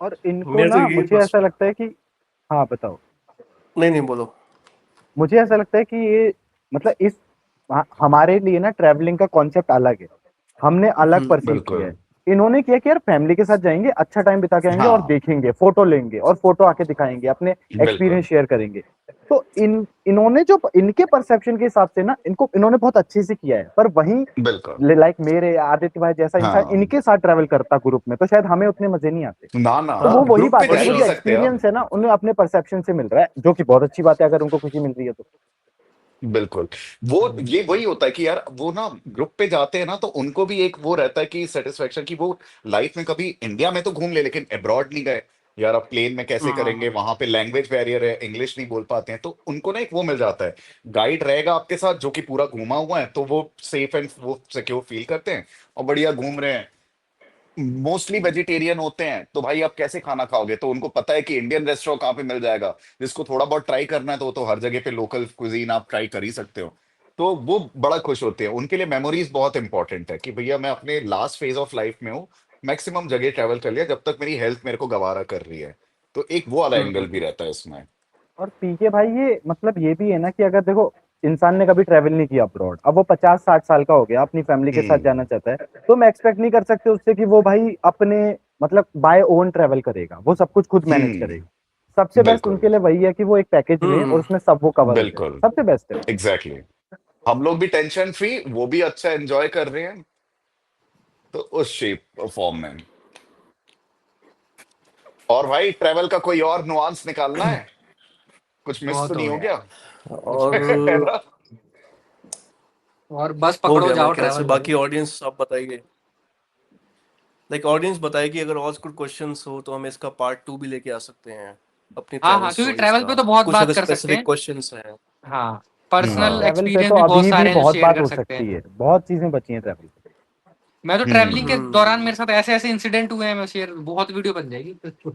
और इनको मेरा तो ना यही मुझे बस। ऐसा लगता है कि हाँ बताओ। नहीं नहीं बोलो। मुझे ऐसा लगता है कि ये मतलब हमारे लिए ना ट्रैवलिंग का कॉन्सेप्ट अलग है, हमने अलग परसीव किया बिल्कुल। है। इन्होंने किया कि यार फैमिली के साथ जाएंगे, अच्छा टाइम बिता के आएंगे और हाँ, देखेंगे, फोटो लेंगे और फोटो आके दिखाएंगे, अपने बिल्कुल एक्सपीरियंस शेयर करेंगे। तो इन्होंने जो इनके परसेप्शन के हिसाब से ना इन्होंने बहुत अच्छे से किया है, पर वहीं बिल्कुल। लाइक मेरे आदित्य भाई जैसा इंसान हाँ, इनके साथ ट्रैवल करता ग्रुप में, तो शायद हमें उतने मजे नहीं आते। ना ना, तो वो हाँ वही ग्रुप पे बात है जा कि ही वो फॉर नहीं जो सकते आप। एक्सपीरियंस है ना उन्हें अपने परसेप्शन से मिल रहा है, जो कि बहुत अच्छी बात है अगर उनको खुशी मिल रही है तो। बिल्कुल। वो ये वही होता है कि यार वो ना ग्रुप पे जाते हैं ना, तो उनको भी एक वो रहता है कि सेटिस्फेक्शन, कि वो लाइफ में कभी इंडिया में तो घूम ले लेकिन अब्रॉड नहीं गए। यार अब प्लेन में कैसे करेंगे, हम्म। वहां पे लैंग्वेज बैरियर है, इंग्लिश नहीं बोल पाते हैं, तो उनको ना एक वो मिल जाता है, गाइड रहेगा आपके साथ जो कि पूरा घूमा हुआ है, तो वो सेफ एंड वो सिक्योर फील करते हैं और बढ़िया घूम रहे हैं। मोस्टली वेजिटेरियन होते हैं, तो भाई आप कैसे खाना खाओगे, तो उनको पता है कि इंडियन रेस्टोरेंट कहाँ पे मिल जाएगा। जिसको थोड़ा बहुत ट्राई करना है, तो हर जगह पे लोकल कुजीन आप ट्राई कर ही सकते हो। तो वो बड़ा खुश होते हैं, उनके लिए मेमोरीज बहुत इंपॉर्टेंट है कि भैया मैं अपने लास्ट फेज ऑफ लाइफ में हूँ, मैक्सिमम जगह ट्रैवल कर लिया जब तक मेरी हेल्थ मेरे को गवारा कर रही है। तो एक वो वाला एंगल भी हम्म। रहता है इसमें। और पीके भाई ये मतलब ये भी है ना कि अगर देखो इंसान ने कभी ट्रेवल नहीं किया अब्रॉड, अब वो 50-60 साल का हो गया, अपनी फैमिली के साथ हम्म जाना चाहता है, तो मैं एक्सपेक्ट नहीं कर सकते उससे कि वो भाई अपने मतलब बाय ओन ट्रेवल करेगा, वो सब कुछ खुद मैनेज हम्म करेगा। सबसे बेस्ट बिल्कुल। उनके लिए वही है कि वो एक पैकेज लें और हम्म। उसमें सब वो कवर हो जाए, बिल्कुल। सबसे बेस्ट है। Exactly exactly. हम लोग भी टेंशन फ्री, वो भी अच्छा एंजॉय कर रहे हैं, तो उस शेप फॉर्म में। और भाई ट्रेवल का कोई और नुआंस निकालना है, कुछ मिस तो बहुत हो नहीं हो गया। गया? है और ना? और बस हो पकड़ो गया मेरे जाओ ख्याल से। ट्रैवल भाई। बाकी ऑडियंस आप बताइए, लाइक ऑडियंस बताए कि अगर और कुछ क्वेश्चंस हो तो हम इसका पार्ट 2 भी लेके आ सकते हैं, अपनी हाँ ट्रैवल हाँ, क्योंकि स्टोरीज ट्रैवल का। पे तो बहुत कुछ बात अगर कर सकते स्पेसिफिक हैं। क्वेश्चंस हैं। हाँ, पर्सनल हाँ। ट्रैवल पे एक्सपीरियंस तो भी बहुत अभी भी सारे हैं जो बहुत शेयर बात कर हो सकते हैं। सकती है, बहुत चीजें बची हैं ट्रैवल पे। मैं तो ट्रैवलिंग के हम्म दौरान हम्म। मेरे साथ ऐसे ऐसे इंसिडेंट हुए हैं, मैं शेयर बहुत वीडियो बन जाएगी। खतरनाक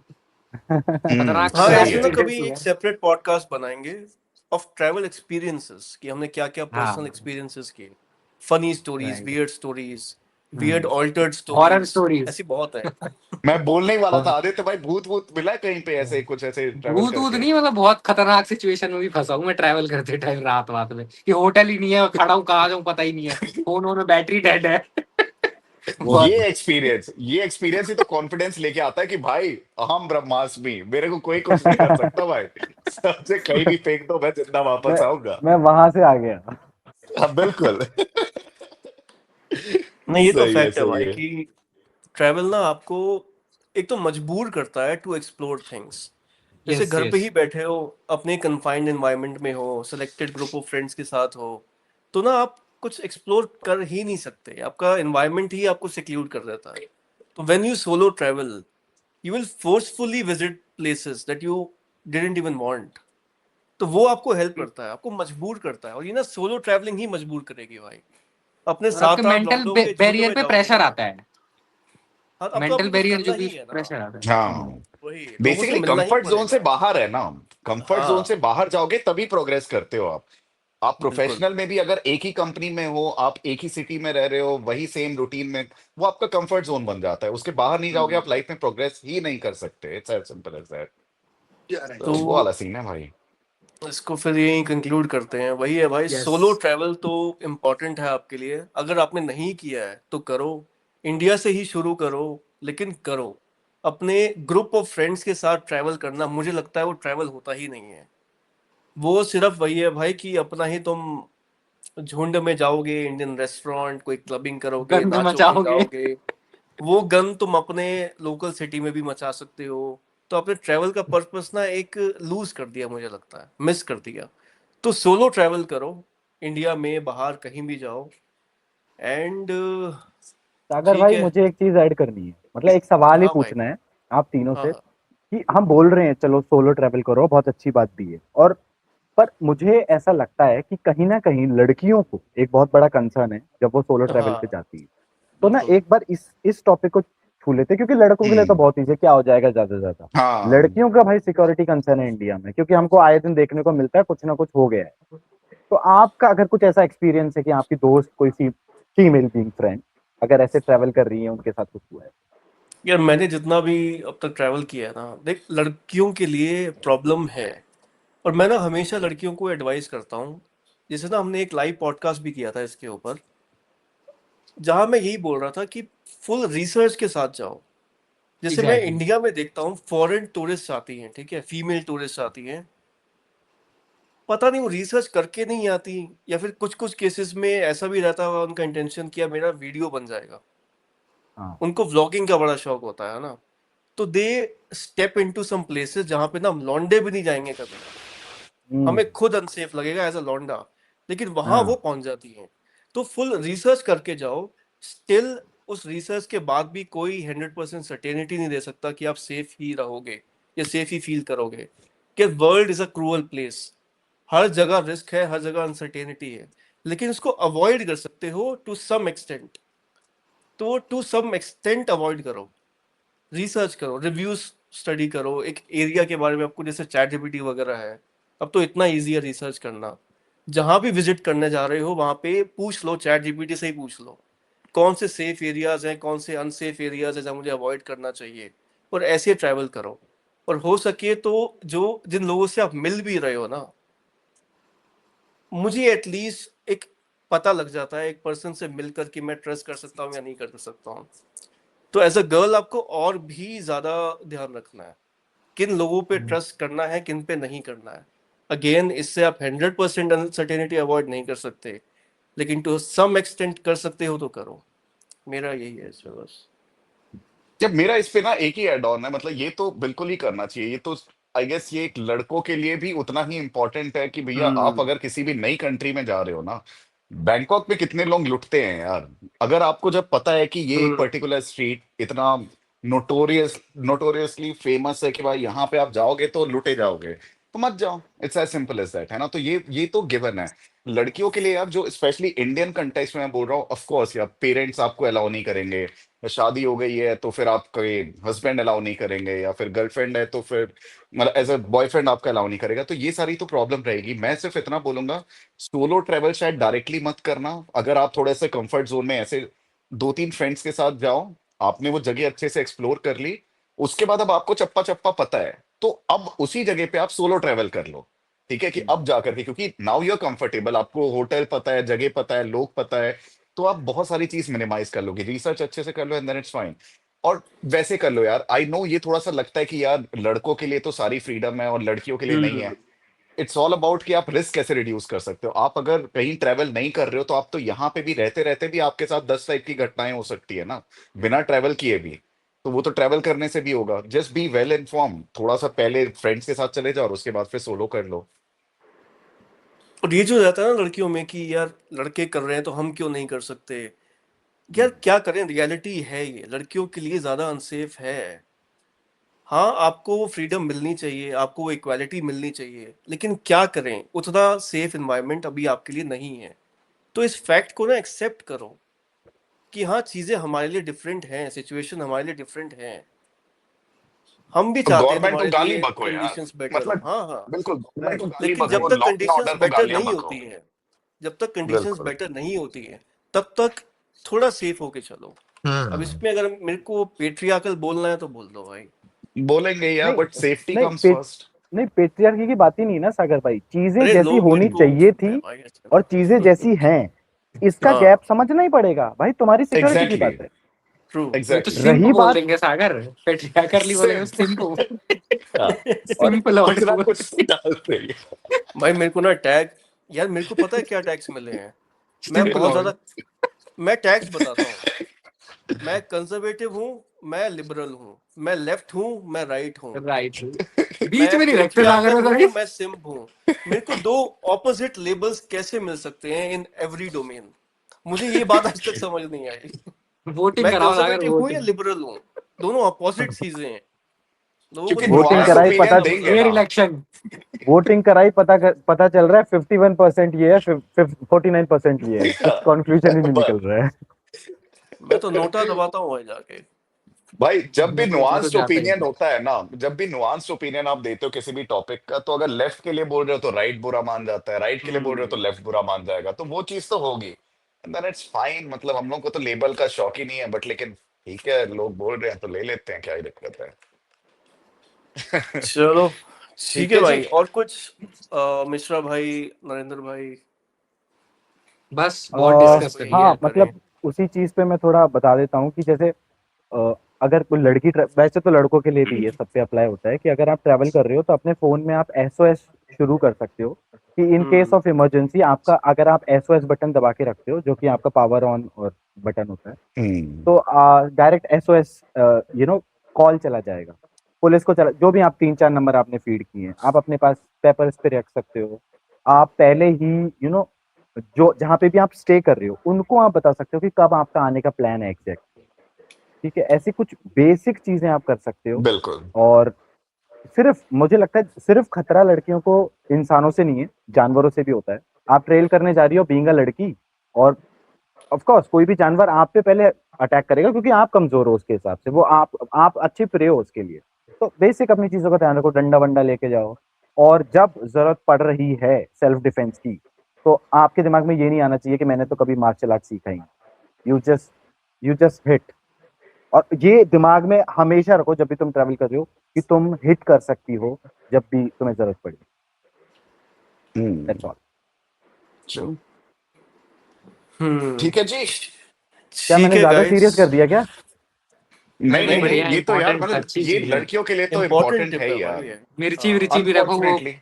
हाँ खतरनाक सही ऐसे ना है। कभी इंसिडेंट्स हुए एक हैं। सेपरेट पॉडकास्ट बनाएंगे, ऑफ ट्रैवल एक्सपीरियंसेस कि हमने क्या क्या पर्सनल हाँ एक्सपीरियंसेस किए, funny stories, right. Weird altered horror stories, stories. ऐसी बहुत है। मैं बोलने ही वाला था और आदित्य भाई, भूत भूत मिला है कहीं पे ऐसे कुछ ऐसे ट्रेवल भूत वूत करके? नहीं, मतलब बहुत खतरनाक सिचुएशन में भी फंसा हूँ मैं ट्रैवल करते टाइम, रात रात में कि होटल ही नहीं है, खड़ा हूँ कहाँ जाऊँ पता ही नहीं है, फोन में बैटरी डेड है। बहुत। ये एक्सपीरियंस ही तो कॉन्फिडेंस लेके आता है कि भाई अहम ब्रह्मास्मि, मेरे को कोई कुछ नहीं कर सकता भाई, सबसे कहीं भी फेंक दो मैं जिंदा मैं वापस आऊंगा। मैं वहां से आ गया। हाँ बिल्कुल। नहीं, ये तो फैक्ट है सही भाई है। कि ट्रैवल ना आपको एक तो मजबूर करता है टू एक्सप्लोर थिंग्स। जैसे यस घर पे यस। ही बैठे हो, अपने कन्फाइंड एनवायरनमेंट में हो, सेलेक्टेड ग्रुप ऑफ फ्रेंड्स के साथ हो, तो ना आप कुछ एक्सप्लोर कर ही नहीं सकते, आपका एनवायरनमेंट ही आपको सिक्यूर कर देता है। तो when you solo travel, you will forcefully visit places that you didn't even want. तो वो आपको हेल्प करता है, आपको मजबूर करता है, और ये ना सोलो ट्रैवलिंग ही मजबूर करेगी भाई। अपने और आपके 7-8 मेंटल लौंडों के झुंड बैरियर में पे जाओगे प्रेशर ना, आता है, हाँ अब तो मेंटल आपको कुछ बैरियर करना जो भी ही है ना। प्रेशर आता है। हाँ, वही, लोगों से बेसिकली मिलना ही कंफर्ट जोन से पड़ेगा। बाहर है ना, कंफर्ट जोन से हाँ, बाहर जाओगे तभी प्रोग्रेस करते हो आप बिल्कुल। प्रोफेशनल में भी अगर एक ही कंपनी में हो, आप एक ही सिटी में रह रहे हो, वही सेम रूटीन में, वो आपका कंफर्ट जोन बन जाता है, उसके बाहर नहीं जाओगे हम्म। आप लाइफ में प्रोग्रेस ही नहीं कर सकते, it's as simple as that. तो तो वो वाला सीन है भाई। इसको फिर यही कंक्लूड करते हैं, वही है भाई, यस। सोलो ट्रैवल तो इम्पोर्टेंट है आपके लिए। अगर आपने नहीं किया है तो करो, इंडिया से ही शुरू करो, लेकिन करो। अपने ग्रुप ऑफ फ्रेंड्स के साथ ट्रैवल करना, मुझे लगता है वो ट्रैवल होता ही नहीं है। वो सिर्फ वही है भाई कि अपना ही तुम झुंड में जाओगे, इंडियन रेस्टोरेंट, कोई क्लबिंग करोगे, गंद नाचोगे मचाओगे। गाओगे। वो गन तुम अपने लोकल सिटी में भी मचा सकते हो। तो आपने ट्रैवल का पर्पस ना एक लूज कर दिया, मुझे लगता है मिस कर दिया। तो सोलो ट्रैवल करो, इंडिया में बाहर कहीं भी जाओ। एंड सागर ठीक भाई है। मुझे एक चीज ऐड करनी है, मतलब एक सवाल ही हाँ भाई। पूछना है आप तीनों हाँ से, हाँ। कि हम बोल रहे हैं चलो सोलो ट्रैवल करो, बहुत अच्छी बात भी है, और पर मुझे ऐसा लगता है कि कहीं ना कहीं लड़कियों को एक बहुत बड़ा कंसर्न है जब वो सोलो ट्रैवल पे हाँ, जाती है। तो ना बिल्कुल। एक बार इस टॉपिक को छू लेते हैं, क्योंकि लड़कों के लिए तो हम्म। बहुत ईजी, क्या हो जाएगा ज्यादा से ज्यादा। हाँ, लड़कियों का भाई सिक्योरिटी कंसर्न है इंडिया में, क्योंकि हमको आए दिन देखने को मिलता है कुछ ना कुछ हो गया है। तो आपका अगर कुछ ऐसा एक्सपीरियंस है कि आपकी दोस्त कोई सी फीमेल बीइंग फ्रेंड अगर ऐसे ट्रैवल कर रही है, उनके साथ कुछ हुआ है? यार मैंने जितना भी अब तक ट्रैवल किया है ना, देख लड़कियों के लिए प्रॉब्लम है। और मैं ना हमेशा लड़कियों को एडवाइस करता हूँ, जैसे ना हमने एक लाइव पॉडकास्ट भी किया था इसके ऊपर, जहां मैं यही बोल रहा था कि फुल रिसर्च के साथ जाओ। जैसे मैं एग्जैक्टली। इंडिया में देखता हूँ फॉरेन टूरिस्ट आती हैं, ठीक है, फीमेल टूरिस्ट आती हैं, पता नहीं वो रिसर्च करके नहीं आती, या फिर कुछ कुछ केसेस में ऐसा भी रहता है उनका इंटेंशन किया मेरा वीडियो बन जाएगा। हाँ। उनको व्लॉगिंग का बड़ा शौक होता है ना। तो they step into some places जहां पे ना हम लौंडे भी नहीं जाएंगे कभी, हम्म। हमें खुद अनसेफ लगेगा एज अ लौंडा, लेकिन वहां वो हाँ। पहुंच जाती हैं। तो फुल रिसर्च करके जाओ। स्टिल उस रिसर्च के बाद भी कोई 100% सर्टेनिटी नहीं दे सकता कि आप सेफ ही रहोगे या सेफ ही फील करोगे। कि world is a cruel place, हर जगह रिस्क है, हर जगह अनसर्टेनिटी है, लेकिन उसको अवॉइड कर सकते हो टू सम एक्सटेंट। तो टू सम एक्सटेंट अवॉइड करो, रिसर्च करो, रिव्यूज स्टडी करो एक एरिया के बारे में। आपको जैसे चैट जीपीटी वगैरह है, अब तो इतना इजी है रिसर्च करना। जहां भी विजिट करने जा रहे हो वहां पे पूछ लो, चैट जीपीटी से ही पूछ लो कौन से सेफ एरियाज हैं, कौन से अनसेफ एरियाज हैं जहाँ मुझे अवॉइड करना चाहिए, और ऐसे ट्रैवल करो। और हो सके तो जो जिन लोगों से आप मिल भी रहे हो ना, मुझे एटलीस्ट एक पता लग जाता है एक पर्सन से मिलकर कि मैं ट्रस्ट कर सकता हूँ या नहीं कर सकता हूँ। तो एज अ गर्ल आपको और भी ज्यादा ध्यान रखना है, किन लोगों पे ट्रस्ट करना है, किन पे नहीं करना है। अगेन इससे आप 100% अनसर्टेनिटी अवॉइड नहीं कर सकते, लेकिन टू सम एक्सटेंट कर सकते हो तो करो। मेरा यही है इसमें बस। जब मेरा इस पे ना एक ही एड ऑन है, मतलब ये तो बिल्कुल ही करना चाहिए, ये तो आई गेस ये एक लड़कों के लिए भी उतना ही इंपॉर्टेंट है कि भैया आप हम्म। अगर किसी भी नई कंट्री में जा रहे हो ना, बैंकॉक में कितने लोग लुटते हैं यार। अगर आपको जब पता है कि ये एक हम्म। पर्टिकुलर स्ट्रीट इतना नोटोरियसली फेमस है कि भाई यहाँ पे आप जाओगे तो लुटे जाओगे, तो मत जाओ, it's as simple as that, है ना। तो ये तो गिवन है। लड़कियों के लिए यार, जो स्पेशली इंडियन कंटेक्स्ट में मैं बोल रहा हूँ, ऑफ कोर्स यार पेरेंट्स आपको अलाउ नहीं करेंगे, शादी हो गई है तो फिर आपके हस्बैंड अलाउ नहीं करेंगे, या फिर गर्लफ्रेंड है तो फिर मतलब एज अ बॉयफ्रेंड आपका अलाउ नहीं करेगा, तो ये सारी तो प्रॉब्लम रहेगी। मैं सिर्फ इतना बोलूंगा, सोलो ट्रेवल शायद डायरेक्टली मत करना। अगर आप थोड़े से कंफर्ट जोन में ऐसे 2-3 फ्रेंड्स के साथ जाओ, आपने वो जगह अच्छे से एक्सप्लोर कर ली, उसके बाद अब आपको चप्पा चप्पा पता है, तो अब उसी जगह पे आप सोलो ट्रेवल कर लो। ठीक है कि अब जाकर के, क्योंकि नाउ यू आर कंफर्टेबल, आपको होटल पता है, जगह पता है, लोग पता है, तो आप बहुत सारी चीज मिनिमाइज कर लोगे, रिसर्च अच्छे से कर लो, एंड देन इट्स फाइन। और वैसे कर लो यार, आई नो ये थोड़ा सा लगता है कि यार लड़कों के लिए तो सारी फ्रीडम है और लड़कियों के लिए नहीं है। इट्स ऑल अबाउट कि आप रिस्क कैसे रिड्यूस कर सकते हो। आप अगर कहीं ट्रैवल नहीं कर रहे हो, तो आप तो यहाँ पे भी रहते रहते भी आपके साथ 10 टाइप की घटनाएं हो सकती है ना, बिना ट्रैवल किए भी। तो वो तो ट्रैवल करने से भी होगा। जस्ट बी वेल इन्फॉर्म, थोड़ा सा पहले फ्रेंड्स के साथ चले जाओ और उसके बाद फिर सोलो कर लो। और ये जो रहता है ना लड़कियों में कि यार लड़के कर रहे हैं तो हम क्यों नहीं कर सकते, यार क्या करें, रियलिटी है ये लड़कियों के लिए ज्यादा अनसेफ है। हाँ, आपको वो फ्रीडम मिलनी चाहिए, आपको वो इक्वालिटी मिलनी चाहिए, लेकिन क्या करें, उतना सेफ एनवायरनमेंट अभी आपके लिए नहीं है। तो इस फैक्ट को ना एक्सेप्ट करो कि हाँ, चीजें हमारे लिए डिफरेंट हैं, सिचुएशन हमारे लिए डिफरेंट है। हम भी तो चाहते हैं गवर्नमेंट को तुम्हारे गाली लिए बको यार, कंडीशंस बेटर हो, मतलब हाँ हाँ, बिल्कुल गवर्नमेंट को गाली लेकिन जब बको, तक लॉ एंड कंडीशंस ऑर्डर को बेटर गालियां नहीं बको। होती है, जब तक कंडीशंस बिल्कुल। बेटर नहीं होती है, तब तक थोड़ा सेफ होके चलो। अब हम्म। इसमें अगर मेरे को पेट्रियार्कल बोलना है तो बोल दो भाई। बोलेंगे यार, नहीं बट सेफ्टी नहीं कम्स फर्स्ट। नहीं, पेट्रियार्की की बात ही नहीं ना सागर भाई, चीजें अरे जैसी लोग मेरे होनी को चाहिए सुनते हैं थी भाई ऐसे और चीजें तो। जैसी हैं, इसका हाँ, गैप समझना ही पड़ेगा भाई, तुम्हारी सिक्योरिटी की एग्जैक्टली। बात है। ट्रू। वो तो एग्जैक्टली। सिंप रही बोल बात देंगे सागर, पेट्रियार्कली बोलेंगे सिर्फ सिंप। हाँ, और सिंपल वर्ड कुछ ना बोल। कुछ डालते ही। भाई मेरे को ना टैग, यार मेरे को पता है क्या टैग्स मिले हैं। मैं सिंपल बहुत वर्ड। ज्यादा, मैं टैग्स बताता हूँ। मैं कंजर्वेटिव हूँ, मैं लिबरल हूँ, मैं लेफ्ट हूँ, मैं राइट हूँ, राइट। बीच मैं में नहीं रखते सागर पेट्रियार्कल में हूँ, कभी। मैं सिम्प हूँ। मेरे को दो ऑपोजिट लेबल्स कैसे मिल सकते हैं इन एवरी डोमेन, मुझे ये बात आज तक समझ नहीं आई। वोटिंग मैं कराओ सागर, कंजर्वेटिव हूँ या वोटिंग। लिबरल हूँ, दोनों अपोजिट चीजें हैं। लोगों को क्योंकि दिमाग वोटिंग में नुआंस कराई, रखने की पता ओपिनियन क्या देंगे जरूरत फेयर है। ना। इलेक्शन। वोटिंग कराई, पता चल रहा है 51% ये है, 49% ये है, कुछ कंक्लूजन ही नहीं निकल ब- रहा है। मैं तो नोटा दबाता हूँ भाई जाके। भाई जब भी मैं तो नुआंस्ड जाता ही ओपिनियन नहीं। होता है ना, जब भी नुआंस्ड ओपिनियन आप देते हो किसी भी टॉपिक का, तो अगर लेफ्ट के लिए बोल रहे हो तो राइट बुरा मान जाता है, राइट के लिए बोल रहे हो तो हम्म। लेफ्ट बुरा मान जाएगा, तो वो चीज तो होगी। एंड देन इट्स फाइन, मतलब हम लोग को तो लेबल का शौक ही नहीं है, बट लेकिन ठीक है, लोग बोल रहे हैं तो ले लेते हैं, क्या ही दिक्कत है। चलो ठीक ठीक है है जी। भाई, और कुछ मिश्रा भाई, नरेंद्र भाई, बस बहुत और डिस्कस अ, कर कोई लिया। हाँ ऐड करें। मतलब उसी चीज पे मैं थोड़ा बता देता हूँ कि जैसे अगर कोई लड़की वैसे तो लड़कों के लिए भी ये सब पे अप्लाई होता है कि अगर आप ट्रैवल कर रहे हो तो अपने फोन में आप एसओएस शुरू कर सकते हो, कि in case hmm. Of emergency आपका, अगर आप एसओएस बटन दबा के रखते हो जो कि आपका पावर ऑन और बटन होता है, हम्म। तो डायरेक्ट एसओएस कॉल चला जाएगा, पुलिस को चला, जो भी आप 3-4 नंबर आपने फीड किए हैं आप अपने पास पेपर्स पे रख सकते हो। आप पहले ही जो जहाँ पे भी आप स्टे कर रहे हो उनको आप बता सकते हो कि कब आपका आने का प्लान है एग्जैक्ट। ठीक है, ऐसी कुछ बेसिक चीजें आप कर सकते हो। बिल्कुल। और सिर्फ मुझे लगता है सिर्फ खतरा लड़कियों को इंसानों से नहीं है, जानवरों से भी होता है। आप ट्रेल करने जा रही हो बीइंग अ लड़की, और ऑफ कोर्स कोई भी जानवर आप पे पहले अटैक करेगा क्योंकि आप कमजोर हो उसके हिसाब से, वो आप अच्छे प्रे हो उसके लिए। तो बेसिक अपनी चीजों का ध्यान रखो, डंडा वंडा लेके जाओ, और जब जरूरत पड़ रही है सेल्फ डिफेंस की, तो आपके दिमाग में ये नहीं आना चाहिए कि मैंने तो कभी मार्शल आर्ट सीखा ही नहीं। You just hit. और ये दिमाग में हमेशा रखो जब भी तुम ट्रैवल कर रहे हो कि तुम हिट कर सकती हो जब भी तुम्हें जरूरत पड़े। That's all. चलो, हम्म। ठीक है जी। क्या ठीक मैंने है ज्यादा गाइस। सीरियस कर दिया क्या? नहीं नहीं नहीं नहीं नहीं, बढ़िया, नहीं, ये तो यार इंपॉर्टेंट मतलब अच्छी ये चीज है। लड़कियों के लिए तो इम्पोर्टेंट इम्पोर्टेंट टिप है है ही भाई यार। ये। मिर्ची हाँ, विर्ची भी रखो, वो अनफॉर्चुनेटली।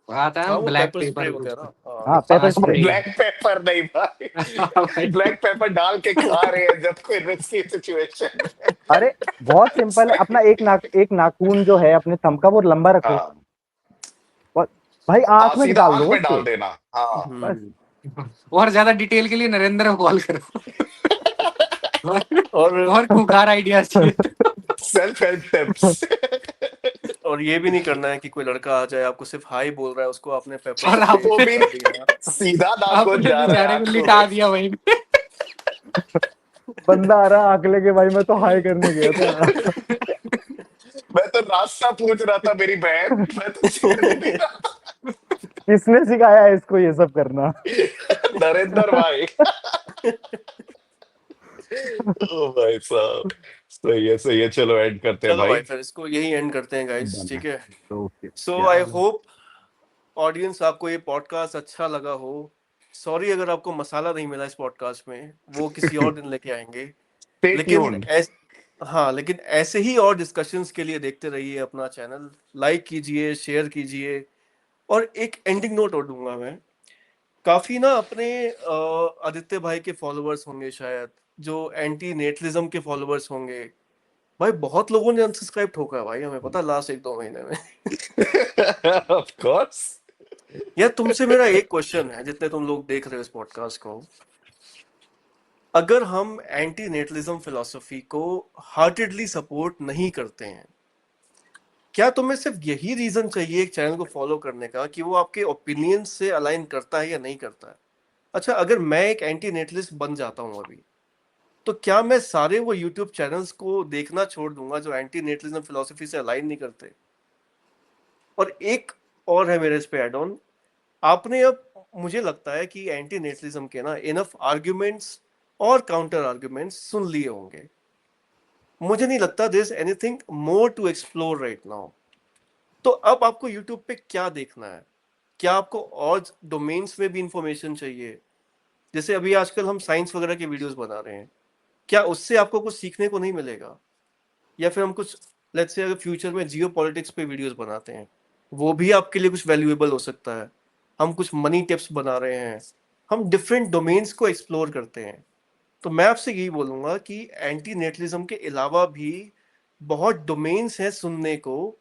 आता है हाँ ना वो ब्लैक पेपर स्प्रे पेपर कुछ। वगैरह, हाँ। हाँ, paper spray. Spray. Black pepper नहीं भाई, भाई। ब्लैक पेपर डाल के खा रहे हैं जब कोई रिस्की सिचुएशन में। अरे बहुत सिंपल है, अपना एक नाखून जो है अपने थंब का वो लंबा रखो, हाँ और भाई हाँ, आंख में सीधा डाल आंख दो में उसके, डाल देना। हाँ। बस। और ज्यादा डिटेल के लिए नरेंद्र को कॉल करो। और और खूंखार आइडियाज चाहिए। Self help tips. और ये भी नहीं करना है कि कोई लड़का आ जाए आपको सिर्फ हाई बोल रहा है, उसको आपने पेपर और से वो आपने भी कर दिया। सीधा नाक को आपने जा रहा है बेचारे को आंखों लिटा में। दिया वहीं पे। बंदा आ रहा आंख लेके, भाई मैं तो हाई करने गया था। मैं तो रास्ता पूछ रहा था मेरी बहन, मैं तो छेड़ने नहीं रहा किसने सिखाया है इसको ये सब करना? था। नरेंद्र भाई। ओ भाई साहब, सही है, चलो एंड करते हैं चलो भाई भाई। फिर इसको यही एंड करते हैं गाइस, Done है। ठीक है। Okay, so I hope audience आपको ये पॉडकास्ट अच्छा लगा हो। सॉरी अगर आपको मसाला नहीं मिला इस पॉडकास्ट में, वो किसी और दिन लेके आएंगे। Stay लेकिन tuned। हाँ, लेकिन ऐसे ही और डिस्कशंस के लिए देखते रहिए अपना चैनल, लाइक कीजिए, शेयर कीजिए। और एक एंडिंग नोट और दूंगा मैं, काफी ना अपने आदित्य भाई के फॉलोअर्स होंगे शायद, जो एंटी नेटलिज्म के फॉलोअर्स होंगे। भाई बहुत लोगों ने अनसब्सक्राइब ठोका है भाई, हमें पता, लास्ट 1-2 महीने में। Of course. यार तुमसे मेरा एक क्वेश्चन है, जितने तुम लोग देख रहे हो इस पॉडकास्ट को, अगर हम एंटी नेटलिज्म फिलॉसफी को हार्टेडली सपोर्ट नहीं करते हैं, क्या तुम्हें सिर्फ यही रीजन चाहिए एक चैनल को फॉलो करने का कि वो आपके ओपिनियन से अलाइन करता है या नहीं करता है? अच्छा, अगर मैं एक एंटी नेटलिस्ट बन जाता हूं अभी, तो क्या मैं सारे वो यूट्यूब चैनल्स को देखना छोड़ दूंगा जो एंटी नेटलिज्म फिलॉसफी से अलाइन नहीं करते? और एक और है मेरे इस पे एड ऑन, आपने अब, मुझे लगता है कि एंटी नेटलिज्म के ना इनफ आर्ग्यूमेंट्स और काउंटर आर्ग्यूमेंट्स सुन लिए होंगे। मुझे नहीं लगता there is anything more to explore right now. तो अब आपको यूट्यूब पे क्या देखना है? क्या आपको और डोमेन्स में भी इंफॉर्मेशन चाहिए? जैसे अभी आजकल हम साइंस वगैरह के वीडियोस बना रहे हैं, क्या उससे आपको कुछ सीखने को नहीं मिलेगा? या फिर हम कुछ, लेट्स से अगर फ्यूचर में जियो पॉलिटिक्स पे वीडियोस बनाते हैं, वो भी आपके लिए कुछ वैल्यूएबल हो सकता है। हम कुछ मनी टिप्स बना रहे हैं, हम डिफरेंट डोमेन्स को एक्सप्लोर करते हैं। तो मैं आपसे यही बोलूंगा कि एंटी नेटलिज्म के अलावा भी बहुत डोमेन्स हैं सुनने को,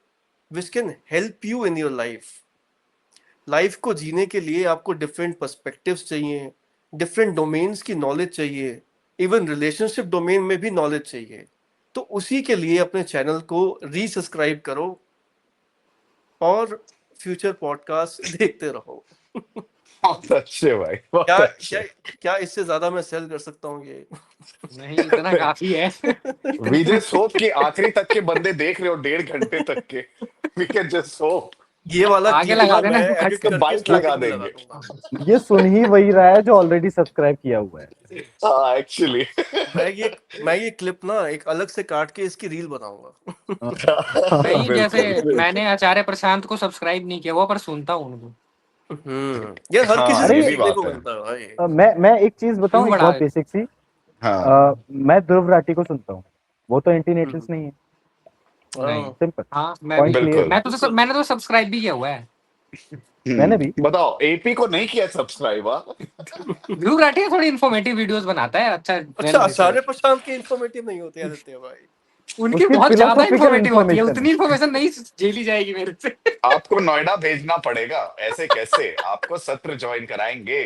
which can help you in your life. Life को जीने के लिए आपको डिफरेंट पर्सपेक्टिव्स चाहिए, डिफरेंट डोमेन्स की नॉलेज चाहिए, इवन रिलेशनशिप डोमेन में भी नॉलेज चाहिए। तो उसी के लिए अपने चैनल को रीसब्सक्राइब करो और फ्यूचर पॉडकास्ट देखते रहो। बहुत अच्छे भाई, बहुत क्या क्या अच्छे। क्या इससे ज्यादा मैं सेल कर सकता हूँ ये? नहीं, इतना काफी है। वी जस्ट होप कि आखिरी तक के बंदे देख रहे हो, 1.5 घंटे तक के। We can just hope. ये वाला आगे क्लिप लगा ना देना मैं कट एडिट इसका करके। करके बाइक लगा स्टार्टिंग में लगा देंगे। दूंगा। ये सुन ही वही रहा है जो ऑलरेडी सब्सक्राइब किया हुआ है। हाँ एक्चुअली। मैं ये क्लिप ना एक अलग से काट के इसकी रील बनाऊंगा। नहीं, जैसे बिल्कुल बिल्कुल। मैंने आचार्य प्रशांत को सब्सक्राइब नहीं किया हुआ, पर सुनता हूँ उनको। यार हर किसी हाँ से ये अरे भी सीखने को बात है। मिलता है भाई। मैं एक चीज क्यों बताऊं, एक बड़ा बहुत है? बेसिक सी। हाँ मैं ध्रुव राठी को सुनता हूँ, वो तो एंटी हम्म, नेटलिस्ट नहीं है। नहीं। सिंपल, हाँ, मैं भी। Point clear. बिल्कुल। मैंने तो सब्सक्राइब भी किया हुआ है। मैंने भी। बताओ, एपी को नहीं किया सब्सक्राइब? हाँ ध्रुव राठी थोड़ी इन्फॉर्मेटिव वीडियोस बनाता है, अच्छा अच्छा, वेल आचार्य रिसर्च। प्रशांत के इंफॉर्मेटिव नहीं होते आदित्य भाई? उनकी उसकी बहुत ज्यादा फिलोसॉफिकल इन्फॉर्मेटिव होती है, इंफॉर्मेशन उतनी है। इन्फॉर्मेशन नहीं झेली जाएगी मेरे से। आपको नोएडा भेजना पड़ेगा, ऐसे कैसे? आपको सत्र ज्वाइन कराएंगे।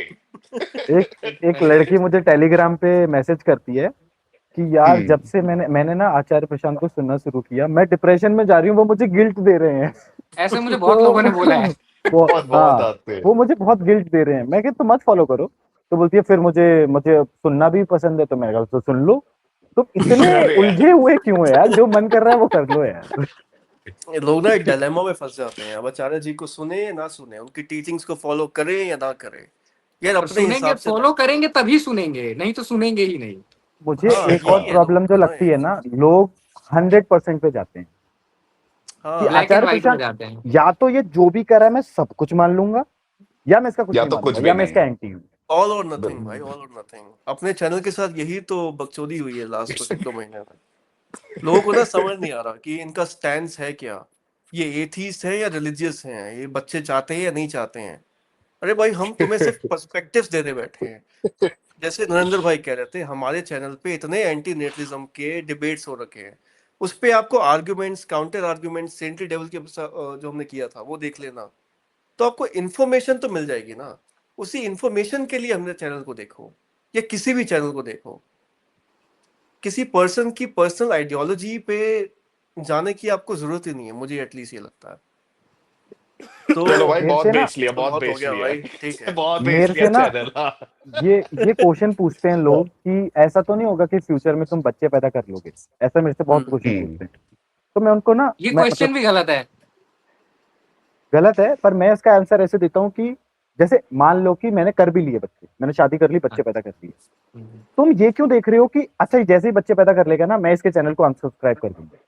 एक लड़की मुझे टेलीग्राम पे मैसेज करती है कि यार हम्म। जब से मैंने ना आचार्य प्रशांत को सुनना शुरू किया, मैं डिप्रेशन में जा रही हूँ, वो मुझे गिल्ट दे रहे हैं। ऐसे मुझे बहुत तो लोगों ने बोला है। वो, बहुत बहुत हाँ, आते हैं। वो मुझे बहुत गिल्ट दे रहे हैं। मैं कहता तुम मत फॉलो करो। तो बोलती है फिर मुझे मुझे सुनना भी पसंद है, तो मैं कहा तो सुन लो। तुम इतने अरे यार। उलझे हुए क्यों है यार? जो मन कर रहा है वो कर लो यार। ये लोग ना एक डायलेमा में फंस जाते हैं, अब आचार्य जी को सुने या ना सुने, उनकी टीचिंग्स को फॉलो करें या ना करें। यार और अपने सुनेंगे, हिसाब से फॉलो लाइफ जी। करेंगे तभी सुनेंगे, नहीं तो सुनेंगे ही नहीं। मुझे हाँ, एक और यही है प्रॉब्लम लोगों जो का ना लगती ये। है ना, लोग 100% पे जाते हैं कि हाँ, ब्लैक एंड आचार्य व्हाइट में प्रशांत जाते हैं। या तो ये जो भी कर रहा है मैं सब कुछ मान लूंगा, या मैं इसका कुछ या नहीं तो कुछ मानूंगा, भी या मैं नहीं। इसका एंटी हूँ। ऑल और नथिंग बिल्कुल। भाई, ऑल और नथिंग। अपने चैनल के साथ यही तो बकचोदी हुई है लास्ट कुछ 1-2 महीने में। लोगों को ना समझ नहीं आ रहा कि इनका स्टैंस है क्या, ये एथीस्ट है या रिलीजियस हैं, ये बच्चे चाहते हैं या नहीं चाहते हैं। अरे भाई, हम तुम्हें सिर्फ पर्सपेक्टिव्स देने बैठे हैं। जैसे नरेंद्र भाई कह रहे थे, हमारे चैनल पे इतने एंटी नेटलिज्म के डिबेट्स हो रखे हैं, उस पे आपको arguments, counter arguments, sentry devil के जो हमने किया था वो देख लेना। तो आपको इन्फॉर्मेशन तो मिल जाएगी ना। उसी इन्फॉर्मेशन के लिए हमने चैनल को देखो, या किसी भी चैनल को देखो। किसी पर्सन की पर्सनल आइडियोलॉजी पे जाने की आपको जरूरत ही नहीं है, मुझे एटलीस्ट ये लगता है। तो चलो भाई, मेरे बहुत से ना बेच लिया, बहुत बहुत हो बेच गया लिया भाई, ठीक है। बहुत बेच मेरे लिया से ना चैनल। हाँ। ये क्वेश्चन पूछते हैं लोग कि ऐसा तो नहीं होगा कि फ्यूचर में तुम बच्चे पैदा कर लोगे, ऐसा मेरे से बहुत क्वेश्चन हम्म पूछते हैं। तो मैं उनको ना, ये मैं क्वेश्चन मतलब भी गलत है। गलत है पर मैं इसका आंसर ऐसे देता हूँ कि जैसे मान लो कि मैंने कर भी लिए बच्चे, मैंने शादी कर ली, बच्चे पैदा कर लिए, तुम ये क्यों देख रहे हो कि अच्छा जैसे ही बच्चे पैदा कर लेगा ना मैं इसके चैनल को अनसब्सक्राइब कर दूंगा।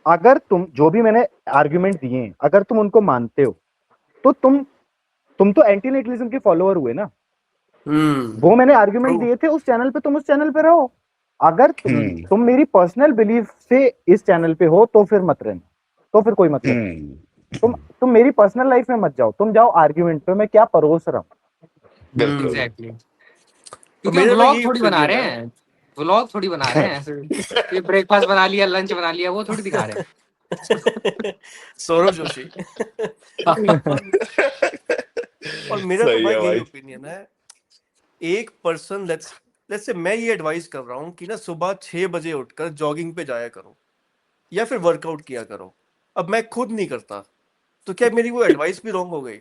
अगर तुम जो भी मैंने आर्ग्यूमेंट दिए हैं अगर तुम उनको मानते हो तो तुम तो एंटी नेटलिज्म के फॉलोअर हुए ना। वो मैंने आर्ग्यूमेंट ट्रू। दिए थे उस चैनल पे, तुम उस चैनल पे रहो। अगर हम्म तुम मेरी पर्सनल बिलीफ से इस चैनल पे हो तो फिर मत रहना, तो फिर कोई मतलब नहीं। हम्म तुम मेरी पर्सनल लाइफ में मत जाओ, तुम जाओ आर्ग्यूमेंट पे, मैं क्या परोस रहा हूँ। बिल्कुल। एग्जैक्टली, तो क्योंकि हम मेरा ना व्लॉग ये थोड़ी बना ओपिनियन रहे है। हैं, व्लॉग थोड़ी बना रहे हैं ऐसे। ये ब्रेकफास्ट बना लिया, लंच बना लिया, वो थोड़ी दिखा रहे सौरभ जोशी। और और मेरा तो सही भाई है यही भाई। ओपिनियन है। एक पर्सन, लेट्स लेट्स से मैं ये एडवाइस कर रहा हूँ कि ना सुबह 6 बजे उठकर जॉगिंग पे जाया करो या फिर वर्कआउट किया करो। अब मैं खुद नहीं करता, तो क्या मेरी वो एडवाइस भी रॉन्ग हो गई?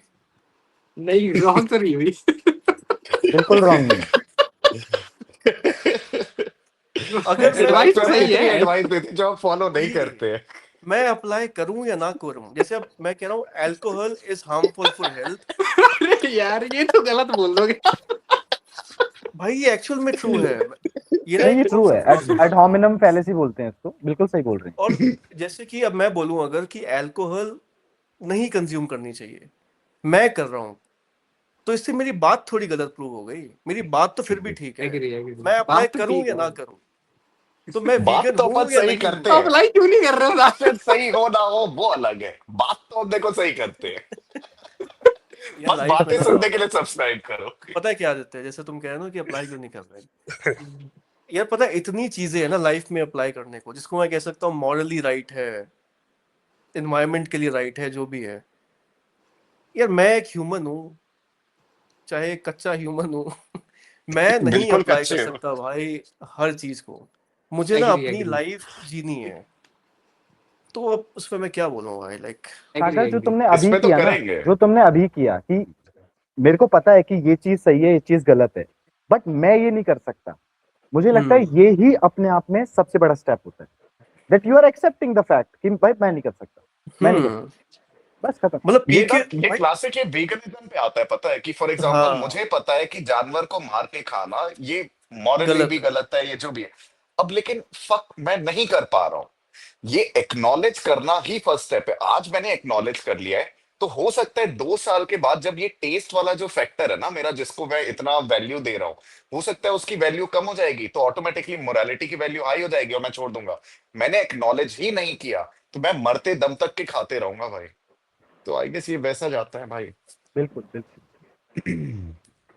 नहीं, रॉन्ग तो नहीं हुई। बिल्कुल रॉन्ग नहीं। अगर ऐसे मैं लोग एडवाइस तो तो ना अप्लाई सही इतनी है। एडवाइस देते हैं जो आप फॉलो नहीं वही, करते हैं। मैं अप्लाई करूं या ना करूं, जैसे अब मैं कह रहा हूँ alcohol is harmful for health. अरे यार, ये तो गलत बोल दोगे। भाई ये एक्चुअल में ट्रू है। ये ना नहीं एक ये ट्रू बहुत है, सिंपल सी एड बात है। होमिनम फैलेसी बोलते हैं इसको, बिल्कुल सही बोल रहे हैं। और जैसे कि अब मैं बोलूं अगर कि अल्कोहल नहीं कंज्यूम करनी चाहिए, मैं कर रहा हूँ, तो इससे मेरी बात थोड़ी गलत प्रूव हो गई। मेरी बात तो फिर भी ठीक है। एग्री एग्री, मैं अप्लाई बात तो करूं ठीक या है। ना करूं, तो मैं बात वीगन तो अपन हूं या सही नहीं हूं, करते हैं, अप्लाई क्यों नहीं कर रहे हो फिर सही हो ना हो वो अलग है। बात तो हम देखो सही करते हैं, या बस लाइफ में बातें ना, सुनने के लिए सब्सक्राइब करो। पता है क्या आदत है, जैसे तुम कह रहे हो कि अप्लाई क्यों नहीं कर रहे। यार पता है इतनी चीजें है ना लाइफ में अप्लाई करने को, जिसको मैं कह सकता हूँ मॉरली राइट है, एनवायरनमेंट के लिए राइट है, जो भी है। यार मैं एक ह्यूमन हूँ, चाहे कच्चा ह्यूमन हूँ। मैं नहीं बिल्कुल अप्लाई कर कच्चे हो। सकता भाई हर चीज को। मुझे ना एग्री अपनी एग्री लाइफ जीनी है, तो अब उसमें मैं क्या बोलूँ भाई, लाइक। एग्री सागर जो एग्री। तुमने इस अभी पे तो किया ना, करेंगे। जो तुमने अभी किया कि मेरे को पता है कि ये चीज सही है ये चीज गलत है, बट मैं ये नहीं कर सकता, मुझे लगता है हम्म ये ही अपने आप में सबसे बड़ा स्टेप होता है। That you are accepting the fact कि भाई मैं नहीं कर सकता, मैं नहीं कर हम्म सकता, बस खत्म। मतलब ये ना पीके ये भाई। क्लासिक ये वीगनिज्म पे आता है, पता है कि फॉर एग्जांपल हाँ, मुझे पता है कि जानवर को मार के खाना ये मॉरली गलत भी है। गलत है, ये जो भी है। अब लेकिन फक मैं नहीं कर पा रहा हूँ। ये एक्नॉलेज करना ही फर्स्ट स्टेप है। आज मैंने एक्नॉलेज कर लिया है, तो हो सकता है 2 साल के बाद जब ये टेस्ट वाला जो फैक्टर है ना मेरा, जिसको मैं इतना वैल्यू दे रहा हूँ, हो सकता है उसकी वैल्यू कम हो जाएगी, तो ऑटोमेटिकली मोरालिटी की वैल्यू हाई हो जाएगी और मैं छोड़ दूंगा। मैंने एक्नॉलेज ही नहीं किया, तो मैं मरते दम तक के खाते रहूंगा भाई। तो आई गेस ये वैसा जाता है भाई। बिल्कुल बिल्कुल।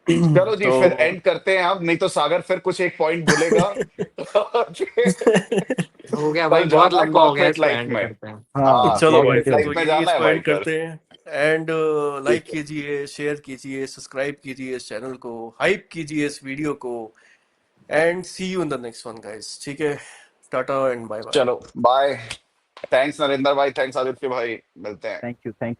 चलो जी, तो फिर एंड करते हैं अब, नहीं तो सागर फिर कुछ एक पॉइंट बोलेगा। हो गया भाई, कल बहुत जाना है लंबा हो गया, कॉर्पोरेट इसको लाइफ एंड में। करते हैं। हाँ हाँ, चलो भाई, बहुत कॉर्पोरेट फिर सही। लाइफ तो में यही जाना इस है पर भाई एंड कल। करते हैं। एंड लाइक ठीक है। कीजिए, शेयर कीजिए, सब्सक्राइब कीजिए इस चैनल को, हाइप कीजिए इस वीडियो को। And see you in the next one guys, ठीक है। Tata and bye bye. चलो बाय। थैंक्स नरेंद्र भाई, थैंक्स आदित्य भाई, मिलते हैं। Thank you thank